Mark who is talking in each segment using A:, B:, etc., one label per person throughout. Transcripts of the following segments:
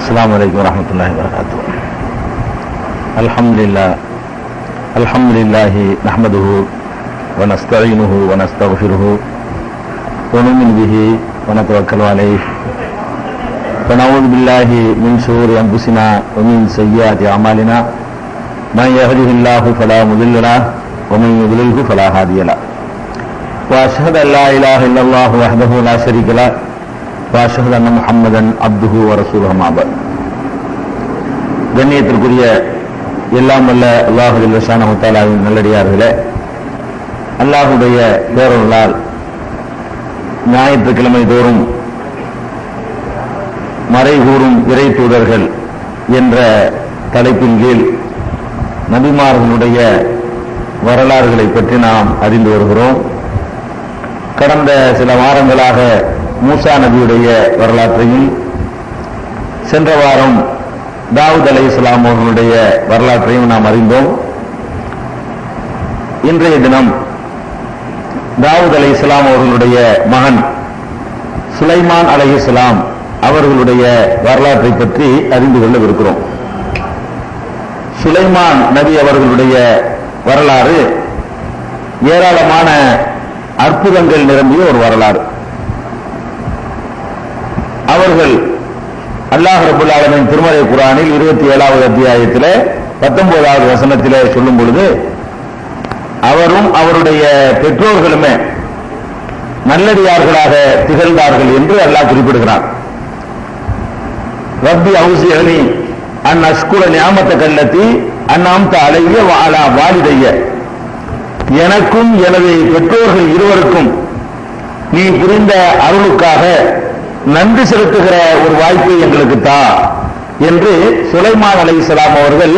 A: السلام عليكم ورحمة الله وبركاته. الحمد لله نحمده ونستعينه ونستغفره ونؤمن به ونتوكل عليه ونعوذ بالله من شرور أنفسنا ومن سيئات أعمالنا من يهده الله فلا مضل له ومن يضلله فلا هادي له وأشهد أن لا إله إلا الله وحده لا شريك له وأشهد أن محمدا عبده ورسوله أما بعد. கண்ணியத்திற்குரிய எல்லாம் வல்ல அல்லாஹு ஜல்ல ஷானஹு தஆலாவின் நல்லடியார்களே, அல்லாஹுடைய பேரருளால் ஞாயிற்றுக்கிழமை தோறும் மறைகூறும் இறை தூதர்கள் என்ற தலைப்பின் கீழ் நபிமார்களுடைய வரலாறுகளை பற்றி நாம் அறிந்து வருகிறோம். கடந்த சில வாரங்களாக மூசா நபியுடைய வரலாற்றையும், சென்ற வாரம் தாவூத் அலைஹிஸ்ஸலாம் அவர்களுடைய வரலாற்றையும் நாம் அறிந்தோம். இன்றைய தினம் தாவூத் அலைஹிஸ்ஸலாம் அவர்களுடைய மகன் சுலைமான் அலைஹிஸ்ஸலாம் அவர்களுடைய வரலாற்றை பற்றி அறிந்து கொள்ளவிருக்கிறோம். சுலைமான் நபி அவர்களுடைய வரலாறு ஏராளமான அற்புதங்கள் நிரம்பிய ஒரு வரலாறு. அவர்கள் அல்லாஹ் ரப்பல் ஆலமீன் திருமறை குர்ஆனில் 27வது அத்தியாயத்திலே 19வது வசனத்திலே சொல்லும் பொழுது, அவரும் அவருடைய பெற்றோர்களுமே நல்லடியார்களாக திகழ்ந்தார்கள் என்று அல்லாஹ் குறிப்பிடுகிறார். ரப்பி அவுஸிஅனி அன் அஷ்குர நிஅமத்தக அல்லதி அன்அம்த அலைய வ அலா வாலிதைய, எனக்கும் எனது பெற்றோர்கள் இருவருக்கும் நீ புரிந்த அருளுக்காக நன்றி செலுத்துகிற ஒரு வாய்ப்பை எங்களுக்கு தா என்று சுலைமான் அலைஹிஸ்ஸலாம் அவர்கள்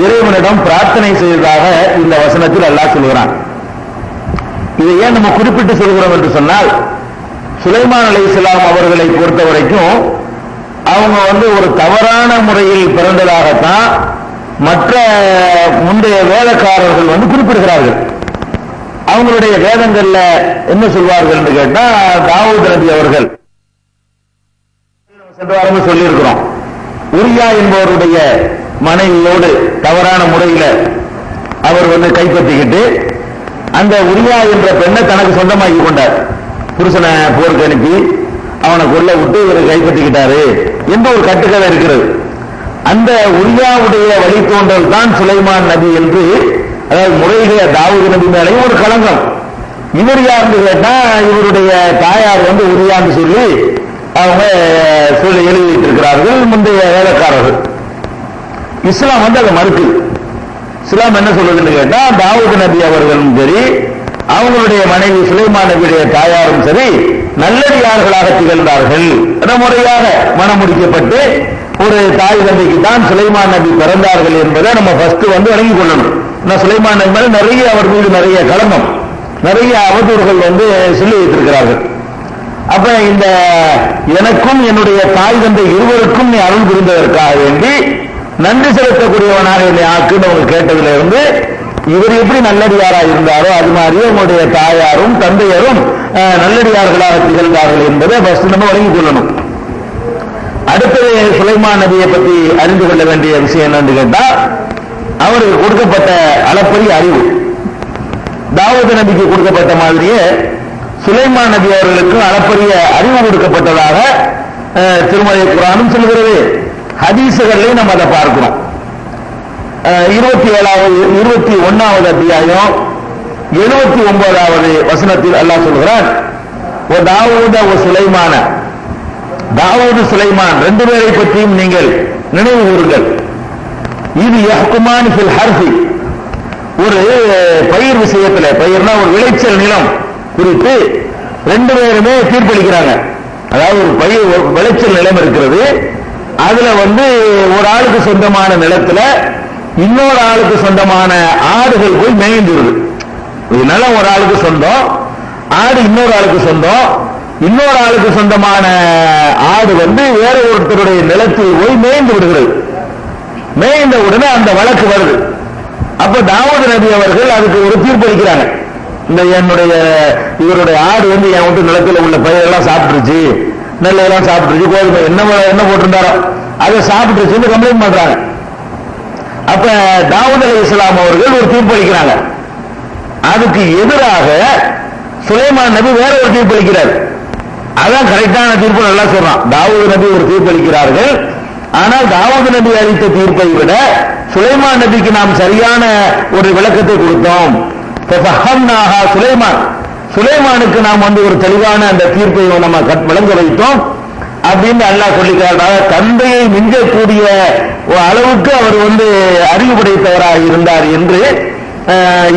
A: இறைவனிடம் பிரார்த்தனை செய்ததாக இந்த வசனத்தில் அல்லாஹ் சொல்கிறான். இதை ஏன் நம்ம குறிப்பிட்டு சொல்கிறோம் என்று சொன்னால், சுலைமான் அலைஹிஸ்ஸலாம் அவர்களை பொறுத்த வரைக்கும் அவங்க ஒரு தவறான முறையில் பிறந்ததாகத்தான் மற்ற முந்தைய வேதக்காரர்கள் குறிப்பிடுகிறார்கள். அவங்களுடைய வேதங்கள்ல என்ன சொல்வார்கள் என்று கேட்டா, தாவூத் நபி அவர்கள் சென்ற வாரம் சொல்லியிருக்கிறோம், உரியா என்பவருடைய மனைவியோடு தவறான முறையில அவர் கைப்பற்றிக்கிட்டு அந்த உரியா என்ற பெண்ணை தனக்கு சொந்தமாக்கி கொண்டார். புருஷனை போருக்கு அனுப்பி அவனை கொல்ல விட்டு இவர் கைப்பற்றிக்கிட்டாரு என்ற ஒரு கட்டுக்கதை இருக்கிறது. அந்த உரியாவுடைய வழித்தோன்றல் தான் சுலைமான் நபி என்று, அதாவது முறையிலே தாவூத் நபி மேலேயும் ஒரு களங்கம். இவர் யாருன்னு கேட்டா, இவருடைய தாயார் உரியான்னு சொல்லி அவங்க சொல்லி எழுதிட்டு இருக்கிறார்கள் முந்தைய வேலைக்காரர்கள். இஸ்லாம் அதை மறுக்கு. இஸ்லாம் என்ன சொல்றதுன்னு கேட்டா, தாவூத் நபி அவர்களும் சரி, அவங்களுடைய மனைவி சுலைமான் நபியுடைய தாயாரும் சரி நல்லடியார்களாக திகழ்ந்தார்கள். முறையாக மனம் முடிக்கப்பட்டு ஒரு தாய் தந்தைக்கு தான் சுலைமான் நபி பிறந்தார்கள் என்பதை நம்ம ஃபர்ஸ்ட் வழங்கிக் கொள்ளணும். சுலைமான் நபி மேல நிறைய அவர் மீது நிறைய களங்கம், நிறைய அவதூறுகள் சொல்லி வைத்திருக்கிறார்கள். அப்ப இந்த எனக்கும் என்னுடைய தாய் தந்தை இருவருக்கும் நீ அருள் புரிந்ததற்காக வேண்டி நன்றி செலுத்தக்கூடியவனாக என்னை ஆக்குன்னு அவங்க கேட்டதுல இருந்து, இவர் எப்படி நல்லடியாரா இருந்தாரோ அது மாதிரியே உங்களுடைய தாயாரும் தந்தையரும் நல்லடியார்களாக திகழ்ந்தார்கள் என்பதை ஃபர்ஸ்ட் நம்ம வழங்கிக் கொள்ளணும். அடுத்தது சுலைமான் நபியை பற்றி அறிந்து கொள்ள வேண்டிய விஷயம் என்னன்னு கேட்டா, அவருக்கு கொடுக்கப்பட்ட அளப்பரிய அறிவு தாவூத் நபிக்கு கொடுக்கப்பட்ட மாதிரியே சுலைமான் நபி அவர்களுக்கு அளப்பரிய அறிவு கொடுக்கப்பட்டதாக திருமறை குர்ஆனும் சொல்கிறது. ஹதீசுகளையும் நம்ம அதை பார்க்கிறோம். 21வது அத்தியாயம் 79வது வசனத்தில் அல்லாஹ் சொல்கிறான், தாவூது சுலைமான் ரெண்டு பேரை பற்றியும் நீங்கள் நினைவு கூறுங்கள். இது யஹ்குமான் ஃபில் ஹர்ஃபி, ஒரு பயிர் விஷயத்தில், பயிர்னா ஒரு விளைச்சல் நிலம் குறித்து ரெண்டு பேருமே தீர்ப்பளிக்கிறாங்க. அதாவது ஒரு பயிர் விளைச்சல் நிலம் இருக்கிறது, அதுல ஒரு ஆளுக்கு சொந்தமான நிலத்துல இன்னொரு ஆளுக்கு சொந்தமான ஆடுகள் போய் மேய்ந்துருது. நிலம் ஒரு ஆளுக்கு சொந்தம், ஆடு இன்னொரு ஆளுக்கு சொந்தம். இன்னொரு ஆளுக்கு சொந்தமான ஆடு வேற ஒருத்தருடைய நிலத்தில் போய் மேய்ந்து விடுகிறது. மேய்ந்த உடனே அந்த வழக்கு வருது. அப்ப தாவூத் நபி அவர்கள் அதுக்கு ஒரு தீர்ப்பளிக்கிறாங்க. இந்த இவருடைய ஆடு என் நிலத்தில் உள்ள பயிரெல்லாம் சாப்பிட்டுருச்சு, நெல்லெல்லாம் சாப்பிட்டுருச்சு, கோதுமை என்ன போட்டிருந்தாரோ அதை சாப்பிட்டுருச்சுன்னு கம்ப்ளைண்ட் பண்றாங்க. அப்ப தாவூத் அலைஹிஸ்ஸலாம் அவர்கள் ஒரு தீர்ப்பு அளிக்கிறாங்க. அதுக்கு எதிராக சுலைமான் நபி வேற ஒரு தீர்ப்பு அளிக்கிறார். அதான் கரெக்டான தீர்ப்பு, நல்லா சொல்றான். தாவூத் நபி ஒரு தீர்ப்பு அளிக்கிறார்கள். ஆனால் தாவூத் நபி அளித்த தீர்ப்பை விட சுலைமான் நபிக்கு நாம் சரியான ஒரு விளக்கத்தை கொடுத்தோம். சுலைமானுக்கு நாம் ஒரு தெளிவான அந்த தீர்ப்பை நம்ம விளங்க வைத்தோம் அப்படின்னு அல்லாஹ் சொல்லிக்கிறார். தந்தையை மிஞ்சக்கூடிய அளவுக்கு அவர் அறிவு படைத்தவராக இருந்தார் என்று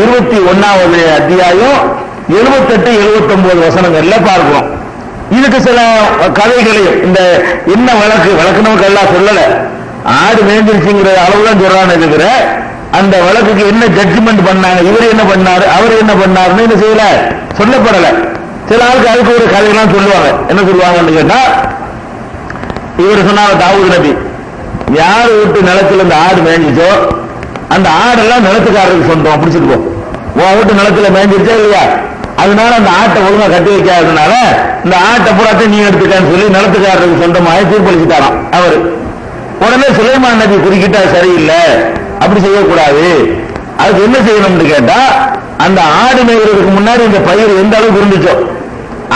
A: 21வது அத்தியாயம் 78, 79 வசனங்கள்ல பார்க்கிறோம். இதுக்கு சில கதைகளையும் இந்த என்ன வழக்கு நமக்கு எல்லாம் சொல்லல, ஆடு மேய்ஞ்சிருச்சுங்கிற அளவுதான் சொல்றான்னு இருக்கிற அந்த வழக்குக்கு என்ன ஜட்ஜ்மெண்ட் பண்ணாங்க, இவர் என்ன பண்ணாரு அவர் என்ன பண்ணாருன்னு என்ன செய்யல, சொல்லப்படல. சில ஆளுக்கு அதுக்கு ஒரு கதையெல்லாம் சொல்லுவாங்க. என்ன சொல்லுவாங்கன்னு கேட்டா, இவர் சொன்னாங்க தாவூத் நபி யார் வீட்டு நிலத்துல இந்த ஆடு மேய்ஞ்சிச்சோ அந்த ஆடெல்லாம் நிலத்துக்காரருக்கு சொந்தம், பிடிச்சிட்டு போ. உன் வீட்டு நிலத்துல மேய்ஞ்சிருச்சா இல்லையா, அதனால அந்த ஆட்டை ஒழுங்கா கட்டி வைக்காததுனால இந்த ஆட்டை புறாத்தை நீ எடுத்துக்கான்னு சொல்லி நிலத்துக்காரருக்கு சொந்தமாக தீர்ப்பளிச்சுட்டாராம் அவரு. உடனே சுலைமான் நபி குறுக்கிட்டா சரியில்லை, அப்படி செய்யக்கூடாது, அதுக்கு என்ன செய்யணும்னு கேட்டா, அந்த ஆடு மேய்கிறதுக்கு முன்னாடி இந்த பயிர் எந்த அளவுக்கு இருந்துச்சோ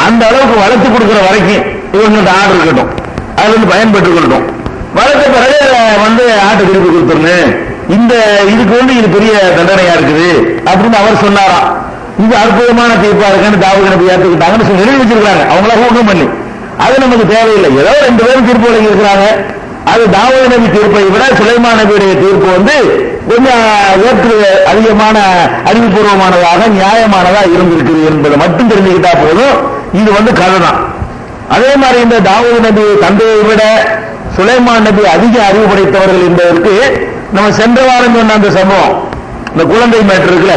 A: அந்த அளவுக்கு வளர்த்து கொடுக்குற வரைக்கும் இவங்க இந்த ஆடு இருக்கட்டும், அதுல பயன்பெற்று கொள்ளட்டும். வளர்த்த பிறகு ஆட்டை திருப்பி கொடுத்துருங்க, இதுக்கு இது பெரிய தண்டனையா இருக்குது அப்படின்னு அவர் சொன்னாராம். இது அற்புதமான தீர்ப்பா இருக்குன்னு தாவூத் நபி ஏற்றுக்கிட்டாங்கன்னு சொல்லி நிரூபிச்சிருக்காங்க. அவங்களா ஊக்கம் பண்ணி அது நமக்கு தேவையில்லை. ஏதோ 2 பேரும் தீர்ப்பு வழங்கி இருக்கிறாங்க. அது தாவூத் நபி தீர்ப்பை விட சுலைமான் நபியுடைய தீர்ப்பு கொஞ்சம் ஏற்று அதிகமான அறிவுபூர்வமானதாக நியாயமானதா இருந்திருக்குது என்பதை மட்டும் தெரிஞ்சுக்கிட்டா போதும். இது கதை தான். அதே மாதிரி இந்த தாவூத் நபி தந்தையை விட சுலைமான் நபி அதிக அறிவு படைத்தவர்கள் என்பதற்கு நம்ம சென்ற வாரம் சொன்ன அந்த சம்பவம், இந்த குழந்தை மேட்டர் இருக்குல்ல,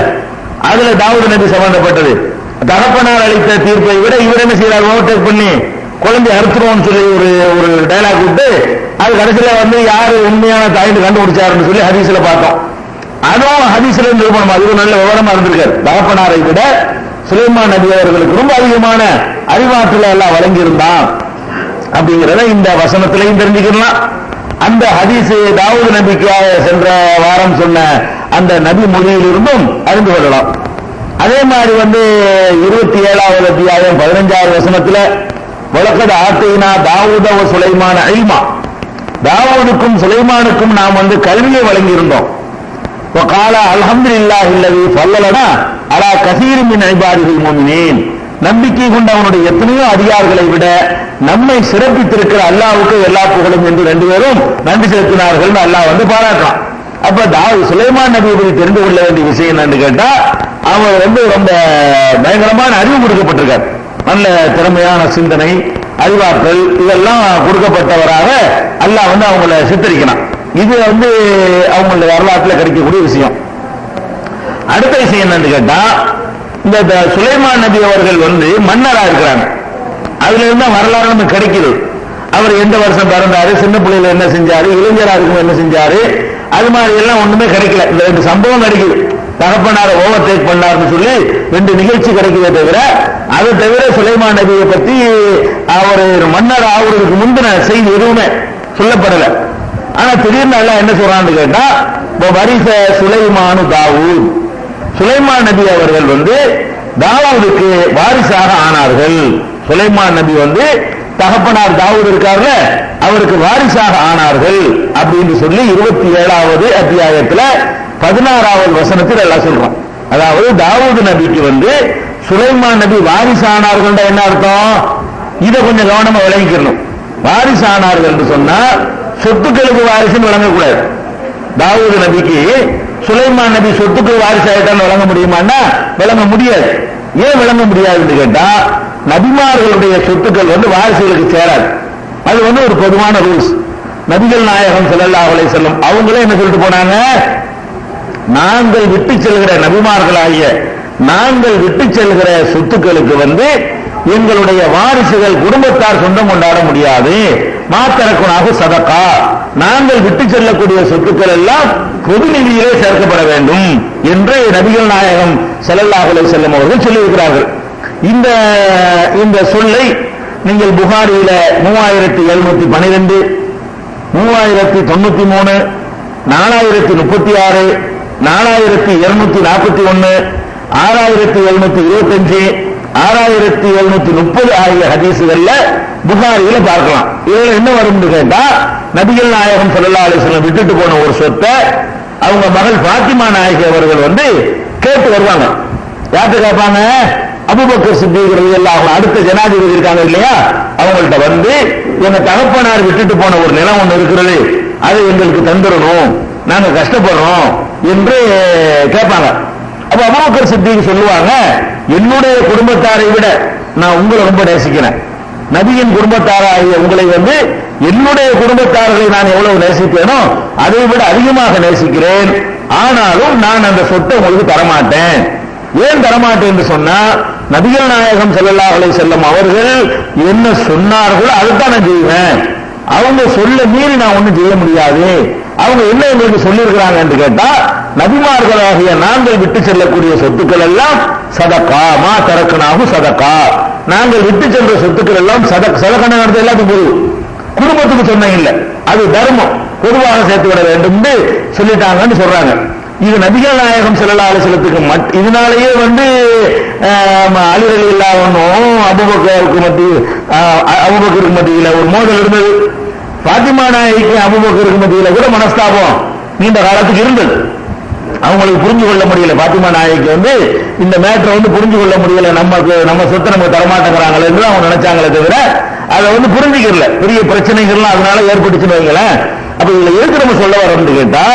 A: அதுல தாவூத் நபி சம்பந்தப்பட்டது. தகப்பனார் அளித்த தீர்ப்பை விட இவர் என்ன செய்யறாரு, ஓவர்டேக் பண்ணி குழந்தை அறுத்துருவோம்னு சொல்லி ஒரு டைலாக் விட்டு அது கடைசியில யாரு உண்மையான தாயின்னு கண்டுபிடிச்சாருன்னு சொல்லி ஹதீஸ்ல பார்த்தோம். அதுவும் ஹதீஸ்ல நிரூபணம். அது நல்ல விவரமா இருந்திருக்காரு. தகப்பனாரை விட சுலைமான் நபி அவர்களுக்கு ரொம்ப அதிகமான அறிவாற்றல எல்லாம் வழங்கியிருந்தான் அப்படிங்கிறத இந்த வசனத்திலையும் தெரிஞ்சுக்கலாம். அந்த ஹதீஸ் தாவூத் நபிக்காக சென்ற வாரம் சொன்ன அந்த நபி மொழியிலிருந்தும் அறிந்து கொள்ளலாம். அதே மாதிரி 27வது அத்தியாயம் 15வது வசனத்துல வலக்கத் ஆத்தைனா தாவூத வ சுலைமான இல்மா, தாவூதுக்கும் சுலைமானுக்கும் நாம் கல்வியை வழங்கியிருந்தோம். வகால அல்ஹம்துலில்லாஹி அல்லதி ஃபல்லலனா அலா கஸீரின் மின் இபாதில் முஃமினீன், நம்பிக்கை கொண்ட அவனுடைய எத்தனையோ அதிகாரிகளை விட நம்மை சிறப்பித்திருக்கிற அல்லாஹ்வுக்கு எல்லா புகழும் என்று 2 பேரும் நன்றி செலுத்தினார்கள் அல்லாஹ் பாராட்டான். அப்ப சுலைமான் நபியை பற்றி தெரிந்து கொள்ள வேண்டிய விஷயம் என்னன்னு கேட்டா, அவர் ரொம்ப பயங்கரமான அறிவு கொடுக்கப்பட்டிருக்கார். நல்ல திறமையான சிந்தனை, அறிவாற்றல் இதெல்லாம் கொடுக்கப்பட்டவராக அல்லாஹ் அவங்கள சித்தரிக்கிறான். இது அவங்களுடைய வரலாற்றில் கிடைக்கக்கூடிய விஷயம். அடுத்த விஷயம் என்னன்னு கேட்டா, இந்த சுலைமான் நபி அவர்கள் மன்னரா இருக்கிறாங்க. அதுல இருந்தா வரலாறு நமக்கு கிடைக்குது. அவர் எந்த வருஷம் பிறந்தாரு, சின்ன பிள்ளையில என்ன செஞ்சாரு, இளைஞரா இருக்கும் என்ன செஞ்சாரு, அது மாதிரி எல்லாம் ஒண்ணுமே கிடைக்கல. இந்த 2 சம்பவம் கிடைக்குது. தகப்பனார ஓவர்டேக் பண்ணாருன்னு சொல்லி 2 நிகழ்ச்சி கிடைக்குதே தவிர, அதை தவிர சுலைமான் நபியை பத்தி அவர் மன்னர் ஆகுறதுக்கு முந்தின செய்தி எதுவுமே சொல்லப்படல. ஆனா திடீர்னு எல்லாம் என்ன சொல்றான்னு கேட்டா, வரிச சுலைமானு தாவூத், சுலைமான் நபி அவர்கள் தாவூதுக்கு வாரிசாக ஆனார்கள். சுலைமான் நபி தகப்பனார் தாவூத் இருக்காருல, அவருக்கு வாரிசாக ஆனார்கள் அப்படின்னு சொல்லி 27வது அத்தியாயத்துல 16வது வசனத்தில் எல்லாம் சொல்றோம். அதாவது தாவூத் நபிக்கு சுலைமான் நபி வாரிசானார்கள் என்ன அர்த்தம், இதை கொஞ்சம் கவனமா விளங்கிக்கணும். வாரிசானார்கள் என்று சொன்னா சொத்துக்களுக்கு வாரிசுன்னு வழங்கக்கூடாது. தாவூத் நபிக்கு சுலைமான் நபி சொத்துக்கு வாரிசு ஆயிட்டான்னு வழங்க முடியுமான்னா வழங்க முடியாது. ஏன் வழங்க முடியாதுன்னு கேட்டா, நபிமார்களுடைய சொத்துக்கள் வாரிசுகளுக்கு சேராது. அது ஒரு பொதுவான ரூல்ஸ். நபிகள் நாயகம் ஸல்லல்லாஹு அலைஹி வஸல்லம் அவங்களே என்ன சொல்லிட்டு போனாங்க, நாங்கள் விட்டு செல்கிற நபிமார்களாகிய நாங்கள் விட்டு செல்கிற சொத்துக்களுக்கு எங்களுடைய வாரிசுகள் குடும்பத்தார் சொந்தம் கொண்டாட முடியாது. மாத்தரக்குனாக சதகா, நாங்கள் விட்டு செல்லக்கூடிய சொத்துக்கள் எல்லாம் பொது நிதியிலே சேர்க்கப்பட வேண்டும் என்று நபிகள் நாயகம் ஸல்லல்லாஹு அலைஹி வஸல்லம் அவர்கள் சொல்லியிருக்கிறார்கள். இந்த சொல்லை நீங்கள் புகாரியில 3712, 3093, 4036, 4241, 6725, 6730 ஆகிய ஹதீசுகள்ல புகாரியில பார்க்கலாம். இதுல என்ன வரும் கேட்டா, நபிகள் நாயகம் ஸல்லல்லாஹு அலைஹி வஸல்லம் விட்டுட்டு போன ஒரு சொத்தை அவங்க மகள் பாத்திமா நாயகி அவர்கள் கேட்டு வருவாங்க. யார்கிட்ட கேட்பாங்க? அபூபக்கர் சித்திக் ரலியல்லாஹு அன்ஹு, அடுத்த ஜனாதிபதி இருக்காங்க இல்லையா, அவங்கள்ட்ட எங்க தகப்பனார் விட்டுட்டு போன ஒரு நிலம் ஒண்ணு இருக்கிறது, அதை எங்களுக்கு தந்துடணும், நாங்க கஷ்டப்படுறோம் என்று கேட்பாங்க. அப்ப அபூபக்கர் சித்திக் சொல்லுவாங்க, என்னுடைய குடும்பத்தாரை விட நான் உங்களை ரொம்ப நேசிக்கிறேன். நபியின் குடும்பத்தாராகிய உங்களை என்னுடைய குடும்பத்தார்களை நான் எவ்வளவு நேசிப்பேனோ அதை விட அதிகமாக நேசிக்கிறேன். ஆனாலும் நான் அந்த சொத்தை உங்களுக்கு தரமாட்டேன். ஏன் தரமாட்டேன் என்று சொன்னா, நபிகள் நாயகம் ஸல்லல்லாஹு அலைஹி வஸல்லம் அவர்கள் என்ன சொன்னார்களோ அதுதான் நான் செய்வேன். அவங்க சொல்ல மீறி நான் ஒண்ணும் செய்ய முடியாது. அவங்க என்ன எங்களுக்கு சொல்லியிருக்கிறாங்க என்று கேட்டா, நபிமார்களாகிய நாங்கள் விட்டு செல்லக்கூடிய சொத்துக்கள் எல்லாம் சதகா, மா தரக்குனாகு சதகா, நாங்கள் விட்டு சென்ற சொத்துக்கள் எல்லாம் சதகா நடத்த எல்லாத்துக்கும் பொது, குடும்பத்துக்கு சொன்ன இல்லை, அது தர்மம், பொதுவாக சேர்த்து விட வேண்டும் என்று சொல்லிட்டாங்கன்னு சொல்றாங்க. இது நபிகள் நாயகம் ஸல்லல்லாஹு அலைஹி வஸல்லத்துக்கு இதனாலேயே அலி ரலியல்லாஹு அன்ஹு அபூபக்கருக்கு மத்தியில ஒரு மோதல் இருந்தது. பாத்திமா நாயகிக்கு அபூபக்கருக்கு மத்தியில கூட மனஸ்தாபம் நீண்ட காலத்துக்கு இருந்தது. அவங்களுக்கு புரிஞ்சு கொள்ள முடியல. பாத்திமா நாயகிக்கு இந்த மேட்டரை புரிஞ்சு கொள்ள முடியல. நம்ம சொத்தை நமக்கு தரமாட்டேங்கிறாங்களே என்று அவங்க நினைச்சாங்களே தவிர அதை புரிஞ்சுக்கல. பெரிய பிரச்சனைகள்லாம் அதனால ஏற்பட்டுச்சுன்னு வைங்களேன். அப்ப இதுல எதுக்கு நம்ம சொல்ல வரோம்னு கேட்டா,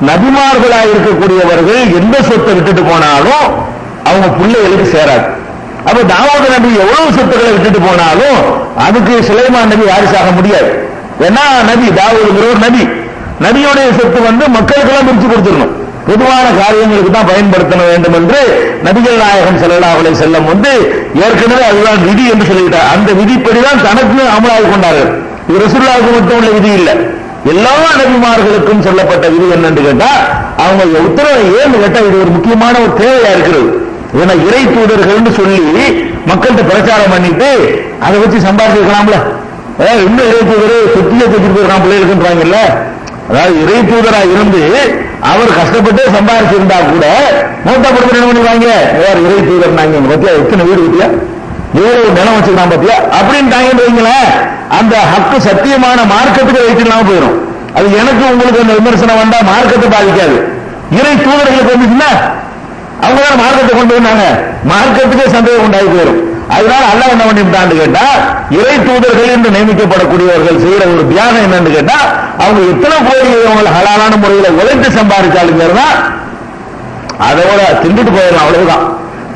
A: நபிமார்களாக இருக்கக்கூடியவர்கள் எந்த சொத்தை விட்டுட்டு போனாலும் அவங்க பிள்ளைகளுக்கு சேராது. அப்ப தாவூத் நபி எவ்வளவு சொத்துக்களை விட்டுட்டு போனாலும் அதுக்கு சுலைமான் நபி வாரிசாக முடியாது. ஏன்னா நபி தாவூதுங்கிறவர் நபியுடைய சொத்து மக்களுக்கெல்லாம் பிரிச்சு கொடுத்துடணும், பொதுவான காரியங்களுக்கு தான் பயன்படுத்த வேண்டும் என்று நபிகள் நாயகம் ஸல்லல்லாஹு அலைஹி வஸல்லம் ஏற்கனவே அதுதான் விதி என்று சொல்லிவிட்டார். அந்த விதிப்படிதான் தனக்கு அமலாகி கொண்டார்கள். இது ரசூலுல்லாஹ்வுக்கு மட்டும் உள்ள விதி இல்லை, எல்லா நபிமார்களுக்கும் சொல்லப்பட்ட விதி என்னன்னு கேட்டா, அவங்க உத்தரவை ஏன்னு கேட்டா இது ஒரு முக்கியமான ஒரு தேவையா இருக்கிறது. ஏன்னா இறை தூதர்கள் சொல்லி மக்கள்கிட்ட பிரச்சாரம் பண்ணிட்டு அதை வச்சு சம்பாதிக்கலாம்ல. இன்னும் இறை தூதர் சொத்தியை தூக்கிட்டு போயிருக்கான் பிள்ளைகளுக்குன்றாங்கல்ல. அதாவது இறை தூதரா இருந்து அவர் கஷ்டப்பட்டு சம்பாதிச்சிருந்தா கூட மூத்தா படுத்து என்ன பண்ணுவாங்க, இறை தூதர் நாங்க பத்தியா எத்தனை வீடு பத்தியா எவ்வளவு நிலம் வச்சுக்கலாம் பத்தியா அப்படின்னு வைங்களேன். அந்த ஹக்கு சத்தியமான மார்க்கத்துக்கு வைத்துலாம் போயிடும். அது எனக்கு உங்களுக்கு அந்த விமர்சனம் வந்தா மார்க்கத்தை பாதிக்காது. இறை தூதர்களுக்கு வந்துச்சுன்னா அவங்க தான் மார்க்கத்தை கொண்டு வந்தாங்க, மார்க்கத்துக்கே சந்தேகம் உண்டாகி போயிடும். அதனால அல்லாஹ் என்ன பண்ணிவிட்டான்னு கேட்டா, இறை தூதர்கள் என்று நியமிக்கப்படக்கூடியவர்கள் செய்யற ஒரு தியானம் என்னன்னு கேட்டா, அவங்க எத்தனை கோடி அவங்க ஹலாலான முறையில உழைத்து சம்பாதிச்சாலுங்கிறதா அதோட திண்டுட்டு போயிடலாம், அவ்வளவுதான்.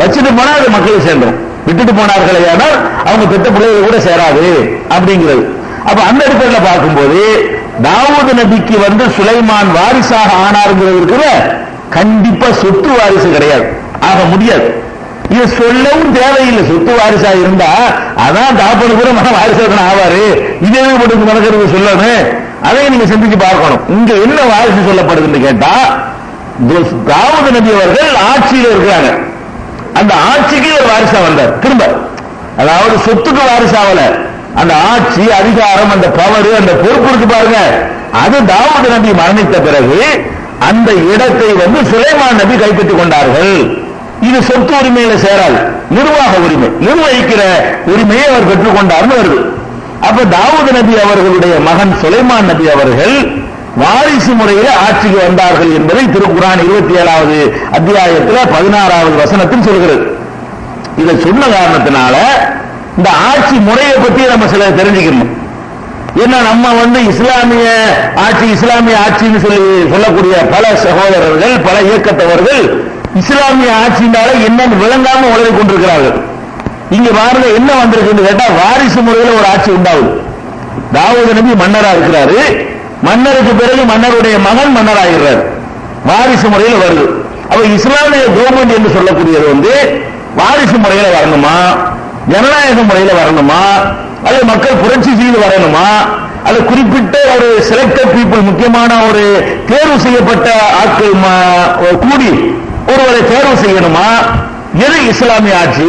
A: வச்சுட்டு போனா அது மக்களை சேர்ந்துடும். விட்டுட்டு போனார்களே ஆனால் அவங்க பெற்ற பிள்ளைகள் கூட சேராது அப்படிங்கிறது. அப்ப அந்த அடிப்படையில் பார்க்கும்போது தாவூத் நபிக்கு சுலைமான் வாரிசாக ஆனாருங்கிறது கண்டிப்பா சொத்து வாரிசு கிடையாது, ஆக முடியாது. இது சொல்லவும் தேவையில்லை. சொத்து வாரிசா இருந்தா அதான் தாப்பது கூட வாரிசு ஆவாரு, இதே மட்டும் நடக்கிறது சொல்லணும். அதை நீங்க சிந்திச்சு பார்க்கணும். இங்க என்ன வாரிசு சொல்லப்படுதுன்னு கேட்டா, தாவூத் நபி அவர்கள் ஆட்சியில் இருக்கிறாங்க, அந்த ஆட்சிக்கு ஒரு வாரிசா வந்தார் திரும்ப. அதாவது சொத்துக்கு வாரிசாவல, அந்த ஆட்சி அதிகாரம் அந்த பவர் அந்த பொறுப்பு இருக்கு பாருங்க, அது தாவூத் நபி மரணித்த பிறகு அந்த இடத்தை சுலைமான் நபி கைப்பற்றிக் கொண்டார்கள். இது சொத்து உரிமையில சேராது, நிர்வாக உரிமை, நிர்வகிக்கிற உரிமையை அவர் பெற்றுக் கொண்டார்னு வருது. அப்ப தாவூத் நபி அவர்களுடைய மகன் சுலைமான் நபி அவர்கள் வாரிசு முறையில் ஆட்சிக்கு வந்தார்கள் என்பதை திருக்குர்ஆன் 27வது அத்தியாயத்தில் 16வது வசனத்தில் சொல்கிறது. இதை சொன்ன காரணத்தினால இந்த ஆட்சி முறையை பற்றி நம்ம சில தெரிஞ்சுக்கணும். ஏன்னா நம்ம இஸ்லாமிய ஆட்சின்னு சொல்லக்கூடிய பல சகோதரர்கள், பல இயக்கத்தவர்கள் இஸ்லாமிய ஆட்சியினால என்னன்னு விளங்காம உலகை கொண்டிருக்கிறார்கள். இங்க பாருங்க என்ன வந்திருக்குன்னு கேட்டா, வாரிசு முறையில் ஒரு ஆட்சி உண்டாகுது. தாவூத் நபி மன்னரா இருக்கிறாரு, மன்னருக்கு பிறகு மன்னருடைய மகன் மன்னராகிறார், வாரிசு முறையில் வருது. அப்ப இஸ்லாமிய கவர்மெண்ட் என்று சொல்லக்கூடியது வாரிசு முறையில வரணுமா, ஜனநாயக முறையில வரணுமா, அல்லது மக்கள் புரட்சி செய்து வரணுமா, அது குறிப்பிட்ட ஒரு செலக்டட் பீப்புள், முக்கியமான ஒரு தேர்வு செய்யப்பட்ட ஆட்கள் கூடி ஒருவரை தேர்வு செய்யணுமா, எது இஸ்லாமிய ஆட்சி,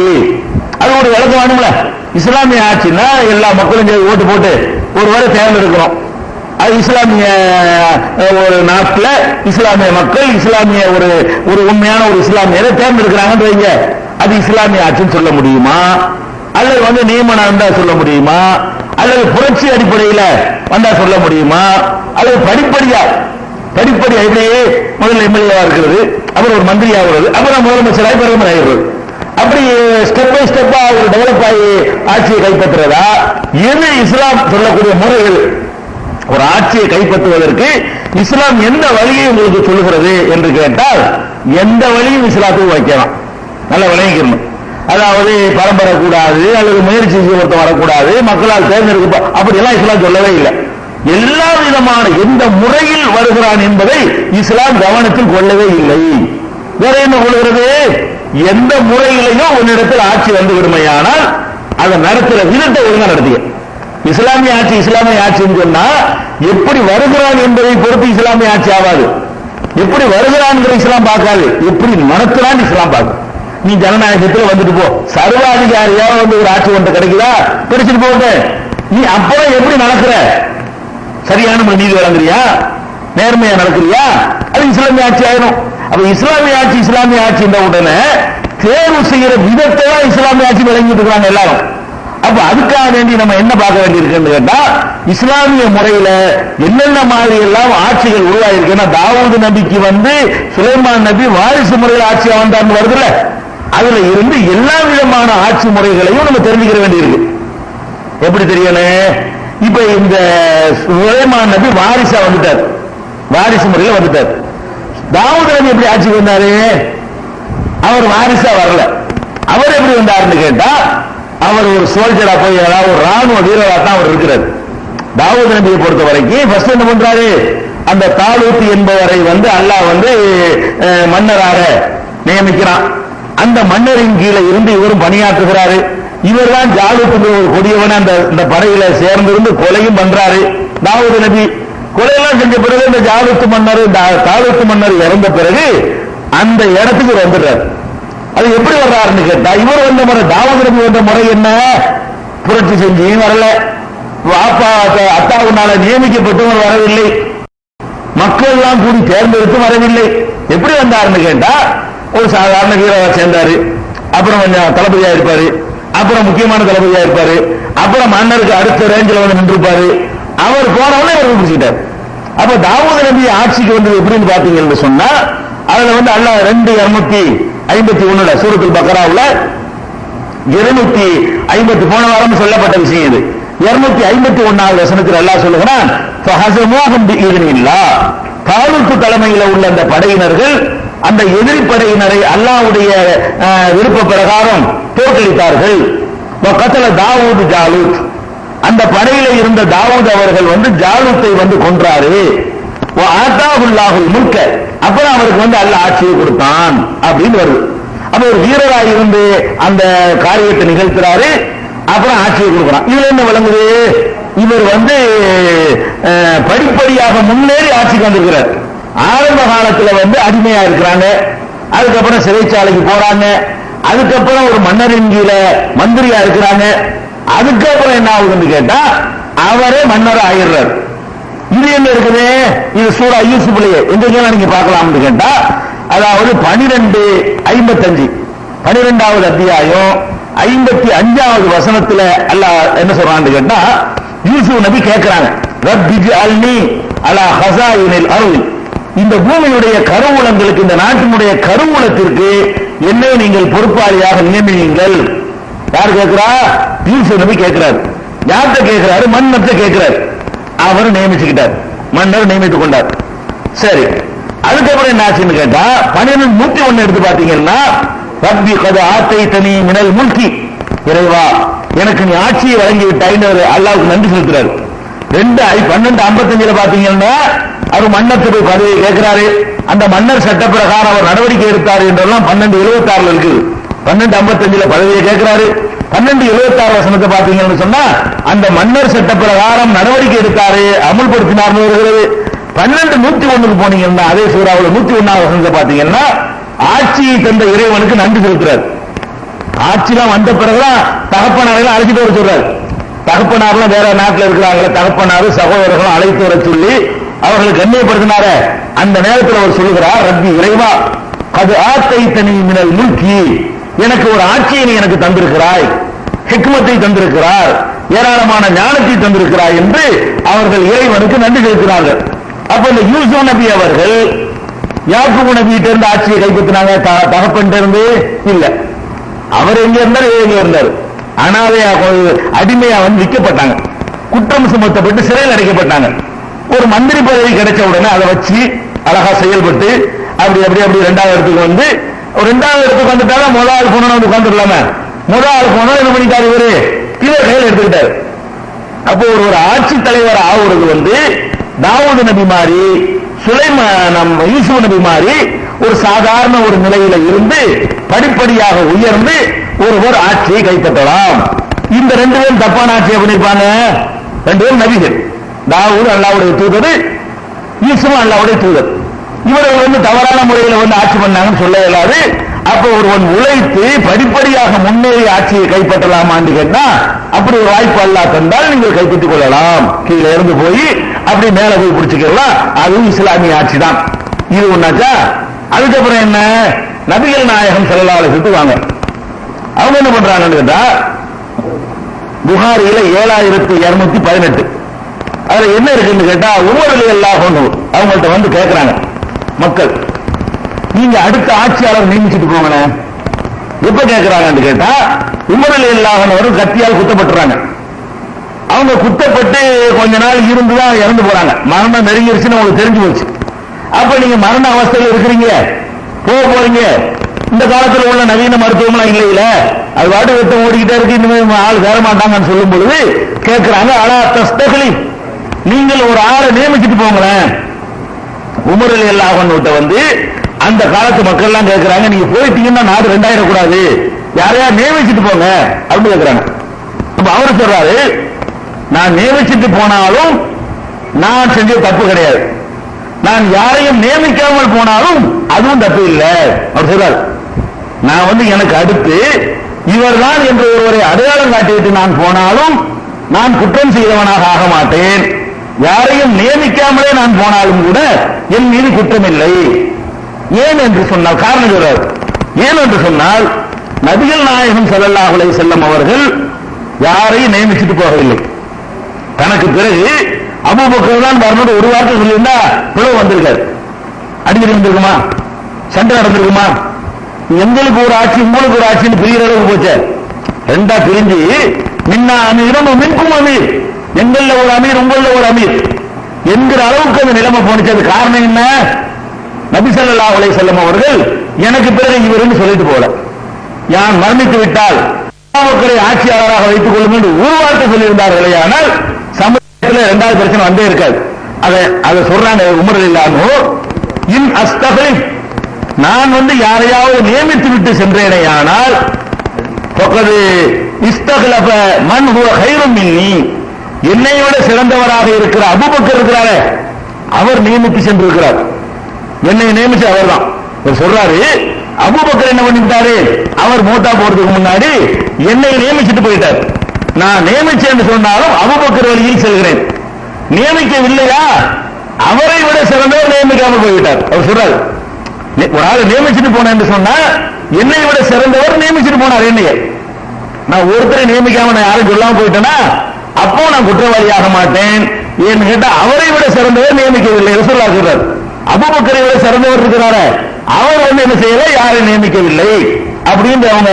A: அது ஒரு விளக்கம் வேணும்ல. இஸ்லாமிய ஆட்சின்னா எல்லா மக்களும் ஓட்டு போட்டு ஒருவரை தேர்ந்தெடுக்கிறோம். அது இஸ்லாமிய ஒரு நாட்டில் இஸ்லாமிய மக்கள் இஸ்லாமிய ஒரு உண்மையான ஒரு இஸ்லாமியரை தேர்ந்தெடுக்கிறாங்கன்னு வைங்க, அது இஸ்லாமிய ஆட்சின்னு சொல்ல முடியுமா? அல்லது நியமனம் வந்தா சொல்ல முடியுமா? அல்லது புரட்சி அடிப்படையில் வந்தா சொல்ல முடியுமா? அல்லது படிப்படியா இப்படியே முதல்ல எம்எல்ஏவா இருக்கிறது, அப்புறம் ஒரு மந்திரி ஆகிறது, அப்புறம் முதலமைச்சராக பிரதமர் ஆகிறது, அப்படி ஸ்டெப் பை ஸ்டெப்பா அவர் டெவலப் ஆகி ஆட்சியை கைப்பற்றுறதா? எது இஸ்லாம் சொல்லக்கூடிய முறைகள்? ஒரு ஆட்சியை கைப்பற்றுவதற்கு இஸ்லாம் எந்த வழியை உங்களுக்கு சொல்லுகிறது என்று கேட்டால், எந்த வழியும் இஸ்லாத்துக்கு வைக்கலாம். நல்ல விளங்கிக்கணும். அதாவது பரம்பரை கூடாது, அல்லது முயற்சி ஒருத்தம் வரக்கூடாது, மக்களால் தேர்ந்தெடுக்க அப்படியெல்லாம் இஸ்லாம் சொல்லவே இல்லை. எல்லா விதமான எந்த முறையில் வருகிறான் என்பதை இஸ்லாம் கவனத்தில் கொள்ளவே இல்லை. வேற என்ன கொள்கிறது? எந்த முறையிலையும் உன்னிடத்தில் ஆட்சி வந்து விடுமையானால் அதை நடத்துகிற விதத்தை ஒழுங்கா நடத்திய. இஸ்லாமிய ஆட்சின்னு சொன்னா எப்படி வருகிறான் என்பதை பொறுத்து இஸ்லாமிய ஆட்சி ஆகாது. எப்படி வருகிறான் இஸ்லாம் பார்க்காது, எப்படி நடத்துறான் இஸ்லாம் பார்க்கும். நீ ஜனநாயகத்தில் வந்துட்டு போ, சர்வாதிகாரியா ஒரு ஆட்சி ஒன்று கிடைக்குதா, பிடிச்சிட்டு போட்டு நீ அப்புறம் எப்படி நடக்கிற, சரியான நீதி வழங்குறியா, நேர்மையா நடக்கிறியா, அது இஸ்லாமிய ஆட்சி ஆயிரும். அப்ப இஸ்லாமிய ஆட்சி இந்த உடனே தேர்வு செய்யற விதத்தை தான் இஸ்லாமிய ஆட்சி விளங்கிட்டு இருக்காங்க எல்லாரும். அப்ப அதுக்காக வேண்டி நம்ம என்ன பார்க்க வேண்டியிருக்குன்னு கேட்டா, இஸ்லாமிய முறையில என்னென்ன மாதிரி எல்லாம் ஆட்சிகள் உருவாயிருக்குன்னா, தாவூது நபிக்கு சுலைமான் நபி வாரிசு முறையில் ஆட்சியா வந்தார்னு வருதுல்ல, அதுல இருந்து எல்லா விதமான ஆட்சி முறைகளையும் நம்ம தெரிஞ்சுக்க வேண்டியிருக்கு. எப்படி தெரியணும்? இப்ப இந்த சுலைமான் நபி வாரிசா வந்துட்டார், வாரிசு முறையில் வந்துட்டார். தாவூது நபி எப்படி ஆட்சிக்கு வந்தாரு? அவர் வாரிசா வரல. அவர் எப்படி வந்தாருன்னு கேட்டா, அவர் ஒரு சோல்ஜரா போய், அதாவது ஒரு ராணுவ வீரரா தான் அவர் இருக்கிறார். தாவூது நபியை பொறுத்த வரைக்கும் ஃபர்ஸ்ட் என்ன பண்றாரு? அந்த தாலூத் என்பவரை அல்லாஹ் மன்னராக நியமிக்கிறான். அந்த மன்னரின் கீழே இருந்து இவரும் பணியாற்றுகிறாரு. இவர் தான் ஜாலூத் ஒரு கொடியவன அந்த படையில சேர்ந்திருந்து கொலையும் பண்றாரு. தாவூது நபி கொலையெல்லாம் செஞ்ச பிறகு இந்த தாலூத் மன்னர் இறந்த பிறகு அந்த இடத்துக்கு வந்துடுறாரு. அது எப்படி வர்றாருன்னு கேட்டா, இவர் வந்த முறை, தாவூது நபி வந்த முறை என்ன? புரட்சி செஞ்சியும் வரல, அத்தாவுனால நியமிக்கப்பட்டவர் வரவில்லை, மக்கள் எல்லாம் கூடி தேர்ந்தெடுத்து வரவில்லை. எப்படி வந்தாருன்னு கேட்டா, ஒரு சாதாரண வீரரா சேர்ந்தாரு, அப்புறம் கொஞ்சம் தளபதியா இருப்பாரு, அப்புறம் முக்கியமான தளபதியா இருப்பாரு, அப்புறம் மன்னருக்கு அடுத்த ரேஞ்சில் நின்றுப்பாரு. அவர் போனவனே அவர் பிடிச்சிட்டார். அப்ப தாவூது நபி ஆட்சிக்கு வந்தது எப்படின்னு பாத்தீங்கன்னு சொன்னா, அதுல அல்லாஹ் 2:251 சூரத்துல் பக்ராவுல 250 போன வாரம் சொல்லப்பட்ட விஷயம் இது. 251வது வசனத்தில் அல்லாஹ் சொல்லுகிறான், ஃபஹஸமூஹும் பிஇذنில்லாஹ். தாலூத் தலைமையில் உள்ள அந்த படையினர்கள் அந்த எதிரி படையினரை அல்லாஹ்வுடைய விருப்ப பிரகாரம் தோற்கடித்தார்கள். வகதல தாவூது ஜாலூத். அந்த படையில இருந்த தாவூத் அவர்கள் ஜாலூத்தை கொன்றாரு. ஆத்தாஹுல்லாஹுல் முல்க. அப்புறம் அவருக்கு அல்லாஹ் ஆட்சியை கொடுத்தான் அப்படின்னு வருது. அப்ப ஒரு வீரராக இருந்து அந்த காரியத்தை நிகழ்த்துறாரு, அப்புறம் ஆட்சியை கொடுக்கிறான். இதுல என்ன விளங்குது? இவர் படிப்படியாக முன்னேறி ஆட்சிக்கு வந்திருக்கிறார். ஆரம்ப காலத்துல அடிமையா இருக்கிறாங்க, அதுக்கப்புறம் சிறைச்சாலைக்கு போறாங்க, அதுக்கப்புறம் ஒரு மன்னரின் கீழ மந்திரியா இருக்கிறாங்க, அதுக்கப்புறம் என்ன ஆகுதுன்னு கேட்டா அவரே மன்னர் ஆயிடுறார். இது என்ன இருக்குது? இது சூரா யூசுஃப்லயே எங்கெல்லாம் நீங்க பார்க்கலாம்னு கேட்டா, அதாவது 12:55 12வது அத்தியாயம் 55வது வசனத்துல அல்லாஹ் என்ன சொல்றான்னு கேட்டா, யூசுப் நபி கேட்கிறாங்க, ரப்பி ஜஅல்னி அலா ஹஸாயினில் அர்தி. இந்த பூமியுடைய கருவூலங்களுக்கு, இந்த நாட்டினுடைய கருவூலத்திற்கு என்னை நீங்கள் பொறுப்பாளியாக நியமியுங்கள். யார் கேட்கிறா? யூசுப் நபி கேட்கிறார். யார்கிட்ட கேட்கிறாரு? மன்னர்கிட்ட கேட்கிறார். அவர் நியமிச்சுக்கிட்டார், மன்னர் நியமித்துக் கொண்டார். சரி, அதுக்கப்புறம் என்ன ஆச்சுன்னு கேட்டா 12:101 எடுத்து பாத்தீங்கன்னா, ரப்பி கத் ஆத்தைதனி மினல் முல்கி. இறைவா, எனக்கு நீ ஆட்சியை வழங்கி விட்டாய்ன்னு அல்லாஹ்வுக்கு நன்றி செலுத்துறாரு. 12:55 பாத்தீங்கன்னா அவர் மன்னருக்கு போய் பதவியை கேட்கிறாரு. அந்த மன்னர் சட்ட பிரகாரம் அவர் நடவடிக்கை எடுத்தார் என்றெல்லாம் 12:76 இருக்குது. 12:55 பதவியை கேட்கிறாரு. 12:76 வசனத்தை பாத்தீங்கன்னு சொன்னா அந்த மன்னர் சட்ட பிரகாரம் நடவடிக்கை எடுத்தாரு, அமுல்படுத்தினார் வருகிறது. 12:101 போனீங்கன்னா அதே சூறாவுல 101வது வசனத்தை பாத்தீங்கன்னா ஆட்சியை தந்த இறைவனுக்கு நன்றி செலுத்துறாரு. ஆட்சிலாம் வந்த பிறகுதான் தகப்பனாரெல்லாம் அழைச்சிட்டு வர சொல்றாரு. தகப்பனாரெல்லாம் வேற நாட்டில் இருக்கிறாங்க, தகப்பனாரு சகோதரர்களும் அழைத்து வர சொல்லி அவர்களுக்கு கண்ணியப்படுத்தினார. அந்த நேரத்தில் அவர் சொல்லுகிறார், ரப்பி இறைவா அது ஆத்தைத்தனி மினல் முல்கி, எனக்கு ஒரு ஆட்சியை நீ எனக்கு தந்திருக்கிறாய், ஹிக்மத்தை தந்திருக்கிறார், ஏராளமான ஞானத்தை தந்திருக்கிறாய் என்று அவர்கள் இறைவனுக்கு நன்றி செலுத்தினார்கள். அப்ப இந்த யூசுப் நபி அவர்கள் யாக்கூப் நபியிட்ட இருந்து ஆட்சியை கைப்பற்றினாங்க, தகப்பன் இருந்து இல்ல. அவர் எங்க இருந்தார், எங்க இருந்தார், அனாதையா அடிமையா வந்து விற்கப்பட்டாங்க, குற்றம் சுமத்தப்பட்டு சிறையில் அடைக்கப்பட்டாங்க. ஒரு மந்திரி பதவி கிடைச்ச உடனே அதை வச்சு அழகா செயல்பட்டு அப்படி அப்படி அப்படி ரெண்டாவது இடத்துக்கு வந்து, ரெண்டாவது இடத்துக்கு வந்துட்டாலும் முதல் போன வந்து உட்காந்துடலாம, முதல் போன என்ன பண்ணிட்டாரு, இவரு இவர் கையில் எடுத்துக்கிட்டாரு. அப்போ ஒரு ஆட்சி தலைவர் ஆகுறது வந்து தாவூது நபி மாதிரி, சுலைமான் யூசுப் நபி மாதிரி ஒரு சாதாரண ஒரு நிலையில இருந்து படிப்படியாக உயர்ந்து ஒருவர் ஆட்சியை கைப்பற்றலாம். இந்த ரெண்டு பேரும் தப்பான ஆட்சியை பண்ணிருப்பாங்க. ரெண்டு பேரும் நபிகள், தாவூது அல்லாஹ்வுடைய தூதர், யூசுப் அல்லாஹ்வுடைய தூதர். இவர்கள் வந்து தவறான முறையில் வந்து ஆட்சி பண்ணாங்கன்னு சொல்ல இயலாது. அப்ப ஒருவன் உழைத்து படிப்படியாக முன்னேறி ஆட்சியை கைப்பற்றலாமான்னு கேட்டா, அப்படி ஒரு வாய்ப்பு அல்லாஹ் தந்தால் நீங்கள் கைப்பற்றிக் கொள்ளலாம். கீழே இருந்து போய் அப்படி மேல போய் பிடிச்சுக்கலாம். அதுவும் இஸ்லாமிய ஆட்சி தான். இது ஒண்ணாச்சா. அதுக்கப்புறம் என்ன, நபிகள் நாயகம் ஸல்லல்லாஹு அலைஹி வஸல்லம் வாங்க, அவங்க என்ன பண்றாங்கன்னு கேட்டா, புகாரியில 7218 அதுல என்ன இருக்குன்னு கேட்டா, உமர் ரலியல்லாஹு அன்ஹு அவங்கள்ட்ட வந்து கேட்கிறாங்க மக்கள், நீங்க அடுத்த ஆட்சியாளர் நியமிச்சுட்டு போங்களேன். எப்ப கேட்கிறாங்கன்னு கேட்டா, உமர் ரலியல்லாஹு அன்ஹு கத்தியால் குத்தப்பட்டுறாங்க. அவங்க குத்தப்பட்டு கொஞ்ச நாள் இருந்துதான் இறந்து போறாங்க. மரணம் நெருங்கிருச்சுன்னு உங்களுக்கு தெரிஞ்சு போச்சு. அப்ப நீங்க மரண அவஸ்தையில் இருக்கிறீங்க, போறீங்க. இந்த காலத்தில் உள்ள நவீன மருத்துவம்லாம் இல்லையில, அது வாட்டு வெட்டம் ஓடிக்கிட்டே இருக்கு, இனிமே ஆள் சேர மாட்டாங்கன்னு சொல்லும் பொழுது கேட்கிறாங்க, அலா தஸ்தக்லி, நீங்கள் ஒரு ஆளை நியமிச்சுட்டு போங்களேன். உமர் ரலியல்லாஹு அன்ஹு வந்து அந்த காலத்து மக்கள் எல்லாம் கேட்கிறாங்க, நீங்க போயிட்டீங்கன்னா நாடு 2000 கூடாது, யாரையா நியமிச்சுட்டு போங்க அப்படின்னு கேட்கிறாங்க. அப்ப அவரு சொல்றாரு, நான் நியமிச்சுட்டு போனாலும் நான் செஞ்ச தப்பு கிடையாது, நான் யாரையும் நியமிக்காமல் போனாலும் அதுவும் தப்பு இல்லை அவர் சொல்றாரு. நான் வந்து எனக்கு அடுத்து இவர்தான் என்று ஒருவரை அடையாளம் காட்டிவிட்டு நான் போனாலும் நான் குற்றம் செய்தவனாக ஆக மாட்டேன். யாரையும் நியமிக்காமலே நான் போனாலும் கூட என் மீது குற்றம் இல்லை. ஏன் என்று சொன்னால் காரணம் சொல்றார். ஏன் என்று சொன்னால், நபிகள் நாயகம் ஸல்லல்லாஹு அலைஹி வஸல்லம் அவர்கள் யாரையும் நியமிச்சுட்டு போகவில்லை. தனக்கு பிறகு அபூபக்கர் தான் வரணும் ஒரு வார்த்தை சொல்லியிருந்தா பிளவு வந்திருக்காரு, அடிக்கடி வந்திருக்குமா, சண்டை நடந்திருக்குமா. எங்களுக்கு ஒரு ஆட்சி உங்களுக்கு ஒரு ஆட்சின்னு பிரிகிற அளவுக்கு போச்சு. ரெண்டா பிரிஞ்சு மின்னா அமீரும் மின்கும் அமீர், எங்கள்ல ஒரு அமீர் உங்கள ஒரு அமீர் என்கிற அளவுக்கு அந்த நிலைமை போனுச்சு. அது காரணம் என்ன, நபி ஸல்லல்லாஹு அலைஹி வஸல்லம் அவர்கள் எனக்கு பிறகு இவருன்னு சொல்லிட்டு போல, யான் மரணித்து விட்டால் அபூபக்கரை ஆட்சியாளராக வைத்துக் கொள்ளும் என்று ஒரு வார்த்தை சொல்லியிருந்தார்களே, ஆனால் சமூகத்தில் இரண்டாவது பிரச்சனை வந்தே இருக்காது. அதை சொல்றாங்க உமர் ரலியல்லாஹு அன்ஹு, இன் அஸ்தக்லிஃப், நான் வந்து யாரையாவது நியமித்து விட்டு சென்றேனே ஆனால் ஃபக்கத் இஸ்தக்லஃப மன் ஹுவ கைரும் மின்னி, என்னை விட சிறந்தவராக இருக்கிற அபூபக்கர் இருக்கிறாரே அவர் நியமித்து சென்றிருக்கிறார், என்னை நியமிச்சு அவர் தான். சொல்றாரு, அபூபக்கர் என்ன பண்ணிட்டாரு, அவர் மூத்தா போறதுக்கு முன்னாடி என்னை நியமிச்சுட்டு போயிட்டார். நான் நியமிச்சேன்னு சொன்னாலும் அபூபக்கர் வழியில் செல்கிறேன், நியமிக்கவில்லையா அவரை விட சிறந்தவர் நியமிக்காமல் போய்விட்டார். அவர் சொல்றாரு, ஒரு ஆள் நியமிச்சுட்டு போனேன் என்று சொன்னா என்னை விட சிறந்தவர் நியமிச்சுட்டு போனார். என்னைய நான் ஒருத்தரை நியமிக்காம நான் யாரும் சொல்லாம போயிட்டேன்னா அப்போ நான் குற்றவாளியாக மாட்டேன். ஏன்னு கேட்டா அவரை விட சிறந்தவர் நியமிக்கவில்லை. ரசூலுல்லாஹ் சொல்றார், அபூபக்கரை விட சிறந்தவர் இருக்கிறாரு, அவர் வந்து என்ன செய்யல, யாரை நியமிக்கவில்லை அப்படின்னு அவங்க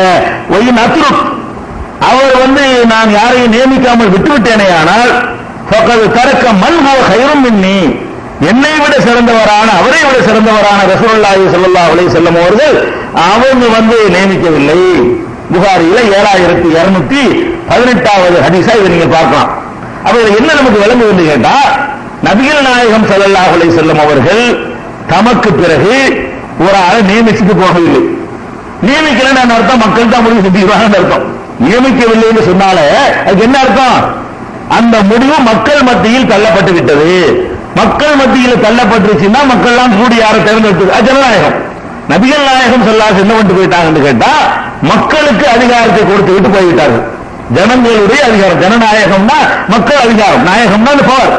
A: ஒயின் அத்ருக், அவர் வந்து நான் யாரையும் நியமிக்காமல் விட்டுவிட்டேனே ஆனால் ஃபக்கத் தரக்க மன் ஹுவ கைரும் மின்னி, என்னை விட சிறந்தவரான அவரை விட சிறந்தவரான ரசூலுல்லாஹி ஸல்லல்லாஹு அலைஹி வஸல்லம் அவர்கள் அவங்க வந்து நியமிக்கவில்லை. புகாரியில 7218வது ஹதீஸா இதை நீங்க பார்க்கலாம். அப்ப என்ன நமக்கு விளங்குது கேட்டா, நபிகள் நாயகம் ஸல்லல்லாஹு அலைஹி வஸல்லம் அவர்கள் தமக்கு பிறகு ஒரு ஆளை நியமிச்சுட்டு போகவில்லை. நியமிக்கலன்னு அர்த்தம் மக்கள் தான் முடிவு செஞ்சுக்கிறாங்க அர்த்தம். நியமிக்கவில்லை என்று சொன்னாலே அதுக்கு என்ன அர்த்தம், அந்த முடிவு மக்கள் மத்தியில் தள்ளப்பட்டு விட்டது. மக்கள் மத்தியில் தள்ளப்பட்டுருச்சுன்னா மக்கள் எல்லாம் கூடி யாரை தேர்ந்தெடுத்து ஜனநாயகம். நபிகள் நாயகம் ஸல்லல்லாஹு அலைஹி வஸல்லம் என்ன பண்ணிட்டு போயிட்டாங்கன்னு கேட்டா, மக்களுக்கு அதிகாரத்தை கொடுத்துவிட்டு போய்விட்டார்கள். ஜனங்களுடைய அதிகாரம், ஜனநாயகம்னா மக்கள் அதிகாரம், நாயகம்னா அந்த பவர்.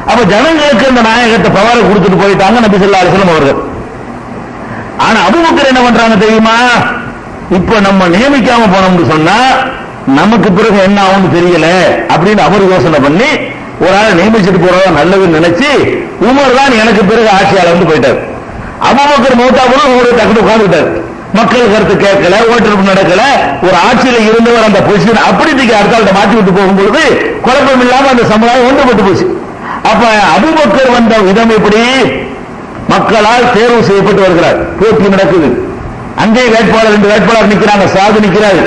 A: அப்ப ஜனங்களுக்கு இந்த நாயகத்தை பவரை கொடுத்துட்டு போயிட்டாங்க நபி ஸல்லல்லாஹு அலைஹி வஸல்லம் அவர்கள். ஆனா அபூபக்கர் என்ன பண்றாங்க தெரியுமா? இப்ப நம்ம நியமிக்காம போனோம்னு சொன்னா நமக்கு பிறகு என்ன ஆகும்னு தெரியல அப்படின்னு அவர் யோசனை பண்ணி ஒரு ஆளை நியமிச்சுட்டு போறதா நல்லதுன்னு நினைச்சு உமர் தான் எனக்கு பிறகு ஆட்சியாளர் வந்து போயிட்டார். அபூபக்கர் மௌத்தா கூட ஒரு டக்குனு உட்கார்ந்துட்டார். மக்கள் கருத்து கேட்கல, ஓட்டெடுப்பு நடக்கல, ஒரு ஆட்சியில இருந்தவர் அந்த பொசிஷன் அப்படி அடுத்த மாற்றி விட்டு போகும்பொழுது குழப்பம் இல்லாம அந்த சமுதாயம் ஒன்றுபட்டு போச்சு. அப்ப அபூபக்கர் வந்த விதம் எப்படி? மக்களால் தேர்வு செய்யப்பட்டு வருகிறார், போட்டி நடக்குது. அங்கே வேட்பாளர் 2 வேட்பாளர் நிக்கிறாங்க, சாது நிக்கிறாரு,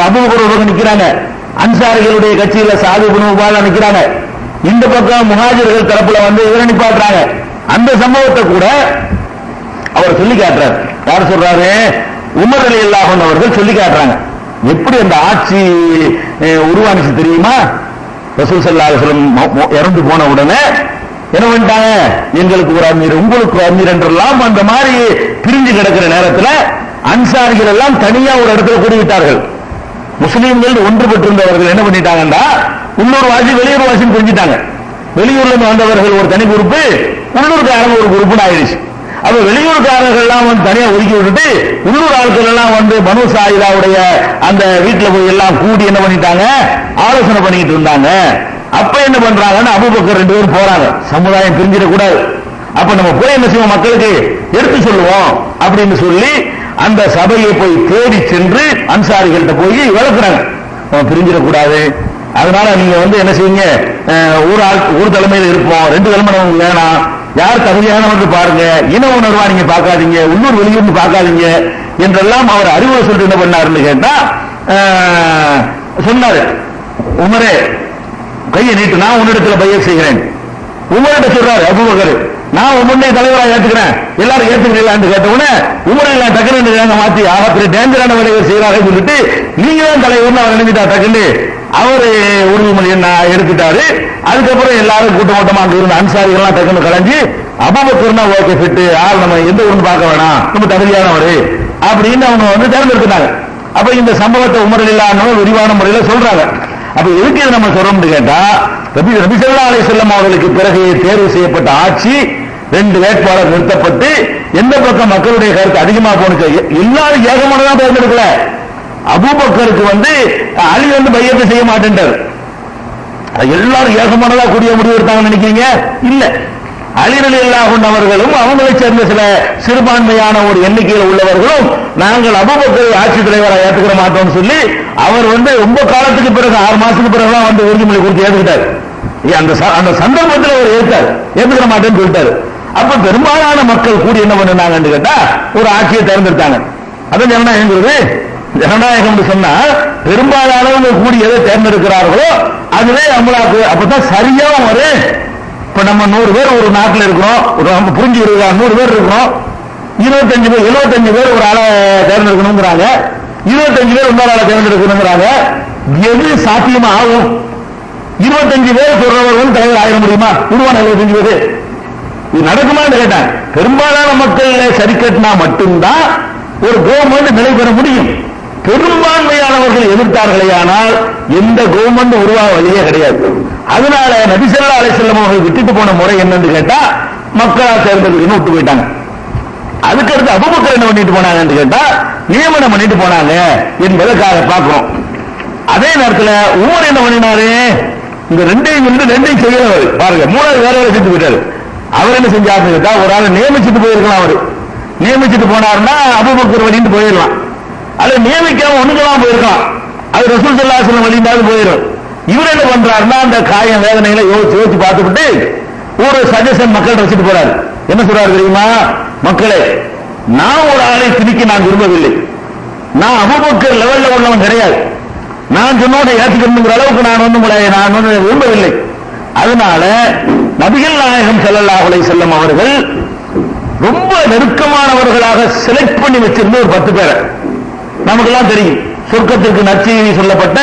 A: அபூபக்கர் நிக்கிறாங்க, அன்சாரிகளுடைய கட்சியில சாது இப்னு உபாதா நிக்கிறாங்க, இந்த பக்கம் முஹாஜிர்கள் தரப்புல வந்து இவரை நிப்பாட்டுறாங்க. அந்த சம்பவத்தை கூட அவர் சொல்லி காட்டுறார். யார் சொல்றாரு? உமர் ரலியல்லாஹு அன்ஹு அவர்கள் சொல்லி காட்டுறாங்க. எப்படி அந்த ஆட்சி உருவானுச்சு தெரியுமா? ரசூல் ஸல்லல்லாஹு அலைஹி வஸல்லம் இறந்து போன உடனே என்ன பண்ணிட்டாங்க? எங்களுக்கு ஒரு அமீர், உங்களுக்கு ஒரு அமீர் என்றெல்லாம் அந்த மாதிரி பிரிஞ்சு கிடக்கிற நேரத்தில் அன்சாரிகள் எல்லாம் தனியா ஒரு இடத்துல கூடிவிட்டார்கள். முஸ்லீம்கள் ஒன்றுபட்டிருந்தவர்கள் என்ன பண்ணிட்டாங்கன்னா உள்ளூர் வாசி வெளியூர் வாசின்னு பிரிஞ்சிட்டாங்க. வெளியூர்ல இருந்து வந்தவர்கள் ஒரு தனி குரூப்பு, உள்ளூர்காரங்க ஒரு குரூப்னு ஆயிடுச்சு. அப்ப வெளியூர்காரர்கள் எல்லாம் வந்து தனியா ஒதுக்கி விட்டுட்டு உள்ளூர் ஆட்கள் எல்லாம் வந்து பனு சாயிதாவுடைய அந்த வீட்டுல போய் எல்லாம் கூடி என்ன பண்ணிட்டாங்க? ஆலோசனை பண்ணிட்டு இருந்தாங்க. அப்ப என்ன பண்றாங்கன்னு அபூபக்கர் 2 பேரும் போறாங்க. சமுதாயம் பிரிஞ்சிடக்கூடாது, அப்ப நம்ம போய் என்ன செய்வோம், மக்களுக்கு எடுத்து சொல்லுவோம் அப்படின்னு சொல்லி அந்த சபையை போய் தேடி சென்று அன்சாரிகள்கிட்ட போய் விளக்குறாங்க. பிரிஞ்சிடக்கூடாது, அதனால நீங்க வந்து என்ன செய்யுங்க, ஒரு தலைமையில் இருப்போம், 2 தலைமை நமக்கு வேணாம், யார் தகுதியானவர்கள் பாருங்க, இன உணர்வா நீங்க பார்க்காதீங்க, உள்ளூர் வெளியூர்னு பார்க்காதீங்க என்றெல்லாம் அவர் அறிவுரை சொல்லிட்டு என்ன பண்ணாருன்னு கேட்டா சொன்னாரு. உமரே கையை நீட்டு, நான் உன்னிடத்துல பையத் செய்கிறேன். உமர்கிட்ட சொல்றாரு அபூபக்கர், நான் உன்னை தலைவராக ஏத்துக்கிறேன், எல்லாரும் ஏத்துக்கிறீங்களான்னு கேட்ட உடனே உமரை எல்லாம் டக்குன்னு மாத்தி ஆகத்திரி டேஞ்சரான வேலையை செய்யறாரு சொல்லிட்டு நீங்க தான் தலைவர்னு அவர் நினைச்சிட்டா டக்குன்னு அவரு உறுதிமொழி எடுத்துட்டாரு. அதுக்கப்புறம் எல்லாரும் கூட்டமா அங்க இருந்த அன்சாரிகள்லாம் டக்குன்னு கலைஞ்சு அபூபக்கர்னா ஓகே ஃபிட்டு, ஆள் நம்ம எந்த ஊர்னு பார்க்க வேணாம், ரொம்ப தகுதியானவர் அப்படின்னு அவங்க வந்து தேர்ந்தெடுத்துட்டாங்க. அப்ப இந்த சம்பவத்தை உமர் ரலியல்லாஹு விரிவான முறையில சொல்றாங்க. அப்ப எதுக்கு இதை நம்ம சொல்றோம்னு கேட்டா, நபி ஸல்லல்லாஹு அலைஹி வஸல்லம் அவர்களுக்கு பிறகு தேர்வு செய்யப்பட்ட ஆட்சி 2 வேட்பாளர் நிறுத்தப்பட்டு எந்த பக்கம் மக்களுடைய கருத்து அதிகமா போனுச்சு, எல்லாரும் ஏகமானதான் தேர்ந்தெடுக்கல. அபூபக்கருக்கு வந்து அலி வந்து பையத்தை செய்ய மாட்டேன்றார். எல்லாரும் ஏகமானதா கூடிய முடிவு எடுத்தாங்கன்னு நினைக்கிறீங்க? இல்ல, அலி ரலியல்லாஹு அன்ஹு அவர்களும் அவங்களை சேர்ந்த சில சிறுபான்மையான ஒரு எண்ணிக்கையில் உள்ளவர்களும் நாங்கள் அபூபக்கரை ஆட்சி தலைவராக ஏற்றுக்கிற மாட்டோம்னு சொல்லி அவர் வந்து ரொம்ப காலத்துக்கு பிறகு 6 மாசத்துக்கு பிறகுதான் வந்து உறுதிமொழி கொடுத்து ஏற்றுக்கிட்டார். அந்த சந்தர்ப்பத்தில் அவர் ஏற்றுக்கிற மாட்டேன்னு சொல்லிட்டாரு. அப்ப பெரும்பாலான மக்கள் கூடி என்ன பண்ணாங்கன்னு கேட்டா ஒரு ஆட்சியை தேர்ந்தெடுத்தாங்க. அதான் ஜனநாயகங்கிறது. ஜனநாயகம் சொன்னா பெரும்பாலானவங்க கூடி எதை தேர்ந்தெடுக்கிறார்களோ அதுவே அமலாக்கு. அப்பதான் சரியா வரும். இப்ப நம்ம 100 பேர் ஒரு நாட்டில் இருக்கிறோம், நம்ம புரிஞ்சு 100 பேர் இருக்கிறோம், 75 பேர் ஒரு ஆளை தேர்ந்தெடுக்கணுங்கிறாங்க, 25 பேர் இன்னொரு ஆளை தேர்ந்தெடுக்கணுங்கிறாங்க. எது சாத்தியமா ஆகும்? 25 பேர் சொல்றவர்கள் தலைவர் ஆயிட முடியுமா? உருவான 75 பேர் இது நடக்குமான்னு கேட்டாங்க. பெரும்பாலான மக்கள் சரி கட்டினா மட்டும்தான் ஒரு கவர்மெண்ட் நிலை பெற முடியும். பெரும்பான்மையானவர்கள் எதிர்த்தார்களே ஆனால் எந்த கவர்மெண்ட் உருவாக வழியே கிடையாது. அதனால நபி ஸல்லல்லாஹு அலைஹி வஸல்லம் அவர்கள் விட்டுட்டு போன முறை என்னன்னு கேட்டா மக்களால் தேர்ந்தெடுக்கணும் விட்டு போயிட்டாங்க. அதுக்கடுத்து அபூபக்கர் என்ன பண்ணிட்டு போனாங்கன்னு கேட்டா நியமனம் பண்ணிட்டு போனாங்க என்பதற்காக பார்க்கிறோம். அதே நேரத்தில் உமர் என்ன பண்ணினாரு? இந்த ரெண்டையும் செய்யறவர் பாருங்க, 3வது வேற வேலை செஞ்சு போயிட்டாரு. அவர் என்ன செஞ்சாருன்னு கேட்டா ஒரு ஆளை நியமிச்சுட்டு போயிருக்கலாம். அவரு நியமிச்சுட்டு போனாருன்னா அபூபக்கர் வழின்னு போயிடலாம், அதை நியமிக்காம ஒண்ணுக்கெல்லாம் போயிருக்கலாம், அது ரசூல் ஸல்லல்லாஹு அலைஹி வஸல்லம் வழியிலாவது போயிடும். இவர் என்ன பண்றாருன்னா அந்த காயம் வேதனைகளை யோசிச்சு பார்த்துட்டு ஒரு சஜஷன் மக்கள் வச்சுட்டு போறாரு. என்ன சொல்றாரு தெரியுமா? மக்களே, நான் ஒரு ஆளை திணிக்க நான் விரும்பவில்லை, நான் அபூபக்கர் லெவல்ல உள்ளவன் கிடையாது, நான் சொன்னோட ஏற்றுக்கணுங்கிற அளவுக்கு நான் வந்து விரும்பவில்லை. அதனால நபிகள் நாயகம் ஸல்லல்லாஹு அலைஹி வஸல்லம் அவர்கள் ரொம்ப நெருக்கமானவர்களாக செலக்ட் பண்ணி வச்சிருந்த ஒரு 10 பேரை நமக்கெல்லாம் தெரியும். சொர்க்கத்திற்கு நற்செய்தி சொல்லப்பட்ட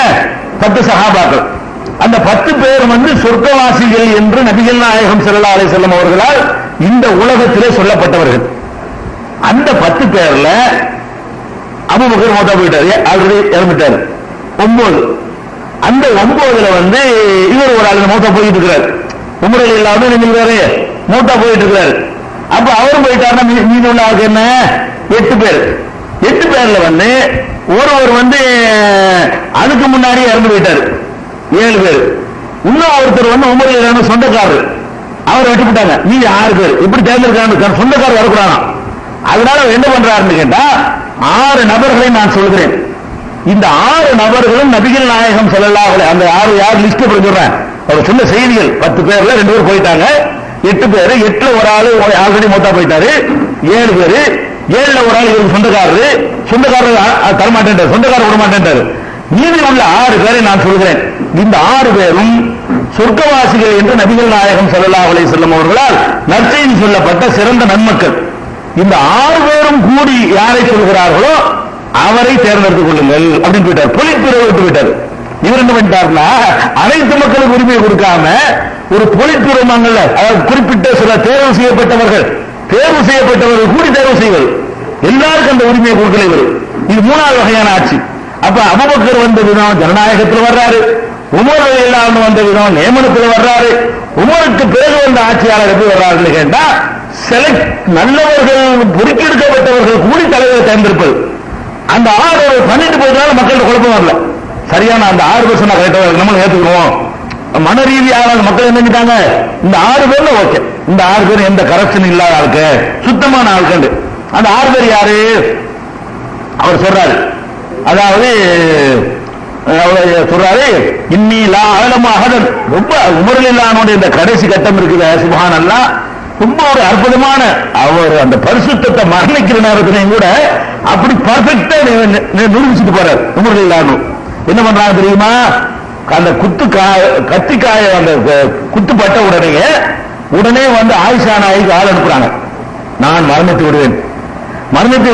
A: 10 சஹாபாக்கள். அந்த 10 பேர் வந்து சொர்க்கவாசிகள் என்று நபிகள் நாயகம் ஸல்லல்லாஹு அலைஹி வஸல்லம் அவர்களால் இந்த உலகத்திலே சொல்லப்பட்டவர்கள். அந்த 10 பேர்ல அபூபக்கர் மௌத்தா போயிட்டாரு, ஆல்ரெடி இறந்துட்டாரு. 9. அந்த 9ல வந்து இவர் ஒரு ஆளு மௌத்தா போயிட்டு இருக்கிறார். உமர் ரலியல்லாஹு அன்ஹு நினைக்கிறாரு மௌத்தா போயிட்டு இருக்கிறாரு. அப்ப அவரும் போயிட்டாருன்னா மீதி உள்ள ஆளுக்கு என்ன 8 பேர். 8 பேர்ல வந்து ஒருவர் வந்து அதுக்கு முன்னாடி இறந்து போயிட்டாரு, 7 பேர். இன்னும் ஒருத்தர் வந்து உமர் ரலியல்லாஹு அன்ஹு சொந்தக்காரர், அவர் வெட்டிவிட்டாங்க. மீதி 6 பேர். இப்படி தேர்ந்தெடுக்கிறாங்க, சொந்தக்காரர் வரக்கூடாது. அதனால என்ன பண்றாருன்னு கேட்டா 6 நபர்களை நான் சொல்கிறேன். இந்த 6 நபர்களும் நபிகள் நாயகம் ஸல்லல்லாஹு அலைஹி அந்த 6 யார் லிஸ்ட் சொல்றேன். அவர் சொன்ன செய்திகள் 10 பேர்ல 2 பேர் போயிட்டாங்க, 8 பேர். 8ல ஒரு ஆளு ஆல்ரெடி மௌத்தா போயிட்டாரு, 7 பேர். 7ல ஒரு ஆள் இவருக்கு சொந்தக்காரர் தரமாட்டேன், சொந்தக்காரர் விட மாட்டேன். மீதி உள்ள 6 பேரை நான் சொல்கிறேன். இந்த 6 பேரும் சொர்க்கவாசிகள் என்று நபிகள் நாயகம் ஸல்லல்லாஹு அலைஹி வஸல்லம் அவர்களால் நற்செய்தி சொல்லப்பட்ட சிறந்த நன்மக்கள். இந்த 6 பேரும் கூடி யாரை சொல்கிறார்களோ அவரை தேர்ந்தெடுத்துக் கொள்ளுங்கள் அப்படின்னு போயிட்டார். பொலிட்பியூரோ விட்டு விட்டார். இவர் என்ன பண்ணிட்டாருன்னா அனைத்து மக்களுக்கு உரிமையை கொடுக்காம ஒரு பொலிட்பியூரோ மங்கல்ல, அதாவது குறிப்பிட்ட சில தேர்வு செய்யப்பட்டவர்கள் கூடி தேர்வு செய்வது, எல்லாருக்கும் அந்த உரிமையை கொடுக்கல இவர். இது 3வது வகையான ஆட்சி. அப்ப அபூபக்கர் வந்த விதம் ஜனநாயகத்தில் வர்றாரு, உமர் ரலியல்லாஹு அன்ஹு வந்த விதம் நியமனத்தில் வர்றாரு. உமருக்கு பிறகு வந்த ஆட்சியாளர் எப்படி வர்றாருன்னு கேட்டா செலக்ட் நல்லவர்கள் பொறுக்கெடுக்கப்பட்டவர்கள் கூடி தலைவரை தேர்ந்தெடுப்பது. அந்த 6 பண்ணிட்டு போயிட்டால மக்களுக்கு குழப்பம் வரல. சரியான அந்த 6 பேர் சொன்னா கரெக்டா நம்ம ஏத்துக்கிறோம். மன ரீதியாக மக்கள் என்ன செஞ்சிட்டாங்க, இந்த 6 பேர்ல ஓகே, இந்த 6 பேர் எந்த கரப்ஷன் இல்லாத ஆளுக்கு, சுத்தமான ஆளுக்கு. அந்த 6 பேர் யாரு அவர் சொல்றாரு. அதாவது சொல்றாரு, இன்னி லா அலமு அஹதன். ரொம்ப உமர் ரலியல்லாஹு அன்ஹு இந்த கடைசி கட்டம் இருக்குது, சுப்ஹானல்லாஹ், ரொம்ப ஒரு அற்புதமான அவர் அந்த பரிசுத்தத்தை மரணிக்கிற நேரத்திலையும் கூட அப்படி பர்ஃபெக்டா நிரூபிச்சுட்டு போறார் உமர் ரலியல்லாஹு அன்ஹு. என்ன பண்றாங்க தெரியுமா, அந்த கத்திக்காய அந்த குத்துப்பட்ட உடனே வந்து ஆயிஷா நாய்க்கு ஆள் அனுப்புறாங்க. நான் மரணித்து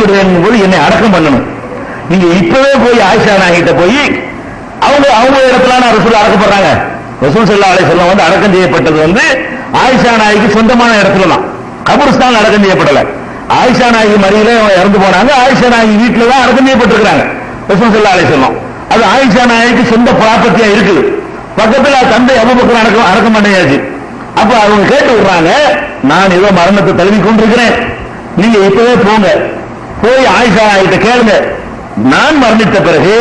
A: விடுவேன் போது என்னை அடக்கம் பண்ணணும். நீங்க இப்பவே போய் ஆயிஷா நாய்கிட்ட போய் அவங்க இடத்துல ரசூல் அடக்கப்படுறாங்க. ரசூல் ஸல்லல்லாஹு அலைஹி வஸல்லம் வந்து அடக்கம் செய்யப்பட்டது வந்து ஆயிஷா நாய்க்கு சொந்தமான இடத்துல தான், கபர்ஸ்தான் அடக்கம் செய்யப்படல. ஆயிஷா நாயகி மடியில இறந்து போனாங்க, ஆயிஷா நாயகி வீட்டுல தான் அடக்கம் செய்யப்பட்டிருக்கிறாங்க ரசூல் ஸல்லல்லாஹு அலைஹி வஸல்லம். அது ஆயிஷா நாயகிக்கு சொந்த ப்ராப்பர்ட்டியா இருக்குது. பக்கத்துல தந்தை அபூபக்கர் அடக்கம் பண்ணியாச்சு. அப்ப அவங்க கேட்டு விடுறாங்க, நான் ஏதோ மரணத்தை தழுவி கொண்டிருக்கிறேன், நீங்க இப்பவே போய் ஆயிஷா நாயகிட்ட கேளுங்க, நான் மரணித்த பிறகு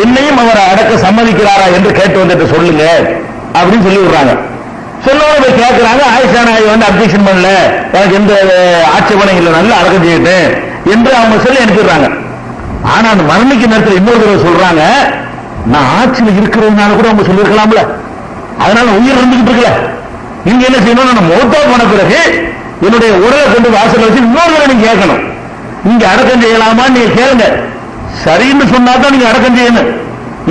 A: என்னையும் அவர் அடக்க சம்மதிக்கிறாரா என்று கேட்டு வந்துட்டு சொல்லுங்க அப்படின்னு சொல்லி விடுறாங்க. சொல்லோட கேட்கிறாங்க. ஆயிஷா நாயகி வந்து அப்ஜெக்ஷன் பண்ணல, எனக்கு எந்த ஆட்சேபனை இல்லை, நல்லா அடக்கம் செய்யட்டும் என்று அவங்க சொல்லி அனுப்பிடுறாங்க. ஆனா அந்த மரணிக்க நேரத்தில் இன்னொரு தடவை சொல்றாங்க, நான் ஆட்சியில் இருக்கிறதுனால கூட அவங்க சொல்லியிருக்கலாம்ல, அதனால உயிர் இருந்துகிட்டு இருக்கல, நீங்க என்ன செய்யணும், நான் மௌத்தா போன பிறகு என்னுடைய உடலை கொண்டு வாசல் வச்சு இன்னொரு தடவை நீங்க கேட்கணும், நீங்க அடக்கம் செய்யலாமான்னு நீங்க கேளுங்க, சரின்னு சொன்னா தான் நீங்க அடக்கம் செய்யணும்,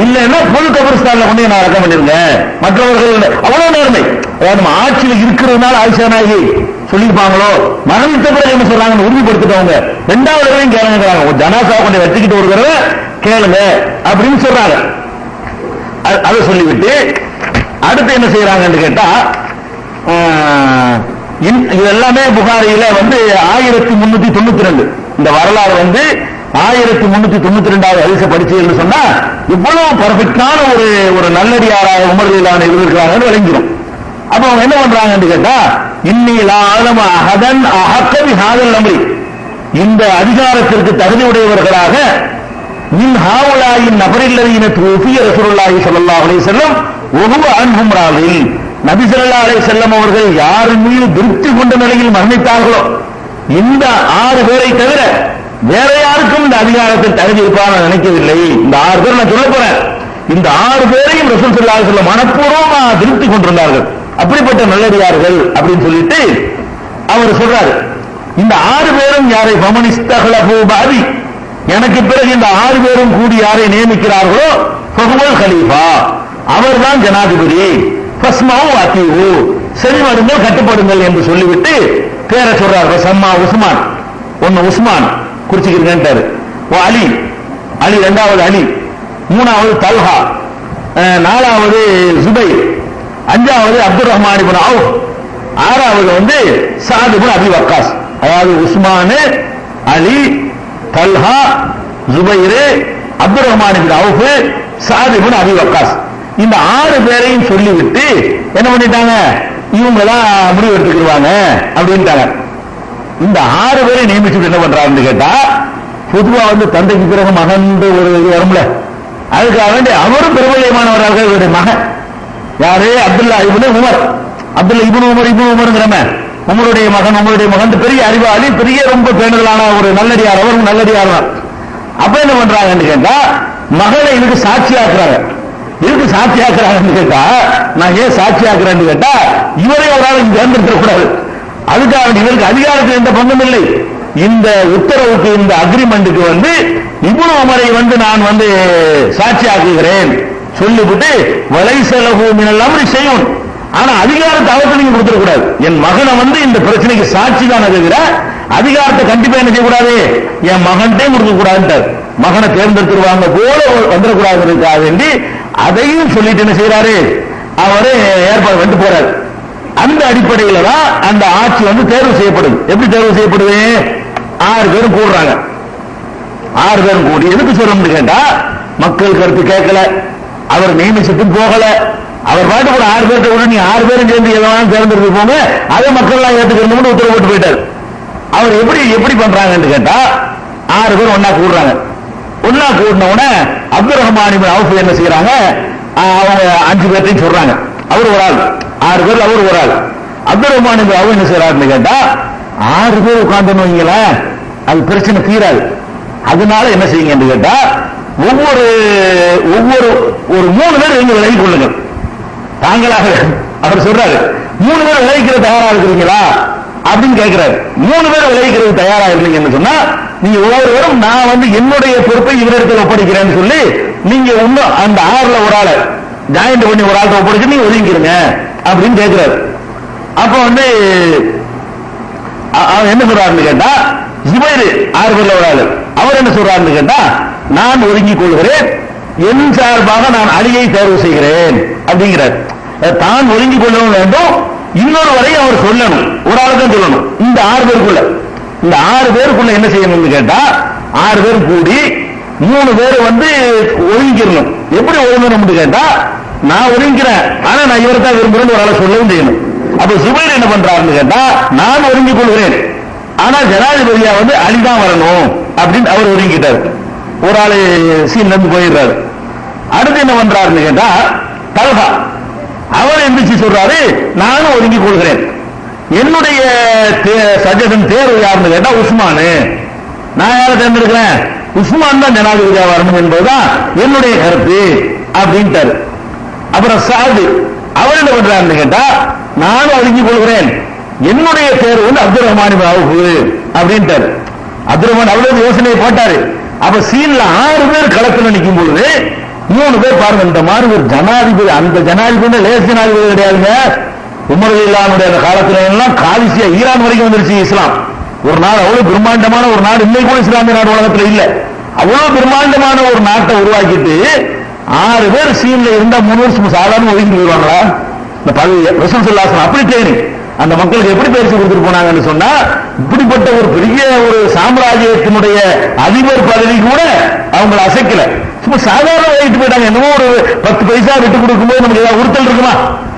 A: இல்லைன்னா பொது கபர்ஸ்தான்ல கொண்டு நான் அடக்கம் பண்ணிருங்க. மற்றவர்கள் அவ்வளவு நேர்மை, அதாவது நம்ம ஆட்சியில் இருக்கிறதுனால ஆயிஷா நாயகி சொல்லியிருப்பாங்களோ, மரணித்த பிறகு என்ன சொல்றாங்கன்னு உறுதிப்படுத்திட்டவங்க 2வது தடவையும் கேளுங்கிறாங்க. ஒரு ஜனாசா கொண்டு வச்சுக்கிட்டு ஒரு தடவை கேளுங்க அப்படின்னு சொல்றாங்க. அதை சொல்லிவிட்டு அடுத்து என்ன செய்யறாங்கன்னு கேட்டா, இது எல்லாமே புகாரியில வந்து 1392 இந்த வரலாறு வந்து 1392வது ஹதீஸை படிச்சீங்கன்னு சொன்னா இவ்வளவு பர்ஃபெக்டான ஒரு நல்லடியாராக உமர் ரலியல்லாஹு அன்ஹு இருக்கிறாங்கன்னு விளங்கிடும். அப்ப அவங்க என்ன பண்றாங்கன்னு கேட்டா, இன்னி லா அலமு அஹதன் அஹக்க பிஹாதல் அம்ரி, இந்த அதிகாரத்திற்கு தகுதி உடையவர்களாக மின் ஹாவுலாயின் நபரில்லதீன தூஃபிய ரசூலுல்லாஹி ஸல்லல்லாஹு அலைஹி வஸல்லம் வஹுவ அன்ஹும் ராதில், நபி ஸல்லல்லாஹு அலைஹி வஸல்லம் அவர்கள் யார் மீது திருப்தி கொண்ட நிலையில் மரணித்தார்களோ இந்த 6 பேரை தவிர வேற யாருக்கும் இந்த அதிகாரத்தில் தகுதி இருப்பார் நினைக்கவில்லை. இந்த 6 பேர் நான் சொல்ல போறேன், இந்த 6 பேரையும் ரசூல் ஸல்லல்லாஹு அலைஹி வஸல்லம் மனப்பூர்வமா திருப்தி கொண்டிருந்தார்கள், அப்படிப்பட்ட நல்லடியார்கள் அப்படின்னு சொல்லிட்டு அவர் சொல்றாரு. இந்த 6 பேரும் யாரை ஃபமனிஸ்தஹலஃபு பாதி, எனக்கு பிறகு இந்த 6 பேரும் கூடி யாரை நியமிக்கிறார்களோ ஃபஹுவல் கலீஃபா, அவர்தான் ஜனாதிபதி, ஃபஸ்மவு அத்தீவு, செவிமடுங்கள் கட்டுப்படுங்கள் என்று சொல்லிவிட்டு பேரை சொல்றார். சம்மா உஸ்மான், ஒன்னு உஸ்மான் குறிச்சுக்கிறேன், அலி, 2வது அலி, 3வது தல்ஹா, 4வது ஜுபைர், 5வது அப்துல் ரஹ்மான் இப்னு அவுஃப், 6வது வந்து சாத் இப்னு அபி வக்காஸ். அதாவது உஸ்மான், அலி, தல்ஹா, ஜுபைர், அப்துல் ரஹ்மான் இப்னு அவுஃப், சாத் இப்னு அபி வக்காஸ், இந்த 6 பேரையும் சொல்லிவிட்டு என்ன பண்ணிட்டாங்க, இவங்க தான் முடிவு எடுத்துக்கிடுவாங்க அப்படின்ட்டாங்க. இந்த 6 பேரை நியமிச்சுட்டு என்ன பண்றாருன்னு கேட்டா, பொதுவா தந்தைக்கு பிறகு மகன் ஒரு வரும்ல, அதுக்காக வேண்டி அவரும் பிரபல்யமானவராக இவருடைய மகன் யாரு, அப்துல்லா இப்னு உமர், அப்துல்லா இப்னு உமர்ங்கிறம உமருடைய மகன் பெரிய அறிவாளி, பெரிய ரொம்ப பேணுதலான ஒரு நல்லடியார், அவரும் நல்லடியார் தான். அப்ப என்ன பண்றாங்கன்னு கேட்டா, மகளை இதுக்கு சாட்சியாக்குறாங்க. இதுக்கு சாட்சியாக்குறாங்கன்னு கேட்டா, நான் ஏன் சாட்சியாக்குறேன்னு கேட்டா, இவரே ஒரு ஆள் தேர்ந்தெடுக்க கூடாது, அதுக்காக இவருக்கு அதிகாரத்தில் எந்த பங்கும் இல்லை. இந்த உத்தரவுக்கு, இந்த அக்ரிமெண்ட்டுக்கு இப்னு உமரை நான் சாட்சியாக்குகிறேன் சொல்லிவிட்டு, வலை செலவு மினல் செய்யும், ஆனா அதிகாரத்தை அவருக்கு நீங்க கொடுத்துட கூடாது. என் மகனை இந்த பிரச்சனைக்கு சாட்சி தான் தவிர அதிகாரத்தை கண்டிப்பா என்ன செய்யக்கூடாது, என் மகன்கிட்டே கொடுக்க கூடாது, மகனை தேர்ந்தெடுத்துருவாங்க போல வந்துடக்கூடாதுக்காக வேண்டி அதையும் சொல்லிட்டு என்ன செய்யறாரு, அவரு ஏற்பாடு பண்ணிட்டு போறாரு. அந்த அடிப்படையில தான் அந்த ஆட்சி தேர்வு செய்யப்படுது. எப்படி தேர்வு செய்யப்படுது, 6 பேரும் கூடுறாங்க. 6 பேரும் கூடி எதுக்கு சொல்றோம்னு கேட்டா, மக்கள் கருத்து கேட்கல, அவர் நியமிச்சுட்டு போகல, அவர் பாட்டு கூட 6 பேர்ட்ட கூட நீ 6 பேரும் சேர்ந்து எதனாலும் தேர்ந்தெடுத்து போங்க, அதை மக்கள் எல்லாம் ஏற்றுக்கணும்னு உத்தரவு போட்டு போயிட்டாரு. அவர் எப்படி பண்றாங்கன்னு கேட்டா, 6 பேர் ஒன்னா கூடுறாங்க. ஒன்னா கூடின உடனே அப்துல் ரஹ்மான் இப்னு அவுஃப் என்ன செய்யறாங்க, அவங்க 5 பேர்த்தையும் சொல்றாங்க, அவர் ஒரு ஆள், 6 பேர் அவர் ஒரு ஆள். அப்துல் ரஹ்மான் இப்னு அவுஃப் என்ன செய்யறாருன்னு கேட்டா, 6 பேர் உட்கார்ந்து வைங்களேன், அது பிரச்சனை தீராது. அதனால என்ன செய்யுங்க கேட்டா, ஒவ்வொரு 3 பேர் எங்க விலகி கொள்ளுங்கள், தாங்களாக. அவர் சொல்றாரு, 3 பேர் விளைவிக்கிற தயாரா இருக்கிறீங்களா அப்படின்னு கேட்கிறாரு. 3 பேர் விளைவிக்கிறது தயாரா இருந்தீங்கன்னு சொன்னா, நீங்க ஒவ்வொருவரும் நான் என்னுடைய பொறுப்பை இவரிடத்தில் ஒப்படைக்கிறேன்னு சொல்லி, நீங்க ஒன்னும் அந்த 6ல ஒரு ஆளை ஜாயிண்ட் பண்ணி ஒரு ஆள்கிட்ட ஒப்படைச்சு நீங்க ஒதுங்கிக்கிறீங்க அப்படின்னு கேட்கிறாரு. அப்ப அவர் என்ன சொல்றாருன்னு கேட்டா, ஜுபைர் 6 பேர்ல ஒரு ஆளு, அவர் என்ன சொல்றாருன்னு கேட்டா, நான் ஒதுங்கிக் கொள்கிறேன், என் சார்பாக நான் அலியை தேர்வு செய்கிறேன் அப்படிங்கிறார். தான் ஒதுங்கிக் கொள்ளவும் வேண்டும், இன்னொரு வரையும் அவர் சொல்லணும், ஒரு ஆளுதான் சொல்லணும். இந்த 6 பேருக்குள்ள என்ன செய்யணும்னு கேட்டா, 6 பேர் கூடி 3 பேர் ஒதுங்கிக்கணும். எப்படி ஒதுங்கணும்னு கேட்டா, நான் ஒதுங்கிறேன், ஆனா நான் இவர்தான் விரும்புறேன்னு ஒரு ஆளை சொல்லவும் செய்யணும். அப்ப ஜுபைர் என்ன பண்றாருன்னு கேட்டா, நான் ஒதுங்கிக் கொள்கிறேன், ஆனா ஜனாதிபதியா அலிதான் வரணும் அப்படின்னு அவர் ஒதுங்கிட்டாரு. ஒரு ஆளு சீன்ல இருந்து போயிடுறாரு. அடுத்து என்ன பண்றாருன்னு கேட்டா, தல்ஹா அவர் எந்திரிச்சு சொல்றாரு, நானும் ஒதுங்கிக் கொள்கிறேன், என்னுடைய சஜஷன் தேர்வு யாருன்னு கேட்டா உஸ்மானு, நான் யாரை தேர்ந்தெடுக்கிறேன், உஸ்மான் தான் ஜனாதிபதியா வரணும் என்பதுதான் என்னுடைய கருத்து அப்படின்ட்டாரு. அப்புறம் சாது அவர் என்ன பண்றாருன்னு கேட்டா, நானும் ஒதுங்கிக் கொள்கிறேன், என்னுடைய தேர்வு அப்துல் ரஹ்மான் இப்னு அவுஃப் அப்படின்ட்டாரு. அப்துல் ரஹ்மான் அவ்வளவு யோசனையை போட்டாரு. அப்ப சீன்ல 6 பேர் களத்துல நிற்கும் பொழுது 3 பேர் பாருங்க, இந்த மாதிரி ஒரு ஜனாதிபதி, அந்த ஜனாதிபதி லேஸ் ஜனாதிபதி கிடையாதுங்க. உமர் இல்லாமுடைய அந்த காலத்துல எல்லாம் காலிசியா ஈரான் வரைக்கும் வந்துருச்சு இஸ்லாம். ஒரு நாடு அவ்வளவு பிரம்மாண்டமான ஒரு நாடு, இன்னைக்கு கூட இஸ்லாமிய நாடு உலகத்துல இல்ல, அவ்வளவு பிரம்மாண்டமான ஒரு நாட்டை உருவாக்கிட்டு 6 பேர் சீன்ல இருந்தா 3 வருஷம் சாதாரண ஒதுக்கி போயிடுவாங்களா? இந்த பதவி ரசூல் ஸல்லல்லாஹு அலைஹி வஸல்லம் அப்படி ட்ரெயினிங் அந்த மக்களுக்கு எப்படி பயிற்சி கொடுத்துட்டு போனாங்கன்னு சொன்னா, இப்படிப்பட்ட ஒரு பெரிய ஒரு சாம்ராஜ்யத்தினுடைய அதிபர் பதவி கூட அவங்களை அசைக்கல, சும்மா சாதாரண வைத்து போயிட்டாங்க. என்னமோ ஒரு 10 பைசா விட்டு கொடுக்கும்போது நமக்கு ஏதாவது உறுத்தல் இருக்குமா,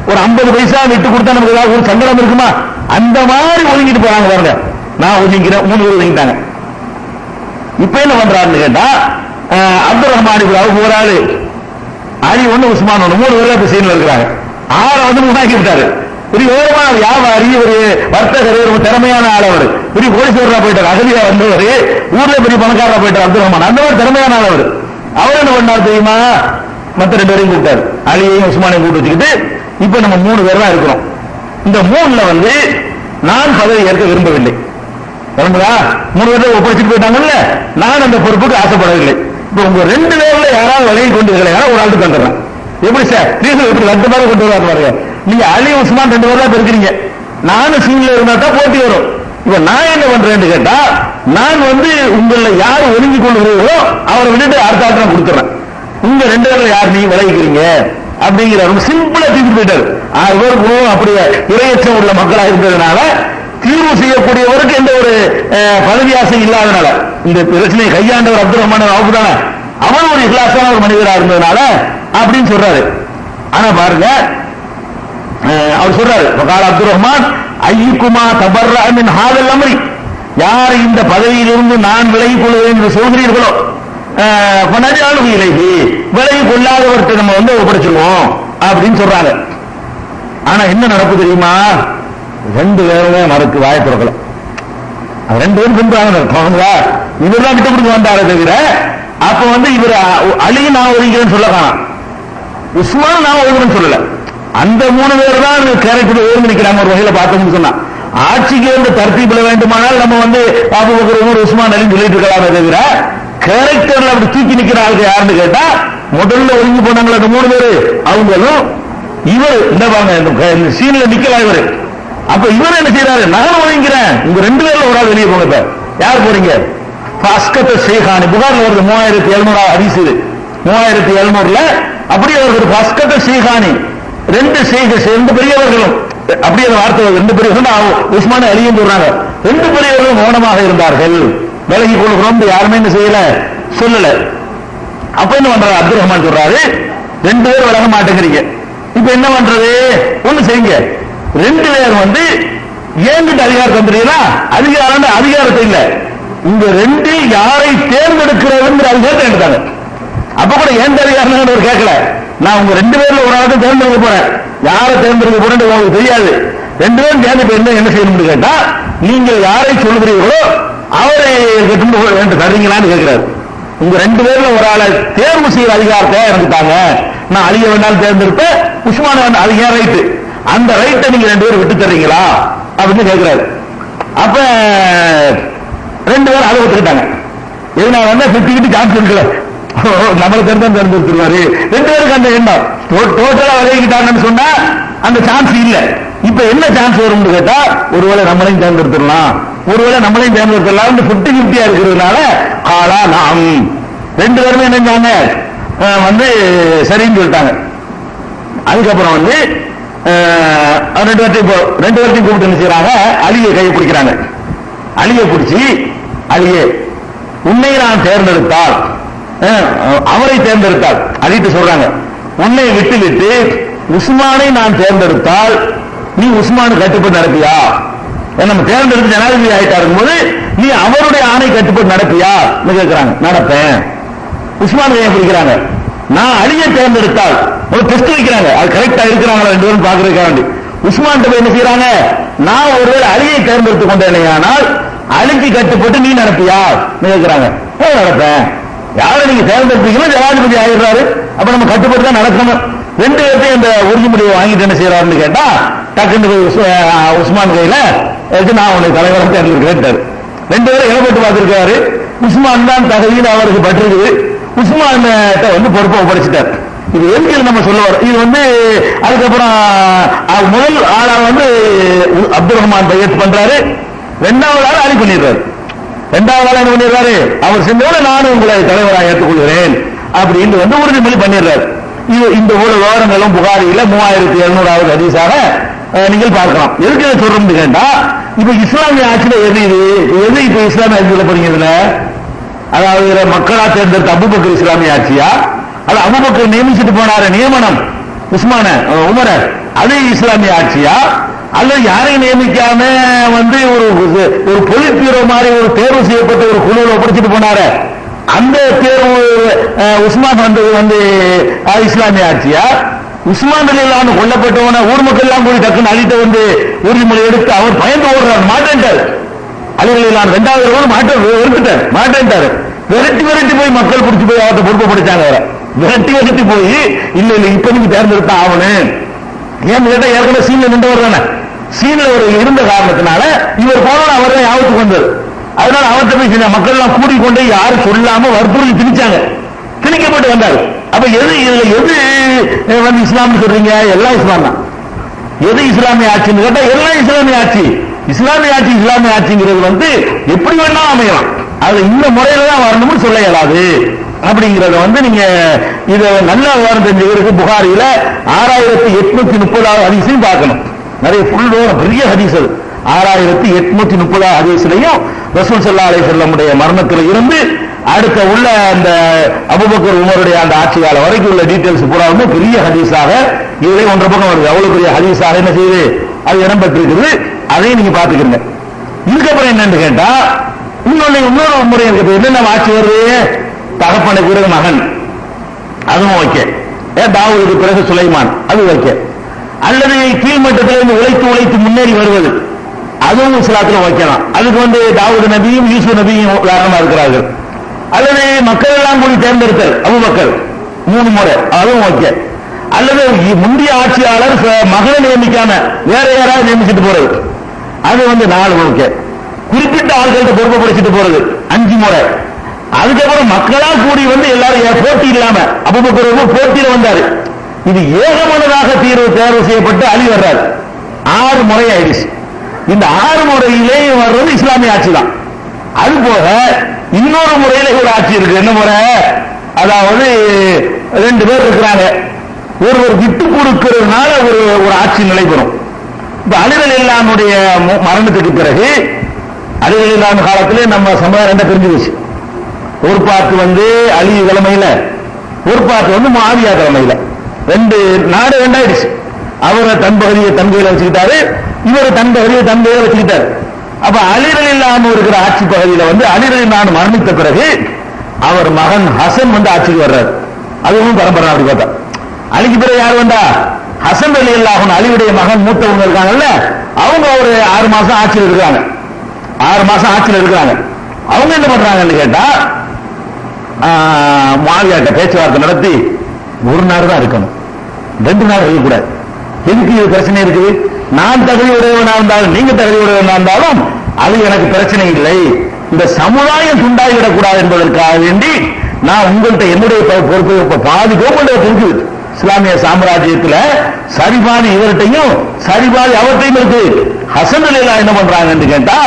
A: ஒரு 50 பைசா விட்டு கொடுத்தா நமக்கு ஏதாவது ஒரு சங்கடம் இருக்குமா, அந்த மாதிரி ஒதுங்கிட்டு போறாங்க பாருங்க. நான் ஒதுங்கிறேன், 3 பேர் ஒதுங்கிட்டாங்க. இப்ப என்ன பண்றாருன்னு கேட்டா, அப்துல் ரஹ்மான் இப்னு அவுஃப் ஒரு ஆளு, அலி ஒண்ணு, உஸ்மான் ஒண்ணு, 3 பேர் இப்ப சீன்ல இருக்கிறாங்க. 6 முன்னாக்கி விட்டாரு. பெரிய ஓரமான வியாபாரி, ஒரு வர்த்தகர், ஒரு திறமையான ஆளவர், பெரிய கோடீஸ்வரரா போயிட்டார், அகதியா வந்தவர், ஊர்ல பெரிய பணக்காரரா போயிட்டார் அப்துல் ரஹ்மான், அந்த மாதிரி திறமையான ஆளவர். அவர் என்ன பண்ணார் தெரியுமா, மத்த 2 பேரையும் கூப்பிட்டாரு, அலியையும் உஸ்மானையும் கூப்பிட்டு வச்சுக்கிட்டு, இப்ப நம்ம 3 பேர் தான் இருக்கிறோம். இந்த 3ல நான் பதவி ஏற்க விரும்பவில்லை. 3 பேர் ஒப்படைச்சிட்டு போயிட்டாங்கல்ல, நான் அந்த பொறுப்புக்கு ஆசைப்படவில்லை. இப்ப உங்க 2 பேர்ல யாராவது வழியை கொண்டு வரல, ஒரு ஆளுக்கு தந்துடுறேன். எப்படி சார் எப்படி 2 பேரை கொண்டு வராது பாருங்க. நீங்க அலி உஸ்மான் 2 பேர் தான் இருக்கிறீங்க, நானும் சீன்ல இருந்தா தான் போட்டி வரும். இப்ப நான் என்ன பண்றேன்னு கேட்டா, நான் உங்களை யார் ஒதுங்கி கொள்கிறீர்களோ அவரை விட்டுட்டு அடுத்த ஆட்டம் கொடுத்துறேன். உங்க 2 பேர்ல யார் நீங்க விளைவிக்கிறீங்க அப்படிங்கிற சிம்பிளா தீர்த்து போயிட்டாரு. 6 பேருக்கும் அப்படியே இரையச்சம் உள்ள மக்களா இருந்ததுனால, தீர்வு செய்யக்கூடியவருக்கு எந்த ஒரு பதவி ஆசை இல்லாதனால இந்த பிரச்சனையை கையாண்டவர் அப்துல் ரஹ்மான் அவுஃப் தானே, அவன் ஒரு இஹ்லாஸான ஒரு மனிதராக இருந்ததுனால அப்படின்னு சொல்றாரு. ஆனா பாருங்க, அவர் சொல்றாரு அப்துல் ரஹ்மான் ஐயுக்குமா தபர்ரா மின் ஹாதல் அம்ரி, யார் இந்த பதவியிலிருந்து நான் விலகிக் கொள்வேன் என்று சொல்கிறீர்களோ விலகி கொள்ளாதவர்கிட்ட நம்ம வந்து ஒப்படைச்சிருவோம் அப்படின்னு சொல்றாங்க. ஆனா என்ன நடப்பு தெரியுமா, ரெண்டு பேருமே மறுக்கு வாய திறக்கல. ரெண்டு பேரும் பின்றாங்க, இவர் தான் விட்டு கொடுத்து வந்தாரே தவிர அப்ப வந்து இவர் அலி நான் ஒதுக்கிறேன்னு சொல்ல காணாம், உஸ்மான் நான் ஒதுக்கிறேன்னு சொல்லல. அந்த மூணு பேர் தான் கேரக்டர் ஓய்வு நிற்கிறாங்க ஒரு வகையில பார்த்தோம்னு சொன்னா. ஆட்சிக்கு வந்து தர்த்தீப்ல வேண்டுமானால் நம்ம வந்து அபூபக்கர் உமர் உஸ்மான் அலின்னு சொல்லிட்டு இருக்கலாமே தவிர கேரக்டர்ல அப்படி தூக்கி நிக்கிற ஆளுக்கு யாருன்னு கேட்டா முதல்ல ஒதுங்கி போனாங்களா அந்த மூணு பேரு, அவங்களும் இவர் இந்த சீன்ல நிக்கலாம் இவரு. அப்ப இவர் என்ன செய்யறாரு, நான் ஒதுங்கிறேன், உங்க ரெண்டு பேர்ல ஒரு ஆள் வெளியே போங்க. இப்ப யார் போறீங்க, ஷேகானி புகார்ல வருது 3700 ஹதீஸ் இது, 3700ல அப்படியே வருது பஸ்கத்த ஷேகானி, ரெண்டு பெரியவர்களும் அப்படியே வார்த்தை ரெண்டு பெரியவர்கள் உஸ்மான் அலியும் சொல்றாங்க, ரெண்டு பெரியவர்களும் மௌனமாக இருந்தார்கள், விலகி கொள்கிறோம் யாருமே என்ன செய்யல சொல்லல. அப்ப என்ன பண்றாரு அப்துல் ரஹ்மான் சொல்றாரு, ரெண்டு பேரும் விலக மாட்டேங்கிறீங்க, இப்ப என்ன பண்றது, ஒண்ணு செய்யுங்க, ரெண்டு பேர் வந்து ஏங்கிட்ட அதிகாரம் தந்துறீங்களா, அதிகாரத்தை இல்ல, இங்க ரெண்டு யாரை தேர்ந்தெடுக்கிறதுங்கிற அதிகாரத்தை எடுத்தாங்க. அப்ப கூட ஏன் அதிகாரம் கேட்கல, நான் உங்க ரெண்டு பேர்ல ஒரு ஆளை தேர்ந்தெடுக்க போறேன், யாரை தேர்ந்தெடுக்க போறேன்னு உங்களுக்கு தெரியாது, ரெண்டு பேரும் சேர்ந்து என்ன செய்யணும்னு கேட்டா நீங்கள் யாரை சொல்கிறீர்களோ அவரை என்று தர்றீங்களான்னு கேட்கிறாரு. உங்க ரெண்டு பேர்ல ஒரு ஆளை தேர்வு செய்யற அதிகாரத்தை எனக்கு தாங்க, நான் அலிய வேண்டாலும் தேர்ந்தெடுப்பேன், உஸ்மான வேண்டாம், அது ஏன் ரைட்டு, அந்த ரைட்டை நீங்க ரெண்டு பேரும் விட்டு தர்றீங்களா அப்படின்னு கேட்கிறாரு. அப்ப ரெண்டு பேரும் அதை ஒத்துக்கிட்டாங்க. எதுனா வந்து 50-50 சான்ஸ் இருக்குல்ல, நம்மளை தேர்ந்தெடுத்துருவாரு, ரெண்டு பேருக்கு அந்த எண்ணம் டோட்டலா விலகிட்டாங்கன்னு சொன்னா அந்த சான்ஸ் இல்ல. இப்ப என்ன சான்ஸ் வரும்னு கேட்டா ஒருவேளை நம்மளையும் தேர்ந்தெடுத்துடலாம், ஒருவேளை நம்மளையும் தேர்ந்தெடுத்துடலாம் 50-50 இருக்கிறதுனால ஆளா நாம் ரெண்டு பேருமே என்னஞ்சாங்க வந்து சரின்னு சொல்லிட்டாங்க. அதுக்கப்புறம் வந்து ரெண்டு பேர்த்தையும் கூப்பிட்டு என்ன செய்யறாங்க, அலியை கையை பிடிக்கிறாங்க. அலியை பிடிச்சி, அலியே உன்னை நான் தேர்ந்தெடுத்தால், அவரை தேர்ந்தெடுத்தால் அலிட்டு சொல்றாங்க, உன்னை விட்டு உஸ்மானை நான் தேர்ந்தெடுத்தால் நீ உஸ்மானு கட்டுப்பட்டு நடப்பியா, நம்ம தேர்ந்தெடுத்து ஜனாதிபதி ஆயிட்டா இருக்கும்போது நீ அவருடைய ஆணை கட்டுப்பட்டு நடப்பியா கேட்கிறாங்க. நடப்பேன். உஸ்மான் ஏன் பிடிக்கிறாங்க, நான் அலியை தேர்ந்தெடுத்தால் ஒரு டெஸ்ட் வைக்கிறாங்க, அது கரெக்டா இருக்கிறாங்களா ரெண்டு பேரும் பாக்குறதுக்காண்டி. உஸ்மான் போய் என்ன செய்யறாங்க, நான் ஒருவேளை அலியை தேர்ந்தெடுத்துக் கொண்டேனால் அலிக்கு கட்டுப்பட்டு நீ நடப்பியா கேட்கிறாங்க. நடப்பேன். யாரை நீங்க தேர்ந்தெடுப்பீங்களோ ஜனாதிபதி ஆயிடுறாரு, அப்ப நம்ம கட்டுப்பட்டு தான் நடக்கணும். ரெண்டு பேர்த்தையும் இந்த உறுதிமொழியை வாங்கிட்டு என்ன செய்யறாருன்னு கேட்டா டக்குன்னு உஸ்மான் கையில நான் உன்னை தலைவராக தேர்ந்தெடுக்கிறேன். ரெண்டு பேரும் இழப்பட்டு பார்த்திருக்காரு. உஸ்மான் தான் தகுதியில் அவருக்கு பட்டிருக்குது. உஸ்மான் வந்து பொறுப்பை ஒப்படைச்சிட்டார். இது எதுக்கு நம்ம சொல்ல வரோம், இது வந்து அதுக்கப்புறம் முதல் ஆளா வந்து அப்துல் ரஹ்மான் பையத் பண்றாரு, ரெண்டாவது ஆள் அலி பண்ணிடுறாரு. ரெண்டாவது ஆள் என்ன பண்ணிடுறாரு, அவர் செஞ்சோட நானும் உங்களை தலைவராக ஏற்றுக்கொள்கிறேன் அப்படின்னு வந்து உறுதிமொழி பண்ணிடுறாரு. இது இந்த விவரங்களும் புகாரில 3700வது ஹதீஸாக நீங்கள் பார்க்கலாம். எதுக்கு சொல்றோம்னு கேட்டா, இப்ப இஸ்லாமிய ஆட்சியில எது இப்ப இஸ்லாமிய ஆட்சியில போறீங்க, அதாவது மக்களா தேர்ந்தெடுத்த அபூபக்கர் இஸ்லாமிய ஆட்சியா, அது அபூபக்கர் நியமிச்சுட்டு போனார நியமனம் உஸ்மான உமர அது இஸ்லாமிய ஆட்சியா, அல்லது யாரையும் நியமிக்காம வந்து ஒரு பொலிட் பியூரோ மாதிரி ஒரு தேர்வு செய்யப்பட்ட ஒரு குழுவில் ஒப்படைச்சிட்டு போனார அந்த தேர்வு உஸ்மான் வந்தது வந்து இஸ்லாமிய ஆட்சியா, உஸ்மான் அலிலான கொல்லப்பட்டவன ஊர் மக்கள் எல்லாம் போய் டக்குன்னு அழித்த வந்து உறுதிமொழி எடுத்து அவர் பயந்து ஓடுறார், மாட்டேன்ட்டார். அலிலான ரெண்டாவது மாட்டேன்ட்டாரு. விரட்டி போய் மக்கள் பிடிச்சி போய் அவர்கிட்ட பொறுப்பை படிச்சாங்க. அவரை விரட்டி போய் இல்ல இப்ப நீங்க தேர்ந்தெடுத்த ஆகணும், ஏன்னு கேட்டா ஏற்கனவே சீன்ல நின்றவர் தானே, சீன்ல ஒரு இருந்த காரணத்தினால இவர் போன அவர் தான் யாபத்துக்கு வந்தது. அதனால அவர்கிட்ட போய் மக்கள் எல்லாம் கூடிக்கொண்டு யாரும் சொல்லாம வற்புறுத்தி திணிக்கப்பட்டு வந்தாரு. அப்ப எது வந்து இஸ்லாம் சொல்றீங்க, எல்லாம் இஸ்லாம் தான். எது இஸ்லாமிய ஆட்சின்னு கேட்டா எல்லாம் இஸ்லாமிய ஆட்சி. இஸ்லாமிய ஆட்சிங்கிறது வந்து எப்படி வேணா அமையலாம், அது இந்த முறையில தான் வரணும்னு சொல்ல இயலாது. அப்படிங்கறத வந்து நீங்க இத நல்ல விவரம் தெரிஞ்சவருக்கு புகாரில 6830வது ஹதீஸையும் பார்க்கணும். நிறைய ஃபுல் பெரிய ஹதீஸ், அது 6830 ஹதீஸ்லயும் ரசூல் ஸல்லல்லாஹு அலைஹி வஸல்லமுடைய மரணத்தில் இருந்து அடுத்த உள்ள அந்த அபூபக்கர் உமருடைய அந்த ஆட்சி காலம் வரைக்கும் உள்ள டீடைல்ஸ் பூராவுமே பெரிய ஹதீஸாக இதுவே ஒன்றரை பக்கம் வருது. அவ்வளவு பெரிய ஹதீஸாக என்ன செய்யுது, அது இடம் பெற்றிருக்கிறது. அதையும் நீங்க பாத்துக்கிறீங்க. இதுக்கப்புறம் என்னன்னு கேட்டா இன்னொரு முறை இருக்குது. என்னென்ன ஆட்சி வருது, தகப்பனுக்கு பிறகு மகன், அதுவும் ஓகே. தாவூதுக்கு பிறகு சுலைமான், அது ஓகே. அல்லது கீழ்மட்டத்திலிருந்து உழைத்து முன்னேறி வருவது, அதுவும் இஸ்லாத்தில் ஓகேதான். அதுக்கு தாவூது நபியும் யூசுப் நபியும் உதாரணமா இருக்கிறார்கள். அல்லது மக்கள் எல்லாம் கூடி தேர்ந்தெடுத்தல் அபூபக்கர் 3 முறை, அதுவும் ஓகே. அல்லது முந்தைய ஆட்சியாளர் மகனை நியமிக்காம வேற யாராவது நியமிச்சுட்டு போறது, அது 4 ஓகே. குறிப்பிட்ட ஆட்கள்கிட்ட பொறுப்பை படிச்சுட்டு போறது 5 முறை. அதுக்கப்புறம் மக்களா கூடி எல்லாரும் போட்டி இல்லாம அபூபக்கர் போட்டியில வந்தாரு. இது ஏகமனதாக தேர்வு செய்யப்பட்டு அலி வர்றாரு. 6 முறை ஆயிடுச்சு. இந்த 6 முறையிலே வர்றது இஸ்லாமிய ஆட்சி தான். அது போக இன்னொரு முறையில ஒரு ஆட்சி இருக்கு. என்ன முறை, அதாவது 2 பேர் இருக்கிறாங்க, ஒருவர் விட்டு கொடுக்கிறதுனால ஒரு ஆட்சி நிலைபெறும். இப்ப அலி ரலியல்லாஹுடைய மரணத்துக்கு பிறகு அலி ரலியல்லாஹு காலத்திலே நம்ம சமுதாயம் 2 பிரிஞ்சுச்சு. ஒரு பார்த்து அலி தலைமையில, ஒரு பார்த்து முஆவியா தலைமையில. 2 நாடு 2 ஆயிடுச்சு. அவர் தன் பகுதியை தன் கையில வச்சுக்கிட்டாரு, இவர் தன் பகுதியை தன் கையில வச்சுக்கிட்டாரு. அப்ப அலி ரலியல்லாஹு இருக்கிற ஆட்சி பகுதியில அலி ரலியல்லாஹு மரணித்த பிறகு அவர் மகன் ஹசன் ஆட்சிக்கு வர்றாரு. அதுவும் பரம்பரை. அப்படி பார்த்தா அலிக்கு பிறகு யார் வந்தா, ஹசன் ரலியல்லாஹு அலியுடைய மகன் மூத்தவங்க இருக்காங்கல்ல, அவங்க ஒரு 6 மாசம் ஆட்சியில் இருக்கிறாங்க. 6 மாசம் ஆட்சியில் இருக்கிறாங்க. அவங்க என்ன பண்றாங்கன்னு கேட்டா, முஆவியாட்ட பேச்சுவார்த்தை நடத்தி 1 நாடு தான் இருக்கணும், 2 நாடு இருக்கக்கூடாது. எதுக்கு இது பிரச்சனை இருக்குது, நான் தகுதி உடையவனா இருந்தாலும் நீங்க தகுதி உடையவனா இருந்தாலும் அது எனக்கு பிரச்சனை இல்லை. இந்த சமுதாயம் துண்டாகிவிடக்கூடாது என்பதற்காக வேண்டி நான் உங்கள்கிட்ட என்னுடைய பொறுப்பு பாதி கோபுடைய இருக்கு. இஸ்லாமிய சாம்ராஜ்யத்தில் சரிபாதி இவர்கிட்டையும் சரிபாதி அவர்கிட்டையும் இருக்கு. ஹசன் ரலியல்லாஹு என்ன பண்றாங்கன்னு கேட்டா,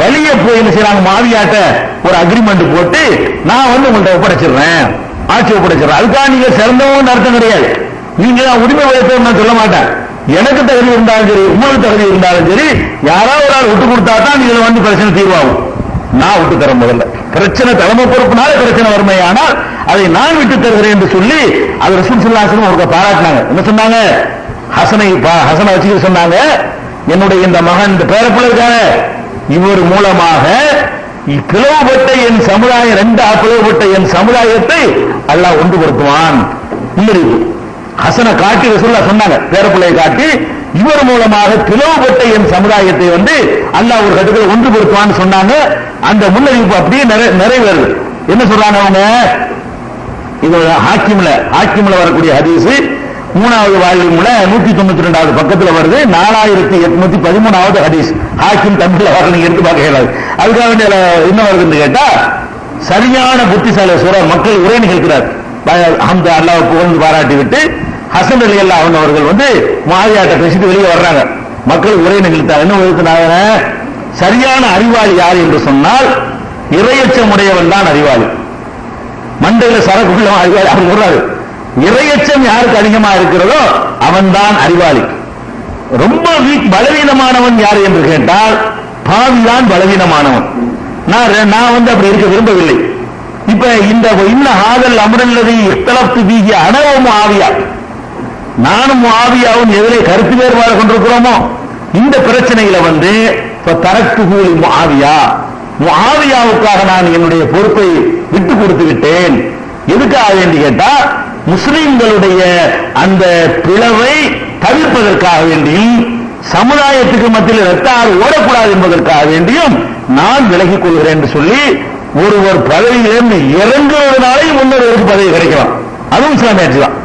A: வெளியே போய் என்ன செய்யறாங்க, முஆவியாட்ட ஒரு அக்ரிமெண்ட் போட்டு நான் உங்கள்கிட்ட ஒப்படைச்சிடுறேன், ஆட்சி ஒப்படைச்சிடுறேன். அதுக்காக நீங்க சிறந்தவங்க அர்த்தம் கிடையாது. நீங்க உரிமை உழைப்போம் நான் சொல்ல மாட்டேன். எனக்கு தகுதி இருந்தாலும் சரி, உங்களுக்கு தகுதி இருந்தாலும் சரி, யாராவது ஒரு ஆள் விட்டு கொடுத்தா தான் நீங்க பிரச்சனை தீர்வாகும். நான் விட்டு தர முதல்ல பிரச்சனை தலைமை பொறுப்புனால பிரச்சனை வறுமையானால் அதை நான் விட்டு தருகிறேன் என்று சொல்லி அது ரசூல் ஸல்லல்லாஹு அலைஹி வஸல்லம் பாராட்டினாங்க. என்ன சொன்னாங்க, ஹசனை வச்சுக்க சொன்னாங்க, என்னுடைய இந்த மகன் இந்த பேரப்பிள்ளை இருக்காங்க, இவர் மூலமாக பிளவுபட்ட என் சமுதாயம் 2 பிளவுபட்ட என் சமுதாயத்தை அல்லாஹ் ஒன்றுபடுத்துவான். முன்னறிவு ஹசனை காட்டி ரசூலுல்லாஹ் சொன்னாங்க, பேரப்பிள்ளையை காட்டி இவர் மூலமாக பிளவுபட்ட என் சமுதாயத்தை அல்லாஹ் ஒரு கட்டத்தில் ஒன்றுபடுத்துவான்னு சொன்னாங்க. அந்த முன்னறிவிப்பு அப்படியே நிறைவேறுது. என்ன சொல்றாங்க அவங்க, இது ஹாக்கிம்ல வரக்கூடிய ஹதீஸ் 3வது வால்யூம்ல 192வது பக்கத்துல வருது. 4813வது ஹதீஸ் ஹாக்கிம் தமிழ்ல வர நீங்க எடுத்து பார்க்க இயலாது. அதுக்காக என்ன வருதுன்னு கேட்டா, சரியான புத்திசாலி சொல்ற மக்கள் உரை நிகழ்கிறார். அந்த அல்லாஹ் புகழ்ந்து பாராட்டி விட்டு ஹசன் ரலியல்லாஹு அவர்கள் முஆவியாட்ட பேசிட்டு வெளியே வர்றாங்க. மக்கள் உரை நிகழ்த்தாங்க. என்ன உரைத்தினாங்க, சரியான அறிவாளி யார் என்று சொன்னால் இறையச்சம் உடையவன் தான் அறிவாளி. மண்டையில சரக்குள்ள அறிவாளி அவர் சொல்றாரு. இறையச்சம் யாருக்கு அதிகமா இருக்கிறதோ அவன் தான் அறிவாளி. ரொம்ப பலவீனமானவன் யார் என்று கேட்டால் பாவிதான் பலவீனமானவன். நான் அப்படி இருக்க விரும்பவில்லை. இப்ப இந்த ஹாதல் அம்ரல்லதி இக்தலஃப்து ஃபீஹி அன வ முஆவியா, நானும் முஆவியாவும் எதிரே கருத்து வேறுபாடு கொண்டிருக்கிறோமோ இந்த பிரச்சனையில தரக்துஹு லி முஆவியாவுக்காக நான் என்னுடைய பொறுப்பை விட்டு கொடுத்து விட்டேன். எதுக்காக வேண்டி கேட்டா, முஸ்லிம்களுடைய அந்த பிளவை தவிர்ப்பதற்காக வேண்டியும் சமுதாயத்துக்கு மத்தியில் ரத்த ஆறு ஓடக்கூடாது என்பதற்காக வேண்டியும் நான் விலகிக் கொள்கிறேன் என்று சொல்லி ஒருவர் பதவியிலிருந்து இறங்குவதனாலே முன்னோருக்கு பதவி கிடைக்கலாம். அதுவும் இஸ்லாமிய ஆட்சி தான்.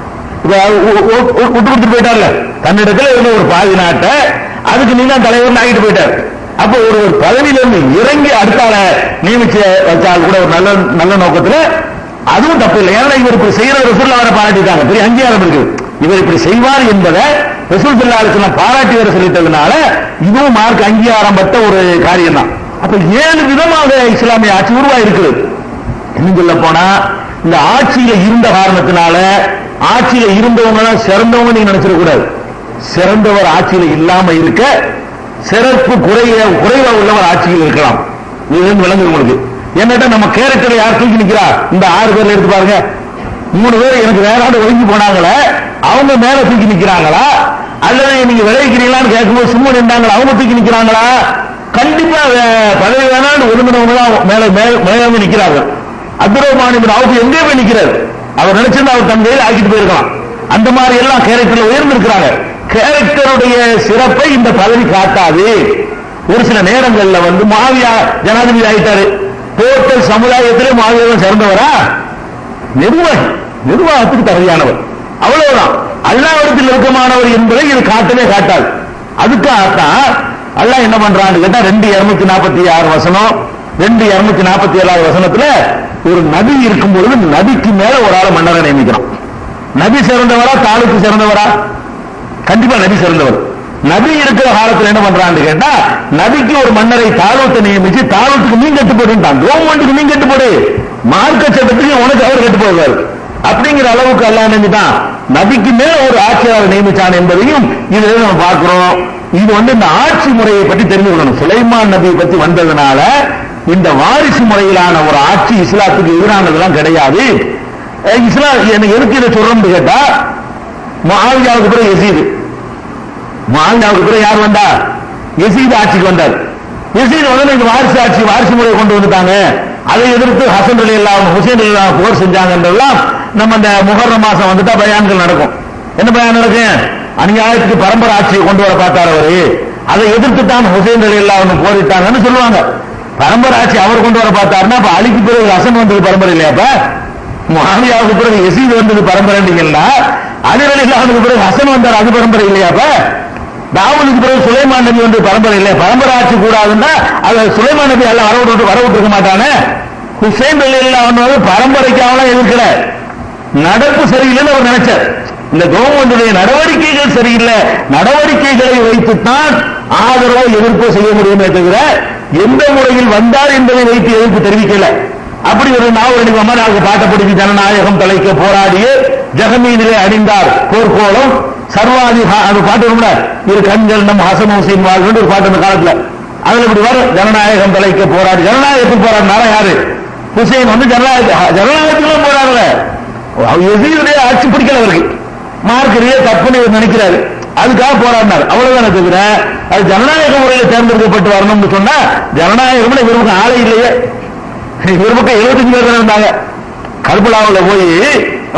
A: விட்டு கொடுத்துட்டு போயிட்டார்ல, தன்னிடத்துல இருந்த ஒரு பாதி நாட்டை அதுக்கு நீங்க தலைவர் ஆகிட்டு போயிட்டார். அப்ப ஒரு பதவியிலிருந்து இறங்கி அடுத்தால நியமிச்சு வச்சால் கூட ஒரு நல்ல நோக்கத்துல அதுவும் தப்பு இல்லை. ஏன்னா இவர் இப்படி செய்யற ரசூல் அவரை பாராட்டிட்டாங்க, பெரிய அங்கீகாரம் இருக்கு. இவர் இப்படி செய்வார் என்பதை ரசூல் ஸல்லல்லாஹு அலைஹி வஸல்லம் பாராட்டி வர சொல்லிட்டதுனால இதுவும் மார்க் அங்கீகாரம் பட்ட ஒரு காரியம் தான். அப்ப 7 விதமாக இஸ்லாமிய ஆட்சி உருவாயிருக்கிறது. இன்னும் சொல்ல போனா இந்த ஆட்சியில இருந்த காரணத்தினால ஆட்சியில இருந்தவங்க தான் சிறந்தவங்க நீங்க நினைச்சிடக்கூடாது. சிறந்தவர் ஆட்சியில இல்லாம இருக்க சிறப்பு குறைவா உள்ளவர் ஆட்சியில் இருக்கலாம். இது விளங்கு உங்களுக்கு. என்னட்டா நம்ம கேரக்டரை யார் தூக்கி நிக்கிறா? இந்த 6 பேர்ல எடுத்து பாருங்க. 3 பேர் எனக்கு வேற ஆண்டு ஒதுங்கி போனாங்களே, அவங்க மேல தூக்கி நிக்கிறாங்களா? அல்லது நீங்க விளைவிக்கிறீங்களான்னு கேட்கும்போது சும்மா நின்றாங்களா, அவங்க தூக்கி நிக்கிறாங்களா? கண்டிப்பா பதவி வேணாலும் ஒதுங்கினவங்க தான் மேல நிக்கிறார்கள். அப்துர்ரஹ்மான் இப்னு அவுஃப் எங்கே போய் நிக்கிறார்? அவர் நினைச்சிருந்தா அவர் தன் கையில் ஆக்கிட்டு போயிருக்கலாம். அந்த மாதிரி எல்லாம் கேரக்டர்ல உயர்ந்து இருக்கிறாங்க. கேரக்டருடைய சிறப்பை இந்த பதவி காட்டாது. ஒரு சில நேரங்கள்ல முஆவியா ஜனாதிபதி ஆயிட்டாரு, டோட்டல் சமுதாயத்திலே முஆவியா சிறந்தவரா? நிர்வாகத்துக்கு தகுதியானவர், அவ்வளவுதான். அல்லாஹ்விடத்தில் நெருக்கமானவர் என்பதை இது காட்டவே காட்டாது. அதுக்காகத்தான் அல்லாஹ் என்ன பண்றான்னு கேட்டா 2:246 வசனம், 2:247 வசனத்துல ஒரு நபி இருக்கும் பொழுது நபிக்கு மேல ஒரு ஆளை மன்னரை நியமிக்கிறான். நபி சிறந்தவரா தாலுக்கு சிறந்தவரா? கண்டிப்பா நபி சிறந்தவர். நபி இருக்கிற காலத்துல என்ன பண்றான்னு கேட்டா நபிக்கு ஒரு மன்னரை தாலூத்தை நியமிச்சு தாலூத்துக்கு நீ கட்டுப்போடுட்டான், கவர்மெண்ட்டுக்கு நீ கட்டுப்போடு, மார்க்க சட்டத்துக்கு உனக்கு அவர் கட்டுப்போடுவார் அப்படிங்கிற அளவுக்கு எல்லாம் நினைச்சுட்டான். நபிக்கு மேல ஒரு ஆட்சியாளர் நியமிச்சான் என்பதையும் இதுல நம்ம பார்க்கிறோம். இது இந்த ஆட்சி முறையை பற்றி தெரிந்து கொள்ளணும். சுலைமான் நபியை பற்றி வந்ததுனால இந்த வாரிசு முறையிலான ஒரு ஆட்சி இஸ்லாத்துக்கு எதிரானதெல்லாம் கிடையாது. இஸ்லாம் எதுக்கு இதை சொல்றோம்னு கேட்டா, முஆவியாவுக்கு பிறகு யசீது, முஆவியாவுக்கு பிறகு யார் வந்தா? யசீது ஆட்சிக்கு வந்தார். யசீது இந்த வாரிசு ஆட்சி, வாரிசு முறையை கொண்டு வந்துட்டாங்க. அதை எதிர்த்து ஹசன் ரலியல்லாஹு அன்ஹு, ஹுசைன் ரலியல்லாஹு அன்ஹு போர் செஞ்சாங்கன்றதெல்லாம் நம்ம இந்த முஹர்ரம் மாசம் வந்துட்டா பயான்கள் நடக்கும். என்ன பயான் நடக்கும்? அநியாயத்துக்கு பரம்பரை ஆட்சியை கொண்டு வர பார்த்தார் அவரு, அதை எதிர்த்து தான் ஹுசைன் ரலியல்லாஹு அன்ஹு போரிட்டாங்கன்னு சொல்லுவாங்க. பரம்பரை ஆட்சி அவர் கொண்டு வர பார்த்தாருன்னா அப்ப அலிக்கு பிறகு ஹசன் வந்தது பரம்பரை இல்லையா? அப்ப முஆவியாவுக்கு பிறகு யசீது வந்தது பரம்பரைன்னா அலி ரலியல்லாஹு அன்ஹுக்கு பிறகு ஹசன் வந்தார், அது பரம்பரை இல்லையா? அப்ப தாவூதுக்கு பிறகு சுலைமான் நபி பரம்பரை இல்லையா? பரம்பரை ஆட்சி கூடாதுன்னா அது சுலைமான் நபி எல்லாம் வரவிட்டு மாட்டானே. ஹுசைன் ரலியல்லாஹு அன்ஹு பரம்பரைக்காக எதிர்க்கல, நடப்பு சரியில்லைன்னு அவர் நினைச்சார். இந்த கவர்மெண்டுடைய நடவடிக்கைகள் சரியில்லை, நடவடிக்கைகளை வைத்துத்தான் ஆதரவோ எதிர்ப்போ செய்ய முடியுமே தவிர எந்த முறையில் வந்தார் என்பதை வைத்து எதிர்ப்பு தெரிவிக்கல. அப்படி ஒரு நாவடி அமராக பாட்டப்படுத்தி ஜனநாயகம் தலைக்க போராடிய ஜகமீனிலே அணிந்தார் போர்க்கோளம் சர்வாதி அது பாட்டு வரும்ல, இரு கண்கள் நம் ஹசன் ஹுசைன் வாழ்வு ஒரு பாட்டு அந்த காலத்துல. அதுல இப்படி வரும், ஜனநாயகம் தலைக்க போராடி. ஜனநாயகத்துக்கு போராடினாரா யாரு? ஹுசைன் ஜனநாயகத்துக்கு போராடல, யசீதுடைய ஆட்சி பிடிக்கல அவருக்கு, மார்க்கரிய தப்புன்னு நினைக்கிறாரு, அதுக்காக போராடினார். அவ்வளவுதானே தவிர அது ஜனநாயக முறையில் தேர்ந்தெடுக்கப்பட்டு வரணும்னு சொன்னா ஜனநாயகம் இவருக்கு ஆளை இல்லையே. இவர் பக்கம் 75 பேர் இருந்தாங்க. கர்பலாவில் போய்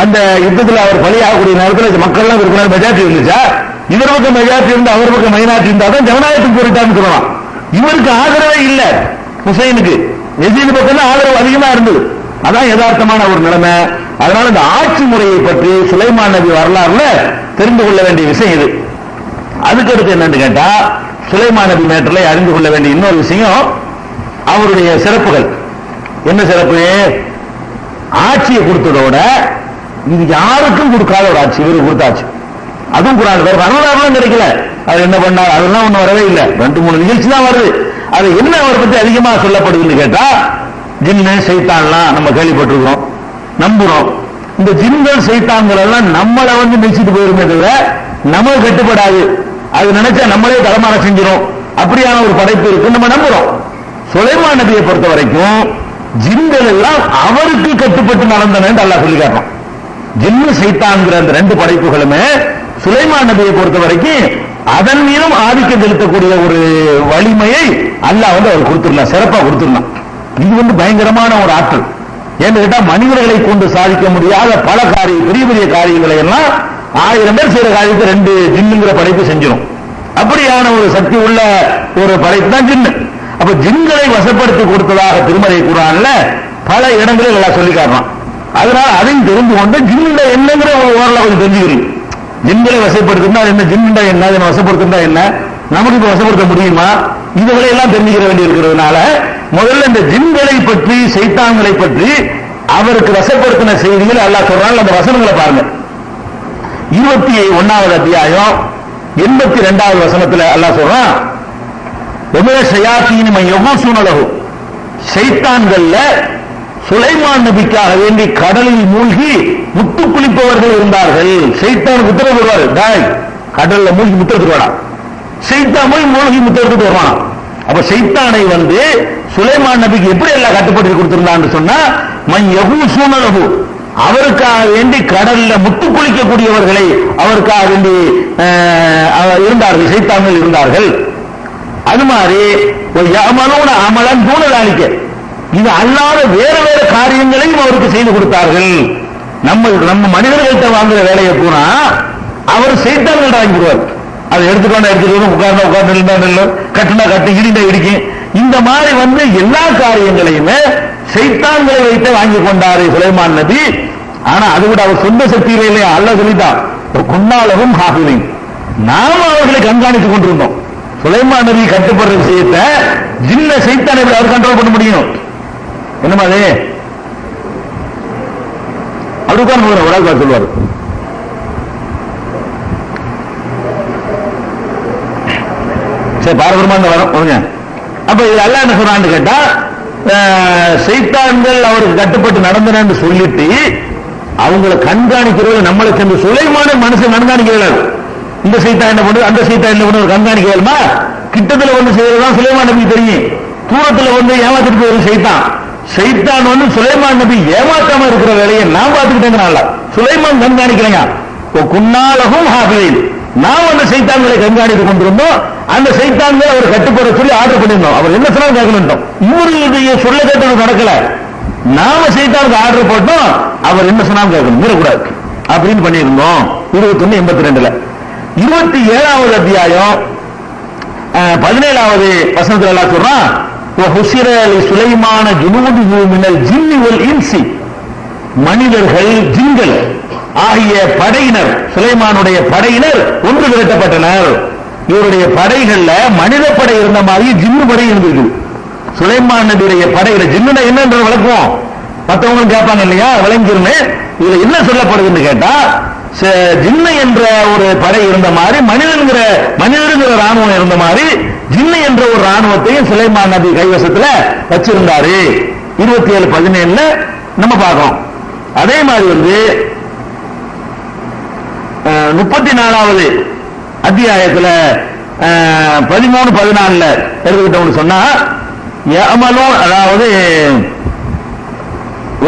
A: அந்த யுத்தத்தில் அவர் பலியாகக்கூடிய நேரத்தில் மக்கள்லாம் இருக்கிற மெஜாரிட்டி இருந்துச்சா? இவர் பக்கம் மெஜாரிட்டி இருந்து அவர் பக்கம் மைனாரிட்டி இருந்தா தான் ஜனநாயகத்துக்கு போரிட்டான்னு சொல்லலாம். இவருக்கு ஆதரவே இல்லை, ஹுசைனுக்கு யசீது பக்கம் தான் ஆதரவு அதிகமா இருந்தது. அதான் யதார்த்தமான ஒரு நிலைமை. அதனால இந்த ஆட்சி முறையை பற்றி சுலைமான் நபி வரலாறுல தெரிந்து கொள்ள வேண்டிய விஷயம் இது. அதுக்கடுத்து என்னன்னு கேட்டா, சுலைமான் நபி மேட்டர்ல அறிந்து கொள்ள வேண்டிய இன்னொரு விஷயம் அவருடைய சிறப்புகள். என்ன சிறப்பு? ஆட்சியை கொடுத்ததோட இது யாருக்கும் கொடுக்காத ஒரு ஆட்சி இவருக்கு கொடுத்தாச்சு. அதுவும் குரான் வரலாறுலாம் கிடைக்கல. அது என்ன பண்ணார் அதெல்லாம் ஒன்றும் வரவே இல்லை. 2-3 நிகழ்ச்சி தான் வருது. அது என்ன அவரை பற்றி அதிகமா சொல்லப்படுதுன்னு கேட்டா, ஜின்னு சைத்தான்லாம் நம்ம கேள்விப்பட்டிருக்கிறோம், நம்புறோம். இந்த ஜின்கள் சைத்தான்கள் எல்லாம் நம்மளை நினைச்சிட்டு போயிருமே தவிர நம்ம கட்டுப்படாது. அது நினைச்சா நம்மளே தலைமாற செஞ்சிடும். அப்படியான ஒரு படைப்பு இருக்கு, நம்ம நம்புறோம். சுலைமான் நபியை பொறுத்த வரைக்கும் ஜின்கள் எல்லாம் அவருக்கு கட்டுப்பட்டு நடந்தன என்று அல்லாஹ் சொல்லி காட்டுறான். ஜின்னு சைத்தான்கிற அந்த 2 படைப்புகளுமே சுலைமான் நபியை பொறுத்த வரைக்கும் அதன் மீதும் ஆதிக்கம் செலுத்தக்கூடிய ஒரு வலிமையை அல்லாஹ் அவர் கொடுத்திருந்தான், சிறப்பா கொடுத்திருந்தான். இது பயங்கரமான ஒரு ஆற்றல். ஏன்னு கேட்டா மனிதர்களை கொண்டு சாதிக்க முடியாத பல பெரிய பெரிய காரியங்களை எல்லாம் 1000 பேர் செய்யற காரியத்தை 2 ஜின்னுங்கிற படைப்பு செஞ்சிடும். அப்படியான ஒரு சக்தி உள்ள ஒரு படைப்பு தான் ஜின்னு. அப்ப ஜின்களை வசப்படுத்தி கொடுத்ததாக திருமறை குர்ஆன்ல பல இடங்களில் எல்லாம் சொல்லி காட்டுறான். அதனால அதையும் தெரிந்து கொண்டு ஜின்னுடைய என்னங்கிற ஓரளவு கொஞ்சம் தெரிஞ்சுக்கிறீங்க. ஜின்களை வசப்படுத்தினா என்ன, ஜின்னுண்டா என்ன, அதனை வசப்படுத்தினா என்ன, நமக்கு இப்ப வசப்படுத்த முடியுமா, இதுகளை எல்லாம் தெரிஞ்சுக்கிற வேண்டி இருக்கிறதுனால முதல்ல இந்த ஜின்களை பற்றி சைத்தான்களை பற்றி அவருக்கு வசப்படுத்தின செய்திகள் அல்லாஹ் சொல்றாங்க. அந்த வசனங்களை பாருங்க. 21வது அத்தியாயம் 82வது வசனத்துல அல்லாஹ் சொல்றான், சைத்தான்கள்ல சுலைமான் நபிக்காக வேண்டி கடலில் மூழ்கி முத்து குளிப்பவர்கள் இருந்தார்கள். சைத்தான் உத்தரவு வருவார், கடல்ல மூழ்கி முத்திரத்துக்கு சைத்தான் போய் மூழ்கி முத்தெடுத்துட்டு வருவான். அப்ப சைத்தானை வந்து சுலைமான் நபிக்கு எப்படி எல்லாம் கட்டுப்பட்டு கொடுத்திருந்தான்னு சொன்னா, மன் யகூசுன லஹு, அவருக்காக வேண்டி கடல்ல முத்து குளிக்கக்கூடியவர்களை அவருக்காக வேண்டி இருந்தார்கள், சைத்தான்கள் இருந்தார்கள். அது மாதிரி அமலன் தூணலாளிக்க, இது அல்லாத வேற வேற காரியங்களையும் அவருக்கு செய்து கொடுத்தார்கள். நம்ம மனிதர்கள்ட்ட வாங்குற வேலையை பூரா அவர் சைத்தான்கள் வாங்கிடுவார். அதை எடுத்துக்கொண்டு உட்கார்ந்து கட்டுனா கட்டு இடிந்த இடிக்கும். இந்த மாதிரி வந்து எல்லா காரியங்களையுமே சைத்தான்களை வைத்து வாங்கி கொண்டாரு சுலைமான் நபி. ஆனா அது கூட அவர் சொந்த சக்தியில இல்லையா, அல்லாஹ் சொல்லிட்டான் குன்னாலகும் ஹாஃபிதீன், நாம அவர்களை கண்காணித்துக் கொண்டிருந்தோம். சுலைமான் நபி கட்டுப்படுற விஷயத்தை ஜின்ன சைத்தானை அவர் கண்ட்ரோல் பண்ண முடியும். என்னமா அது அப்படி உட்கார்ந்து ஒரு ஆள் சொல்லுவார், சரி பாரபரமா வரும். அப்ப இது அல்லாஹ் என்ன சொல்றான்னு கேட்டா, சைத்தான்கள் அவருக்கு கட்டுப்பட்டு நடந்தன சொல்லிட்டு அவங்களை கண்காணிக்கிறது நம்மளை சென்று சுலைமான மனுஷன் கண்காணிக்கிறார். இந்த சைத்தான் என்ன பண்ணுது, அந்த சைத்தான் என்ன பண்ணுது கண்காணிக்க வேணுமா? கிட்டத்துல வந்து செய்யறதுதான் சுலைமான் நபி தெரியும், தூரத்துல வந்து ஏமாத்திட்டு போயிரு சைத்தான். சைத்தான் வந்து சுலைமான் நபி ஏமாத்தாம இருக்கிற வேலையை நான் பார்த்துக்கிட்டேங்கிறான்ல, சுலைமான் கண்காணிக்கிறேங்க. குன்னாலகும் ஹாஃபிதீன், நாம் அந்த சைத்தான்களை கண்காணித்துக் கொண்டிருந்தோம். அந்த சைத்தான்களை அவர் கட்டுப்பட சொல்லி ஆர்டர் பண்ணியிருந்தோம். அவர் என்ன சொன்னாலும் கேட்கணும். இவருடைய சொல்ல கேட்டது நடக்கல, நாம சைத்தானுக்கு ஆர்டர் போட்டோம், அவர் என்ன சொன்னாலும் கேட்கணும், மீறக்கூடாது அப்படின்னு பண்ணியிருந்தோம். 21:82 27வது அத்தியாயம் 17வது வசனத்துல எல்லாம் சொல்றான், சுலைமான ஜுனூதுஹு மினல் ஜின்னி வல் இன்சி, மனிதர்கள் ஜின்கள் ஆகிய படையினர், சுலைமானுடைய படையினர் ஒன்று திரட்டப்பட்டனர். இவருடைய படைகள்ல மனித படை இருந்த மாதிரி ஜின்னு படை இருந்தது. சுலைமான் நபியுடைய படையில ஜின்னு என்னன்ற விளக்குவோம், மற்றவங்க கேட்பாங்க இல்லையா, விளங்கிருன்னு. இதுல என்ன சொல்லப்படுதுன்னு கேட்டா, ஜின்னு என்ற ஒரு படை இருந்த மாதிரி மனிதன்கிற ராணுவம் இருந்த மாதிரி ஜின்னு என்ற ஒரு ராணுவத்தையும் சுலைமான் நபி கைவசத்துல வச்சிருந்தாரு. 27:17 நம்ம பார்க்கிறோம். அதே மாதிரி வந்து 34வது அத்தியாயத்துல 13-14 எடுத்துக்கிட்டோம்னு சொன்னா, அதாவது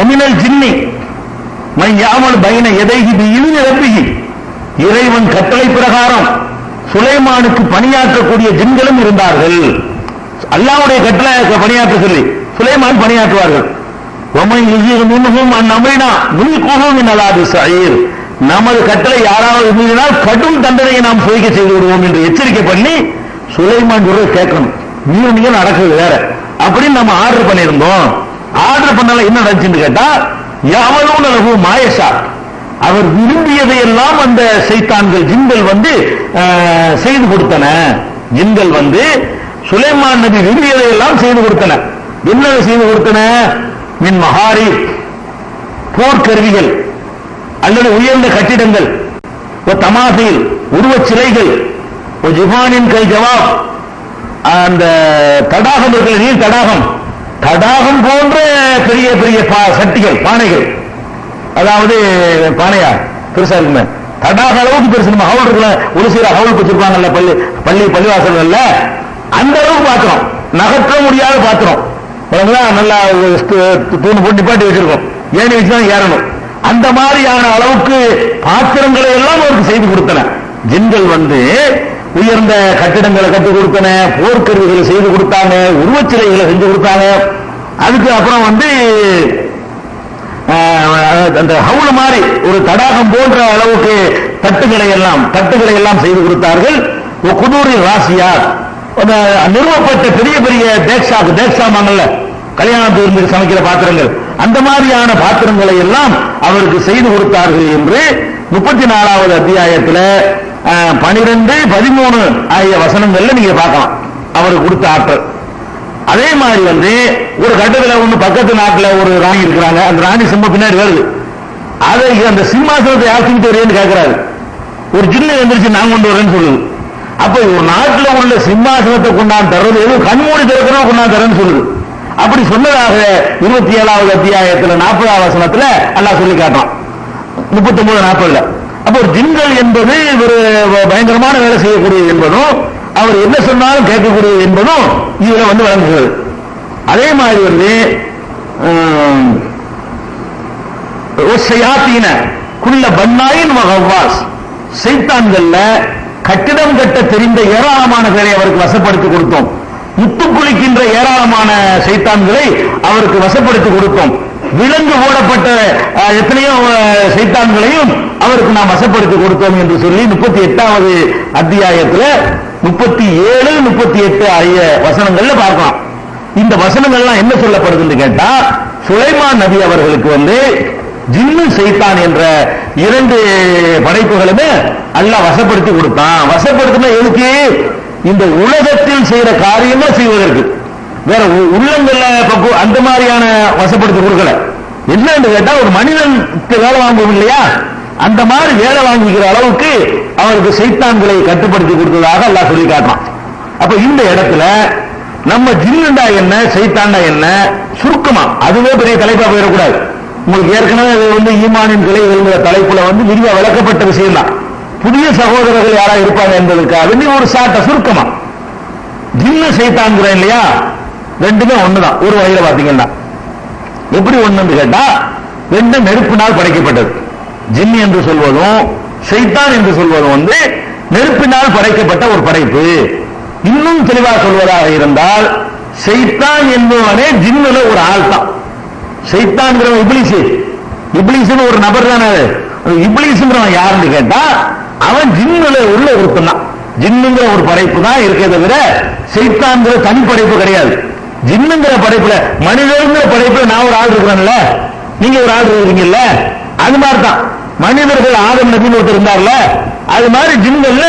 A: ஒமினல் ஜின்னி யாமல் பைன எதைகி பிஇذن ரப்பிஹி, இறைவன் கட்டளை பிரகாரம் சுலைமானுக்கு பணியாற்றக்கூடிய ஜின்களும் இருந்தார்கள். அல்லாஹ்வுடைய கட்டளை பணியாற்ற சொல்லி சுலைமான் பணியாற்றுவார்கள். வமன் யுஸிர் மின்ஹும் அன் அம்ரினா நுல்குஹு மின் அலாபி ஸஈர், நமது கட்டளை யாராவது மீறினால் கடும் தண்டனையை நாம் சுவைக்க செய்து விடுவோம் என்று எச்சரிக்கை பண்ணி சுலைமான் சொல்றது கேட்கணும், மீறிய நடக்குது வேற அப்படின்னு நம்ம ஆர்டர் பண்ணியிருந்தோம். ஆர்டர் பண்ணல என்ன நடந்துச்சுன்னு கேட்டா, யாவலூன லஹு மாயஷா, அவர் விரும்பியதை எல்லாம் அந்த சைத்தான்கள் ஜின்கள் வந்து செய்து கொடுத்தன. ஜின்கள் வந்து சுலைமான் நபி விரும்பியதை எல்லாம் செய்து கொடுத்தன. என்ன செய்து கொடுத்தன? மின் மஹாரி, போர்க்கருவிகள் அல்லது உயர்ந்த கட்டிடங்கள், தமாசில் உருவச் சிலைகள், ஜிபானின் கை ஜவாப், அந்த தடாகம் இருக்கிற நீர் தடாகம், தடாகம் போன்ற பெரிய பெரிய சட்டிகள், பானைகள், அதாவது பானையா பெருசா இருக்குமே, தடாக அளவுக்கு பெருசு. நம்ம ஹவுல் இருக்குல்ல, ஒரு சில ஹவுல் வச்சிருப்பாங்கல்ல பள்ளிவாசல்கள்ல, அந்த அளவுக்கு பாத்திரம், நகர்த்த முடியாத பாத்திரம், நல்லா தூணு போட்டு நிப்பாட்டி வச்சிருக்கோம், ஏணி வச்சுதான் ஏறணும். அந்த மாதிரியான அளவுக்கு பாத்திரங்களை எல்லாம் அவருக்கு செய்து கொடுத்தன. ஜின்கள் வந்து உயர்ந்த கட்டிடங்களை கட்டுக் கொடுத்தன, போர்க்கருவிகளை செய்து கொடுத்தாங்க, உருவச்சிலைகளை செஞ்சு கொடுத்தாங்க. அதுக்கு அப்புறம் வந்து அந்த ஹவுல மாதிரி ஒரு தடாகம் போன்ற அளவுக்கு தட்டுகளை எல்லாம் செய்து கொடுத்தார்கள். குதூரி ராசியா, நிறுவப்பட்ட பெரிய பெரிய தேக்ஷாமங்கள்ல கல்யாணத்தில் இருந்து சமைக்கிற பாத்திரங்கள், அந்த மாதிரியான பாத்திரங்களை எல்லாம் அவருக்கு செய்து கொடுத்தார்கள் என்று 34வது அத்தியாயத்தில் 12, 13 ஆகிய வசனங்கள்ல நீங்க பார்க்கலாம் அவருக்கு கொடுத்த ஆற்றல். அதே மாதிரி வந்து ஒரு கட்டத்தில் ஒண்ணு பக்கத்து நாட்டில் ஒரு ராணி இருக்கிறாங்க, அந்த ராணி சிம்ம பின்னாடி வருது, அதை அந்த சிம்மாசனத்தை யாசிக்கிட்டு வரேன்னு கேட்கிறாரு. ஒரு ஜின்னு எந்திரிச்சு நான் கொண்டு வரேன்னு சொல்லுது. அப்ப ஒரு நாட்டில் உள்ள சிம்மாசனத்தை கொண்டாந்து தர்றது எதுவும் கண்மூடி திறக்கிறோம் கொண்டாந்து தரேன்னு சொல்லுது. அப்படி சொன்னதாக 27வது அத்தியாயத்தில் 40வது வசனத்துல அல்லாஹ் சொல்லி காட்டுறான். 39, 40. அப்ப ஒரு ஜின்கள் என்பது ஒரு பயங்கரமான வேலை செய்யக்கூடியது என்பதும், அவர் என்ன சொன்னாலும் கேட்கக்கூடியது என்பதும் இதுல வந்து வழங்குகிறது. அதே மாதிரி வந்து குள்ள பன்னாயின் வகவாஸ், சைத்தான்கள்ல கட்டிடம் கட்ட தெரிந்த ஏராளமான பேரை அவருக்கு வசப்படுத்தி கொடுத்தோம். முத்து குளிக்கின்ற ஏராளமான சைத்தான்களை அவருக்கு வசப்படுத்தி கொடுத்தோம். விலங்கு போடப்பட்ட எத்தனையோ சைத்தான்களையும் அவருக்கு நாம் வசப்படுத்தி கொடுத்தோம் என்று சொல்லி 38வது அத்தியாயத்தில் 37, 38 ஆகிய வசனங்கள்ல பார்க்கலாம். இந்த வசனங்கள்லாம் என்ன சொல்லப்படுதுன்னு கேட்டா, சுலைமான் நபி அவர்களுக்கு வந்து ஜின்னு சைத்தான் என்ற 2 படைப்புகளுமே அல்லாஹ் வசப்படுத்தி கொடுத்தான். வசப்படுத்தினா எதுக்கு? இந்த உலகத்தில் செய்யற காரியங்கள் செய்வதற்கு. வேற உள்ளங்கள்ல அந்த மாதிரியான வசப்படுத்தி கொடுக்கல. என்னன்னு கேட்டா, ஒரு மனிதன் வேலை வாங்குவோம் இல்லையா, அந்த மாதிரி வேலை வாங்கிக்கிற அளவுக்கு அவருக்கு சைத்தான்களை கட்டுப்படுத்தி கொடுத்ததாக அல்லாஹ் சொல்லி காட்டுறான். அப்ப இந்த இடத்துல நம்ம ஜின்னுண்டா என்ன, சைத்தான்டா என்ன, சுருக்கமா அதுவே பெரிய தலைப்பா போயிடக்கூடாது. உங்களுக்கு ஏற்கனவே வந்து ஈமானின் கிளைகள் தலைப்புல வந்து விரிவா விளக்கப்பட்ட விஷயம் தான். புதிய சகோதரர்கள் யாரா இருப்பாங்க என்பதற்காக ஒரு சாட்ட சுருக்கமா, ஜின்னு சைத்தான்கிறேன் இல்லையா, ரெண்டுமே ஒண்ணுதான் ஒரு வகையில பாத்தீங்கன்னா. எப்படி ஒண்ணு கேட்டா, ரெண்டு நெருப்பினால் படைக்கப்பட்டது. ஜின் என்று சொல்வதும் சைத்தான் என்று சொல்வதும் வந்து நெருப்பினால் படைக்கப்பட்ட ஒரு படைப்பு. இன்னும் தெளிவாக சொல்வதாக இருந்தால், சைத்தான் என்பவனே ஜின்னுல ஒரு ஆள் தான். சைத்தான் இப்லீஸ், இப்லீஸ்னு ஒரு நபர் தானே. இப்லீஸ்ன்றவன் யாருன்னு கேட்டா, அவன் ஜின்னுல உள்ள ஒருத்தன் தான். ஜின்னுங்கிற ஒரு படைப்பு தான் இருக்கே தவிர சைத்தான்கிற தனி படைப்பு கிடையாது. ஜின்னுங்கிற படைப்புல, மனிதர்ங்கிற படைப்புல நான் ஒரு ஆள் இருக்கிறேன்ல, நீங்க ஒரு ஆள் இருக்கீங்கல்ல, அது மாதிரி தான் மனிதர்கள் ஆதம் நபின்னு ஒருத்தர் இருந்தார்ல, அது மாதிரி ஜின்கள்ல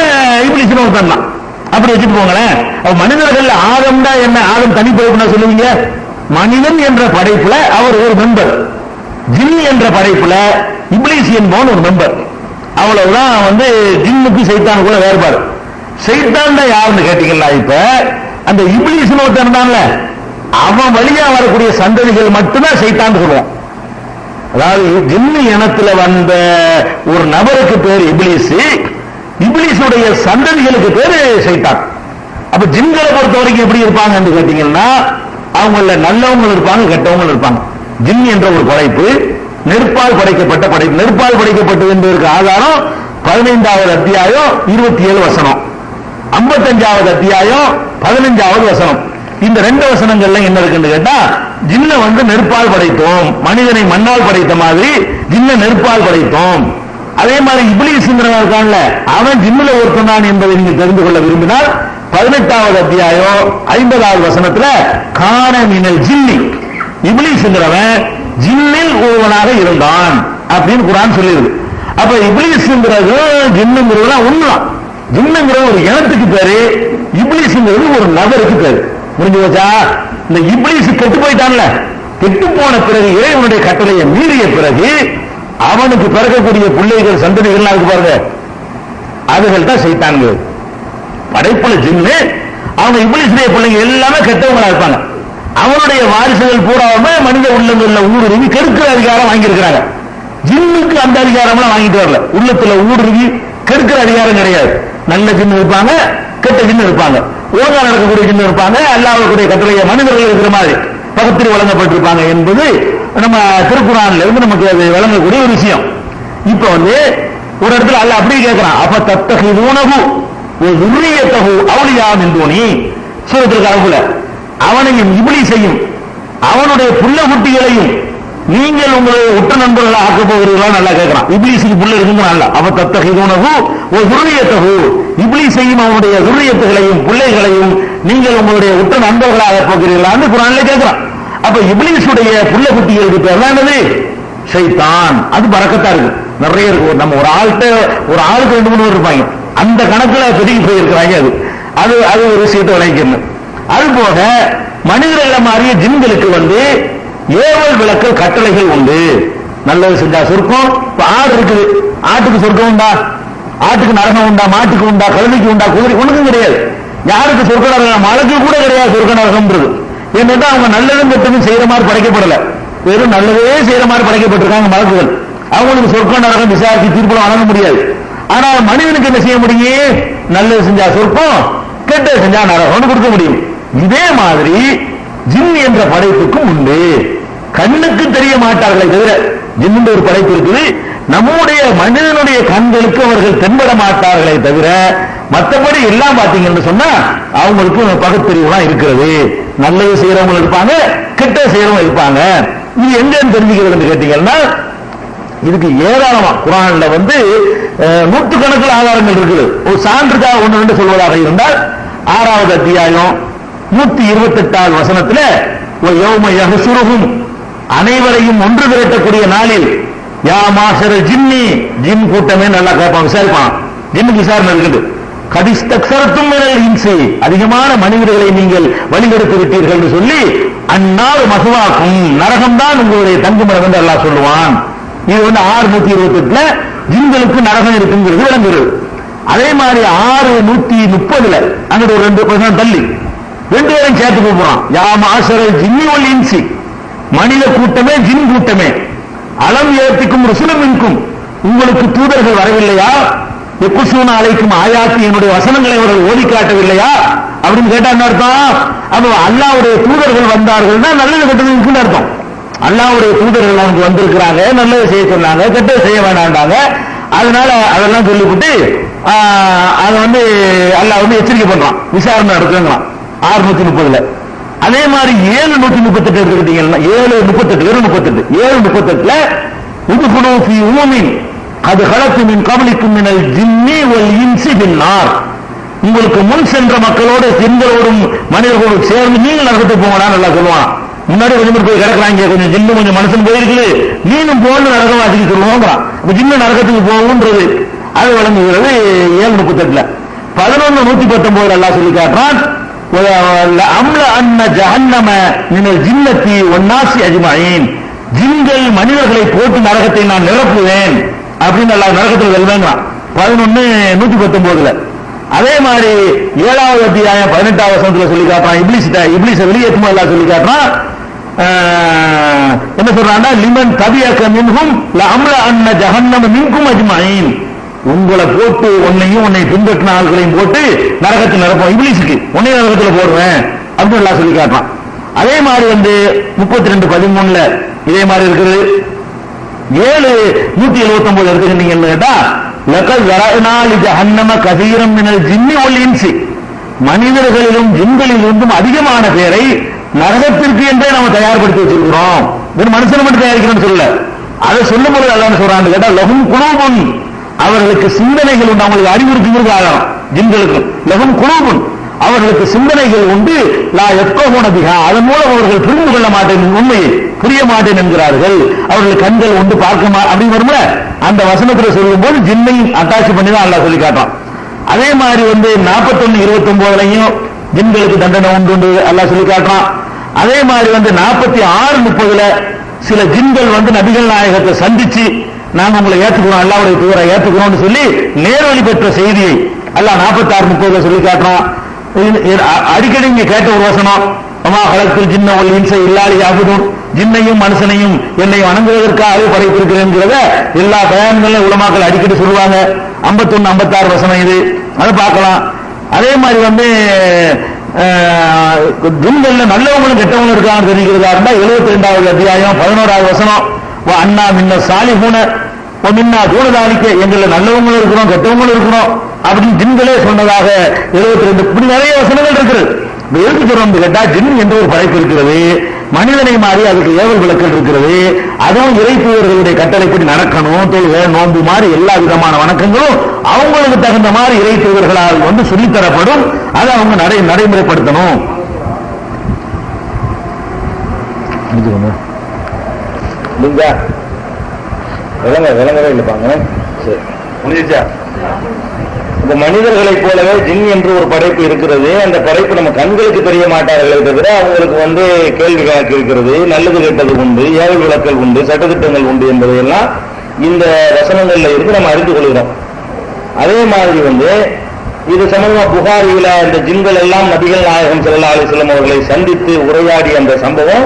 A: இப்லீஸ்னு ஒருத்தன் தான். அப்படி வச்சுட்டு போங்களேன். மனிதர்கள் ஆதம் தான் என்ன, ஆதம் தனி படைப்புனா சொல்லுவீங்க. மனிதன் என்ற படைப்புல அவர் ஒரு மெம்பர், ஜின் என்ற படைப்புல இப்லீஸ் என்பவன் ஒரு மெம்பர். அவ்வளவுதான் வந்து ஜின்னுக்கு சைத்தான் கூட வேறுபாடு. சைத்தான் தான் யாருன்னு கேட்டீங்களா, இப்ப அந்த இப்லீஸ் ஒருத்தன் தான்ல, அவன் வழியா வரக்கூடிய சந்ததிகள் மட்டும்தான் சைத்தான் சொல்லுவான். அதாவது ஜின்னு இனத்துல வந்த ஒரு நபருக்கு பேர் இப்லீஸ், இப்லீஸுடைய சந்ததிகளுக்கு பேரு சைத்தான். அப்ப ஜின்களை பொறுத்த வரைக்கும் எப்படி இருப்பாங்க என்று கேட்டீங்கன்னா, அவங்கள நல்லவங்க இருப்பாங்க, கெட்டவங்க இருப்பாங்க. ஜின் என்ற ஒரு படைப்பு நெருப்பால் படைக்கப்பட்ட படைப்பு. நெருப்பால் படைக்கப்பட்டது என்பதற்கு ஆதாரம் 15வது அத்தியாயம் 27 வசனம், 55வது அத்தியாயம் 15வது வசனம். இந்த 2 வசனங்கள்ல என்ன இருக்குன்னு கேட்டா, ஜின்ன வந்து நெருப்பால் படைத்தோம், மனிதனை மண்ணால் படைத்த மாதிரி ஜின்ன நெருப்பால் படைத்தோம். அதே மாதிரி இப்லீஸ்ங்கிறவன் அவன் ஜின்னுல ஒருத்தன் தான் என்பதை நீங்க தெரிந்து கொள்ள விரும்பினால் 18வது அத்தியாயம் 50வது வசனத்துல கான மினல் ஜின்னி, இப்லீஸ்ங்கிறவன் ஜின்னில் ஒருவனாக இருந்தான் அப்படின்னு குர்ஆன் சொல்லிருக்கு. அப்ப இப்லீஸ்ங்கிறது ஜின்னுங்கிறது ஒண்ணுதான். ஜின்னுங்கிற ஒரு இனத்துக்கு பேரு, இப்லீஸ்ங்கிறது ஒரு நபருக்கு பேரு. புரிஞ்சு போச்சா? இந்த இப்லீஸ் கெட்டு போயிட்டான்ல, கெட்டு போன பிறகு இறைவனுடைய கட்டளையை மீறிய பிறகு அவனுக்கு பிறக்கக்கூடிய பிள்ளைகள் சந்ததிகள் இருக்கு பாருங்க, அதுகள் தான் சைத்தான்கள். படைப்புல ஜின்னு, அவங்க இப்லீஸுடைய பிள்ளைங்க எல்லாமே கெட்டவங்களா இருப்பாங்க. அவனுடைய வாரிசுகள் பூராவுமே மனித உள்ளங்கள்ல ஊடுருவி கெடுக்கிற அதிகாரம் வாங்கியிருக்கிறாங்க. ஜின்னுக்கு அந்த அதிகாரம்லாம் வாங்கிட்டு வரல. உள்ளத்துல ஊடுருவி கெடுக்கிற அதிகாரம் கிடையாது. நல்ல ஜின்னு இருப்பாங்க, கெட்ட ஜின்னு இருப்பாங்க, ஒழுங்கா நடக்கக்கூடிய ஜின்னு இருப்பாங்க, அல்லாஹ்வுடைய கட்டளையை மனிதர்கள் இருக்கிற மாதிரி பகுத்து வழங்கப்பட்டிருப்பாங்க என்பது நம்ம திருக்குர்ஆன்ல இருந்து நமக்கு அது வழங்கக்கூடிய ஒரு விஷயம். இப்ப வந்து ஒரு இடத்துல அல்லாஹ் அப்படி கேட்கிறான், அப்ப தத்தஹிதூனஹு வ ذُرِّيَّتَهُ அவுலியா மின் தூனி, சூரத்துல் கஹ்ஃப்ல அவனையும் இப்லீஸையும் அவனுடைய புள்ள குட்டிகளையும் நீங்கள் உங்களுடைய உற்ற நண்பர்களா ஆக்க போகிறீர்களா நல்லா கேட்கிறான். இப்லீஸுக்கு புள்ள இருக்குங்கிறான். அவ தத்தஹிதூனஹு வ ذُرِّيَّتَهு, இப்லீஸையும் அவனுடைய ذُرِّيَّத்துகளையும் பிள்ளைகளையும் நீங்கள் உங்களுடைய உற்ற நண்பர்களாக போகிறீர்களான்னு குர்ஆன்ல கேட்கிறான். அப்ப இப்லீஸுடைய புள்ள குட்டிகளுக்கு பேர் என்னது? ஷைத்தான். அது பரக்கத்தா இருக்கு, நிறைய இருக்கு. நம்ம ஒரு ஆளுக்கு 2 3 இருப்பாங்க, அந்த கணக்குல பெருகி போயிருக்கிறாங்க. அது அது ஒரு விஷயத்தை விளைவிக்கணும். அது போக மனிதர்களை மாறிய ஜின்களுக்கு வந்து ஏவல் விளக்கல் கட்டளைகள் உண்டு. நல்லது செஞ்சா சொர்க்கம். இப்ப ஆடு இருக்குது, ஆட்டுக்கு சொர்க்கம் உண்டா? ஆட்டுக்கு நரகம் உண்டா? மாட்டுக்கு உண்டா? கழுதைக்கு உண்டா? குதிரை ஒண்ணுக்கும் கிடையாது. யாருக்கு சொர்க்க நரகம்? மழைக்கு கூட கிடையாது சொர்க்க நரகம்ன்றது. ஏன்னா அவங்க நல்லதும் கெட்டதும் செய்யற மாதிரி படைக்கப்படல, வெறும் நல்லதே செய்யற மாதிரி படைக்கப்பட்டிருக்காங்க மலக்குகள். அவங்களுக்கு சொர்க்க நரகம் விசாரிச்சு தீர்ப்புல வழங்க முடியாது. ஆனால் மனிதனுக்கு என்ன செய்ய முடியும்? நல்லது செஞ்சா சொர்க்கம், கெட்ட செஞ்சா நரகம்னு கொடுக்க முடியும். இதே மாதிரி ஜின் என்ற படைப்புக்கும் உண்டு. கண்ணுக்கு தெரிய மாட்டார்களே தவிர ஜின்னு ஒரு படைப்பு இருக்குது. நம்முடைய மனிதனுடைய கண்களுக்கு அவர்கள் தென்பட மாட்டார்களே தவிர மற்றபடி எல்லாம் பாத்தீங்கன்னு சொன்னா அவங்களுக்கு பகுத்தறிவுலாம் இருக்கிறது. நல்லது செய்யறவங்க இருப்பாங்க, கெட்ட செய்யறவங்க இருப்பாங்க. இது எங்கன்னு தெரிஞ்சுக்கிறதுன்னு கேட்டீங்கன்னா இதுக்கு ஏராளமா குர்ஆன்ல நூற்றுக்கணக்கில் ஆதாரங்கள் இருக்குது. ஒரு சான்றுக்காக ஒன்று ரெண்டு சொல்வதாக இருந்தால் 6வது அத்தியாயம் 128வது வசனத்துல யௌம யஹ்சுருஹும் அனைவரையும் ஒன்று திரட்டக்கூடிய நாளில் யா மாஷர ஜின்னி ஜின் கூட்டமே நல்லா கேட்பான், விசாரிப்பான். ஜின்னுக்கு விசாரணை இருக்குது. கதிஸ்தக்ஸரத்தும் மினல் இன்சி அதிகமான மனிதர்களை நீங்கள் வழிகெடுத்து விட்டீர்கள் என்று சொல்லி அந்நாள் மசுவாக்கும் நரகம்தான் உங்களுடைய தங்குமிடம் என்று அல்லாஹ் சொல்லுவான். இது 628ல ஜின்களுக்கு நரகம் இருக்குங்கிறது விளங்குகிறது. அதே மாதிரி 630ல அங்க ஒரு 2% தள்ளி 2 பேரும் சேர்த்து கூப்பிடுறான். யா மாஷர ஜின்னி வல் இன்சி மனித கூட்டமே ஜின் கூட்டமே அலம் ஏத்திக்கும் ருசுலும் மின்கும் உங்களுக்கு தூதர்கள் வரவில்லையா? எக்குசூன அலைக்கும் ஆயாத்தி என்னுடைய வசனங்களை அவர்கள் ஓதி காட்டவில்லையா அப்படின்னு கேட்டா என்ன அர்த்தம்? அப்ப அல்லாஹ்வுடைய தூதர்கள் வந்தார்கள்னா நல்லது கெட்டது இருக்குன்னு அர்த்தம். அல்லாஹ்வுடைய தூதர்கள் அவனுக்கு வந்திருக்கிறாங்க, நல்லது செய்ய சொன்னாங்க, கெட்டது செய்ய வேண்டாண்டாங்க. அதனால அதெல்லாம் சொல்லிவிட்டு அதை அல்லாஹ் எச்சரிக்கை பண்றான், விசாரணை நடத்துங்கிறான் 630ல. அதே மாதிரி 738 எடுத்துக்கிட்டீங்கன்னா 738ல உதுகுலு ஃபீ உமமின் அது கலத்து மின் கபலிக்கும் மினல் ஜின்னி வல் இன்சி பின்னார் உங்களுக்கு முன் சென்ற மக்களோடு ஜின்களோடும் மனிதர்களோடு சேர்ந்து நீங்கள் நரகத்துக்கு போங்கடான்னு நல்லா சொல்லுவான். முன்னாடி கொஞ்சம் போய் கிடக்குறாங்க, கொஞ்சம் ஜின்னு கொஞ்சம் மனுஷன் போயிருக்குது, நீனும் போன்னு நரகவாசிக்கு சொல்லுவோங்கிறான். அப்ப ஜின்னு நரகத்துக்கு போகும்ன்றது அது வழங்குகிறது 738ல. 11:119 அல்லாஹ் சொல்லி காட்டுறான். அம்ல அன்ன ஜஹன்னம மினல் ஜின்னத்தி வன்னாசி அஜ்மஈன் ஜின்கள் மனிதர்களை போட்டு நரகத்தை நான் நிரப்புவேன் அப்படின்னு அல்லாஹ் நரகத்தில் வெல்வேங்கிறான் 11:119ல. அதே மாதிரி 7வது அத்தியாயம் 18வது வசனத்துல சொல்லி காட்டுறான். இப்லீஸை வெளியேற்றும் அல்லாஹ் சொல்லி காட்டுறான். என்ன சொல்றான்னா லிமன் தபியக மின்ஹும் லஅம்ல அன்ன ஜஹன்னம மின்கும் அஜ்மஈன் உங்களை போட்டு உன்னை பின்பற்றின ஆட்களையும் போட்டு நரகத்தில் நிரப்போம், இப்லீஸுக்கு உன்னையும் நரகத்தில் போடுவேன் அப்படின்னு எல்லாம் சொல்லி காட்டுறான். அதே மாதிரி 32:13ல இதே மாதிரி இருக்குது. 7:179 எடுத்துக்கிட்டீங்கன்னு கேட்டா லகத் ஸரஅனா லி ஜஹன்னம கஸீரம் மினல் ஜின்னி வல் இன்சி மனிதர்களிலும் ஜின்களிலிருந்தும் அதிகமான பேரை நரகத்திற்கு என்றே நம்ம தயார்படுத்தி வச்சிருக்கிறோம். வெறும் மனுஷனை மட்டும் தயாரிக்கிறோம்னு சொல்லல. அதை சொல்லும் போது அல்லாஹ் சொல்றான்னு கேட்டா லஹும் குலூபுன் அவர்களுக்கு சிந்தனைகள் உண்டு. அவங்களுக்கு அறிவுறுத்துகிறது ஆகலாம். ஜின்களுக்கு லஹும் குலூபுன் அவர்களுக்கு சிந்தனைகள் உண்டு. லா யஃப்கஹூன பிஹா அதன் மூலம் அவர்கள் புரிந்து கொள்ள மாட்டேன், உண்மையை புரிய மாட்டேன் என்கிறார்கள். அவர்கள் கண்கள் உண்டு பார்க்க அப்படி வரும்ல அந்த வசனத்துல சொல்லும் போது ஜின்னையும் அட்டாச் பண்ணி தான் அல்லாஹ் சொல்லி காட்டுறான். அதே மாதிரி 41:29லையும் ஜின்களுக்கு தண்டனை உண்டு அல்லாஹ் சொல்லி காட்டுறான். அதே மாதிரி 46:30ல சில ஜின்கள் நபிகள் நாயகத்தை சந்திச்சு நாங்க உங்களை ஏற்றுக்கிறோம், அல்லாஹ்வுடைய தூதரை ஏற்றுக்கிறோம்னு சொல்லி நேர்வழி பெற்ற செய்தியை அல்லாஹ் 46:30ல சொல்லி காட்டுறான். அடிக்கடி இங்க கேட்ட ஒரு வசனம் அம்மா கலத்தில் ஜின்ன ஒல் இன்சை இல்லாலி யாபுதுன் ஜின்னையும் மனுஷனையும் என்னை வணங்குவதற்காக படைத்திருக்கிறேங்கிறத எல்லா பயான்களும் உலமாக்கள் அடிக்கடி சொல்லுவாங்க. 51-56 வசனம் இது, அதை பார்க்கலாம். அதே மாதிரி ஜின்கள்ல நல்லவங்களும் கெட்டவங்களும் இருக்கான்னு தெரிவிக்கிறதா இருந்தா 72வது அத்தியாயம் 11வது வசனம் அண்ணா மின்ன சாலிஹூன மின்னா தூணதானிக்க எங்களை நல்லவங்களும் இருக்கிறோம் கெட்டவங்களும் இருக்கிறோம் அப்படின்னு ஜின்களே சொன்னதாக 72 இப்படி நிறைய வசனங்கள் இருக்குது. எதுக்கு சொல்றோம் கேட்டா ஜின் என்ற ஒரு படைப்பு இருக்கிறது, மனிதனை மாறி அதுக்கு ஏவல் விளக்கல் இருக்கிறது. அதுவும் இறைத்தூதர்களுடைய கட்டளைப்படி நடக்கணும், தொழுகை நோன்பு மாதிரி எல்லா விதமான வணக்கங்களும் அவங்களுக்கு தகுந்த மாதிரி இறைத்தூதர்களால் சொல்லித்தரப்படும். அதை அவங்க நடைமுறைப்படுத்தணும். விளங்கவே இல்லைப்பாங்க. புரியுதா? இந்த மனிதர்களைப் போலவே ஜின் என்று ஒரு படைப்பு இருக்கிறது. அந்த படைப்பு நம்ம கண்களுக்கு தெரிய மாட்டார்களே தவிர அவங்களுக்கு கேள்வி கணக்கு இருக்கிறது, நல்லது கெட்டது உண்டு, ஏவல் விளக்கல் உண்டு, சட்டத்திட்டங்கள் உண்டு என்பதையெல்லாம் இந்த வசனங்கள்ல இருந்து நம்ம அறிந்து கொள்கிறோம். அதே மாதிரி இது சம்பந்தமா புகாரியில இந்த ஜின்கள் எல்லாம் நபிகள் நாயகம் ஸல்லல்லாஹு அலைஹி வஸல்லம் அவர்களை சந்தித்து உரையாடிய அந்த சம்பவம்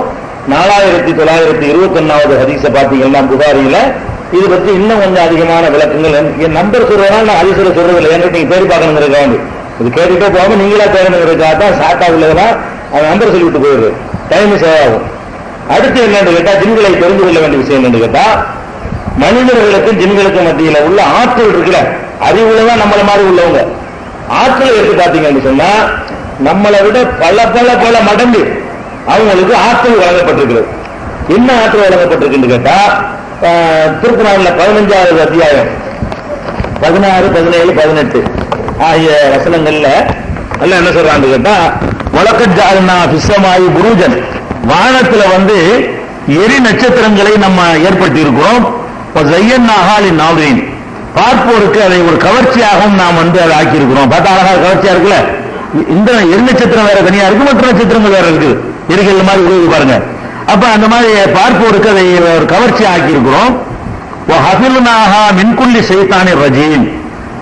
A: 4921வது ஹதீஸ பாத்தீங்கன்னா புகாரியில இது பற்றி இன்னும் கொஞ்சம் அதிகமான விளக்கங்கள் என் நம்பர் சொல்றதுனால நான் ஹதீஸ்ல சொல்றது இல்லை, என்கிட்ட நீங்க தேடி பார்க்கணுங்கிறதுக்காக இது கேட்டுட்டே போகாம நீங்களா தேடணுங்கிறதுக்காக தான் ஷார்ட்டா உள்ளதெல்லாம் அது நம்பர் சொல்லிவிட்டு போயிடுது, டைம் சேவ் ஆகும். அடுத்து என்னன்னு கேட்டா, ஜின்களை தெரிந்து கொள்ள வேண்டிய விஷயம் என்னன்னு கேட்டா, மனிதர்களுக்கும் ஜின்களுக்கும் மத்தியில உள்ள ஆற்றல் இருக்குல்ல, அறிவுலதான் நம்மள மாதிரி உள்ளவங்க. ஆற்றல் எடுத்து பாத்தீங்கன்னு சொன்னா நம்மளை விட பல பல பல மடங்கு அவங்களுக்கு ஆற்றல் வழங்கப்பட்டிருக்கிறது. என்ன ஆற்றல் வழங்கப்பட்டிருக்குன்னு கேட்டா, திருக்குறள்ல 15வது அத்தியாயம் 16, 17, 18 ஆகிய வசனங்கள்ல அல்ல என்ன சொல்றான்னு கேட்டா, வலக்கத் ஜஅல்னா ஃபிஸ்ஸமாஇ புரூஜன், வானத்துல எரி நட்சத்திரங்களை நம்ம ஏற்படுத்தி இருக்கிறோம். ஸய்யன்னாஹா லின்னாஸிரீன், பார்ப்போருக்கு அதை ஒரு கவர்ச்சியாகவும் நாம் அதை ஆக்கி இருக்கிறோம். பார்த்தா அழகா கவர்ச்சியா இருக்குல்ல. இந்த எரி நட்சத்திரம் வேற தனியா இருக்கு, மற்ற நட்சத்திரங்கள் வேற இருக்கு, எரிகள் மாதிரி உருவி பாருங்க. அப்ப அந்த மாதிரி பார்ப்போருக்கு அதை ஒரு கவர்ச்சி ஆக்கி இருக்கிறோம். வஹஃபில்னாஹா மின் குல்லி ஷைத்தானிர் ரஜீம்,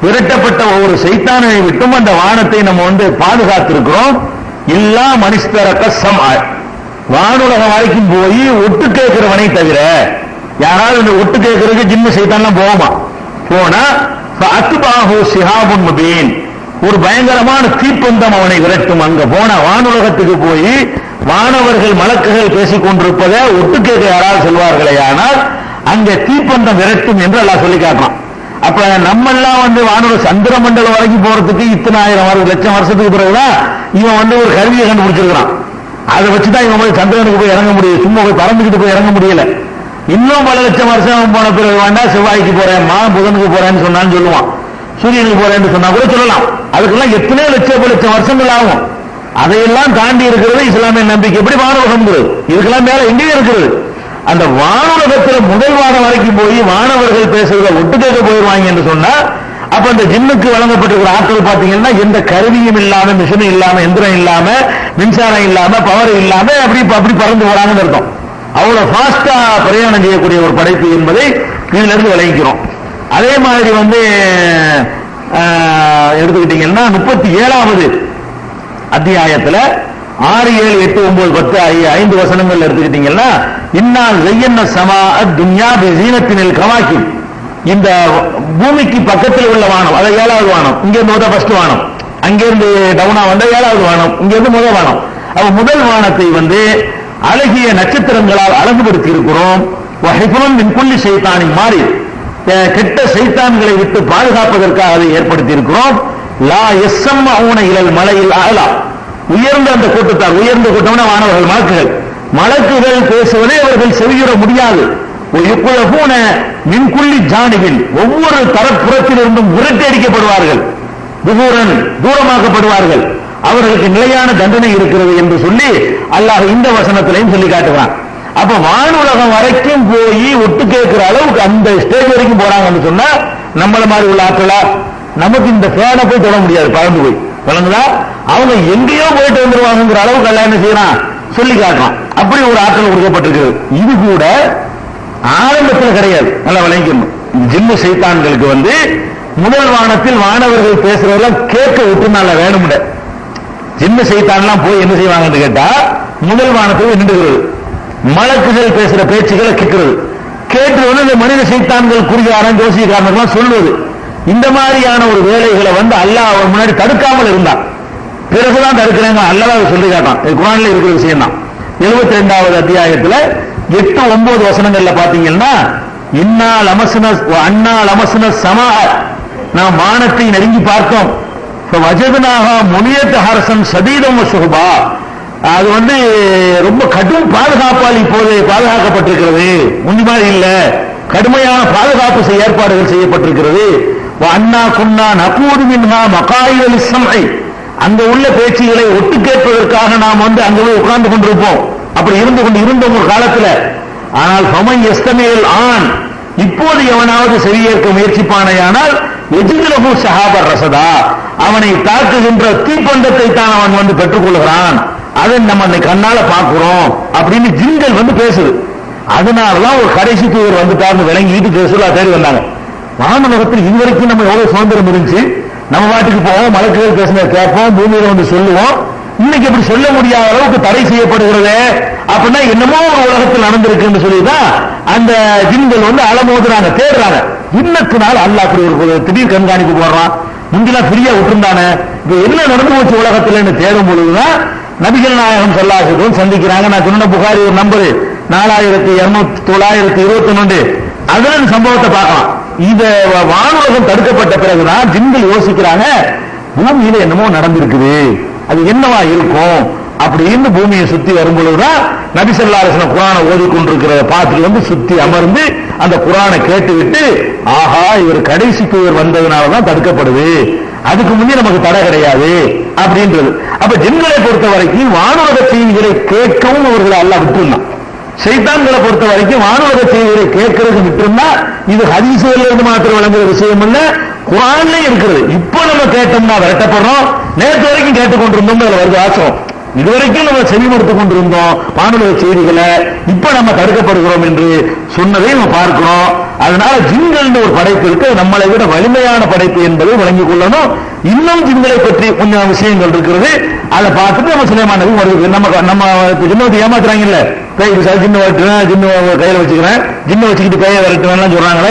A: விரட்டப்பட்ட ஒவ்வொரு சைத்தானை விட்டும் அந்த வானத்தை நம்ம பாதுகாத்திருக்கிறோம். இல்லா மனிஸ்தரக சம்அ, வானுலகம் வரைக்கும் போய் ஒட்டு கேட்கிறவனை தவிர, யாராவது இந்த ஒட்டு கேட்கறதுக்கு ஜின்னு சைத்தான்லாம் போகுமா, போனா ஃபஅத்பாஹு ஷிஹாபுன் முபீன், ஒரு பயங்கரமான தீப்பந்தம் அவனை விரட்டும். அங்க போன வானுலகத்துக்கு போய் வானவர்கள் மலக்குகள் பேசிக் கொண்டிருப்பதை ஒட்டு கேட்க யாராவது சொல்வார்களே, ஆனால் அங்க தீப்பந்தம் விரட்டும் என்று அல்லாஹ் சொல்லி காட்டலாம். அப்ப நம்ம எல்லாம் வானோட சந்திர மண்டலம் வரைக்கும் போறதுக்கு இத்தனை ஆயிரம் லட்சம் வருஷத்துக்கு பிறகுதான் இவன் ஒரு கருவியை கண்டுபிடிச்சிருக்கான். அதை வச்சுதான் இவன் போய் சந்திரனுக்கு போய் இறங்க முடியும், சும்மா போய் பறந்துக்கிட்டு போய் இறங்க முடியல. இன்னும் பல லட்சம் வருஷம் போன பிறகு வேண்டாம் செவ்வாய்க்கு போறேன், புதனுக்கு போறேன்னு சொன்னான்னு சொல்லுவான், சூரியனுக்கு போறேன்னு சொன்னா கூட சொல்லலாம். அதுக்கெல்லாம் எத்தனையோ லட்சம் வருஷங்கள் ஆகும். அதையெல்லாம் தாண்டி இருக்கிறது இஸ்லாமிய நம்பிக்கை. எப்படி வானுலகம், இதுக்கெல்லாம் மேல எங்கேயும் இருக்கிறது. அந்த வானுலகத்தில் முதல் வானம் வரைக்கும் போய் வானவர்கள் பேசுறத ஒட்டு கேட்க போயிடுவாங்க என்று சொன்னா, அப்ப அந்த ஜின்னுக்கு வழங்கப்பட்டிருக்கிற ஆட்கள் பாத்தீங்கன்னா எந்த கருவியும் இல்லாம, மிஷினும் இல்லாம, எந்திரம் இல்லாம, மின்சாரம் இல்லாம, பவர் இல்லாம அப்படி பறந்து போறாங்கன்னு அர்த்தம். அவ்வளவு ஃபாஸ்டா பிரயாணம் செய்யக்கூடிய ஒரு படைப்பு என்பதை இதுல இருந்து விளங்கிக்கிறோம். அதே மாதிரி எடுத்துக்கிட்டீங்கன்னா 37வது அத்தியாயத்துல 6, 7, 8, 9, 10 5 வசனங்கள் எடுத்துக்கிட்டீங்கன்னா, இன்னால் ஸய்யன்னா ஸமாஅ துன்யா பிஸீனத்தினில் கவாகிப், இந்த பூமிக்கு பக்கத்தில் உள்ள வானம், அதாவது 7வது வானம், இங்க இருந்து ஃபர்ஸ்ட் வானம், அங்கிருந்து டவுனா வந்தா 7வது வானம், இங்க இருந்து முதல் வானம். அப்ப முதல் வானத்தை அழகிய நட்சத்திரங்களால் அழகுபடுத்தி இருக்கிறோம். வஹிஃபுன் மின் குல்லி ஷைத்தானின் மாறி, கெட்ட சைத்தான்களை விட்டு பாதுகாப்பதற்காக அதை ஏற்படுத்தி இருக்கிறோம். லா யஸ்ஸமஊன இலல் மலையில் அலா, உயர்ந்த அந்த கூட்டத்தார், உயர்ந்த கூட்டம்னா வானவர்கள், மலக்குகள் பேசுவதை அவர்கள் செவியுற முடியாது. மின் குல்லி ஜானிபின், ஒவ்வொரு தரப்புறத்திலிருந்தும் விரட்டி அடிக்கப்படுவார்கள். துபூரன், தூரமாக்கப்படுவார்கள். அவர்களுக்கு நிலையான தண்டனை இருக்கிறது என்று சொல்லி அல்லாஹ் இந்த வசனத்திலையும் சொல்லி காட்டுகிறான். அப்ப வானுலகம் வரைக்கும் போய் ஒட்டு கேட்கிற அளவுக்கு அந்த ஸ்டேஜ் வரைக்கும் போறாங்கன்னு சொன்னா, நம்மள மாதிரி உள்ள ஆட்களா, நமக்கு இந்த ஃபேனை போய் தொட முடியாது, பறந்து போய் வழங்குதா, அவங்க எங்கேயோ போயிட்டு வந்துருவாங்கிற அளவுக்கு எல்லாம் என்ன செய்யறான் சொல்லி காட்டுறான். அப்படி ஒரு ஆற்றல் கொடுக்கப்பட்டிருக்கிறது. இது கூட ஆரம்பத்தில் கிடையாது, நல்லா விளங்கிக்கணும். ஜின்னு சைத்தான்களுக்கு முதல் வானத்தில் வானவர்கள் பேசுறதெல்லாம் கேட்க விட்டு நல்ல வேணும்ட. ஜின்னு சைத்தான்லாம் போய் என்ன செய்வாங்கன்னு கேட்டா, முதல் வானத்தில் நின்றுகிறது, மலக்குகள் பேசுற பேச்சுகளை கேட்கிறது. கேட்டு இந்த மனித சைத்தான்கள் குறிகாரன் ஜோசியக்காரன் சொல்லுவது, இந்த மாதிரியான ஒரு வேலைகளை அல்லாஹ் அவர் முன்னாடி தடுக்காமல் இருந்தான். பிறகுதான் தடுக்கிறாங்க, அல்லாஹ் சொல்லி காட்டான். குர்ஆன்ல இருக்கிற விஷயம் தான். 72வது அத்தியாயத்துல 8, 9 வசனங்கள்ல பாத்தீங்கன்னா, இன்னால் அமஸ்ன சமா, நாம் வானத்தை நெருங்கி பார்த்தோம். வஜத்னாஹா முனியத் ஹர்சன் ஷதீதம் வசுஹபா, அது ரொம்ப கடும் பாதுகாப்பால் இப்போது பாதுகாக்கப்பட்டிருக்கிறது, முந்தி மாதிரி இல்ல, கடுமையான பாதுகாப்பு ஏற்பாடுகள் செய்யப்பட்டிருக்கிறது. அண்ணா குன்னா நகூது மின்ஹா மகாயித லிஸ்ஸம்இ, அங்க உள்ள பேச்சுகளை ஒட்டு கேட்பதற்காக நாம் அங்க போய் உட்கார்ந்து கொண்டிருப்போம். அப்படி இருந்த ஒரு காலத்துல. ஆனால் ஃபமன் யஸ்தமில் ஆன், இப்போது எவனாவது செவியேற்க முயற்சிப்பானையானால் எஜிதுலஹு ஷஹாபர் ரஸதா, அவனை தாக்குகின்ற தீப்பந்தத்தை தான் அவன் பெற்றுக் கொள்கிறான். அதை நம்ம கண்ணால பார்க்கிறோம் அப்படின்னு ஜின்கள் பேசுது. அதனாலதான் ஒரு கடைசி தூதர் வந்துட்டார்னு விளங்கிட்டு ரசூலுல்லாஹ் தேடி வந்தாங்க. வானுலகத்தில் இதுவரைக்கும் நம்ம எவ்வளவு சுதந்திரம் இருந்துச்சு, நம்ம பாட்டுக்கு போவோம், மலக்குகள் பேசினதை கேட்போம், பூமியில சொல்லுவோம். இன்னைக்கு அப்படி சொல்ல முடியாத அளவுக்கு தடை செய்யப்படுகிறது. அப்படின்னா என்னமோ ஒரு உலகத்தில் நடந்திருக்குன்னு சொல்லிதான் அந்த ஜின்கள் அலமோதுறாங்க, தேடுறாங்க. இன்னத்தினால் அல்லாஹ் அப்படி ஒரு திடீர் கண்காணிப்பு போடுறான். முந்திலாம் ஃப்ரீயா விட்டுருந்தானே. இப்ப என்ன நடந்து போச்சு உலகத்துல தேடும் பொழுதுதான் நபிகள் நாயகம் ஸல்லல்லாஹு அலைஹி வஸல்லம் சந்திக்கிறாங்க. நான் சொன்ன புகாரி ஒரு நம்பர் 4221. அதுல இந்த சம்பவத்தை பார்க்கலாம். இத வானுலகம் தடுக்கப்பட்ட பிறகுதான் ஜின்கள் யோசிக்கிறாங்க, பூமியில என்னமோ நடந்திருக்குது, அது என்னவா இருக்கும் அப்படின்னு பூமியை சுத்தி வரும் பொழுதுதான் நபி ஸல்லல்லாஹு அலைஹி வஸல்லம் குர்ஆனை ஓதிக்கொண்டிருக்கிறத பார்த்துட்டு சுத்தி அமர்ந்து அந்த குர்ஆனை கேட்டுவிட்டு, ஆஹா இவர் கடைசி தூதர் வந்ததுனாலதான் தடுக்கப்படுது, அதுக்கு முன்னே நமக்கு தடை கிடையாது அப்படின்றது. அப்ப ஜின்களை பொறுத்த வரைக்கும் வானுலக செய்திகளை கேட்கவும் அவர்களை அல்லாஹ் விட்டுருந்தான். ஷைத்தான்களை பொறுத்த வரைக்கும் வானுலக செய்திகளை கேட்கறது விட்டுருந்தா இது ஹதீஸ்ல இருந்து மாத்திரம் வழங்குற விஷயம் இல்ல, குர்ஆன்ல இருக்கிறது. இப்போ நம்ம கேட்டோம்னா விரட்டப்படுறோம். நேற்று வரைக்கும் கேட்டுக்கொண்டிருந்தோம், அதுல வருது ஆச்சரம். இதுவரைக்கும் நம்ம செவிமடுத்துக் கொண்டிருந்தோம் வானுலக செய்திகளை, இப்ப நம்ம தடுக்கப்படுகிறோம் என்று சொன்னதை நம்ம பார்க்கிறோம். அதனால ஜின்கள் ஒரு படைப்பு இருக்கு, நம்மளை விட வலிமையான படைப்பு என்பதை வழங்கிக் கொள்ளணும். இன்னும் ஜின்களை பற்றி கொஞ்சம் விஷயங்கள் இருக்கிறது, அதை பார்த்துட்டு நம்ம சுலைமான் நபி வருது. நம்ம ஜின்னத்தை ஏமாத்துறாங்கல்ல, ஜின்னு வரட்டுவேன், ஜின்னு கையில வச்சுக்கிறேன், ஜின்னு வச்சுக்கிட்டு கையை வரட்டுவேன் சொல்றாங்களே,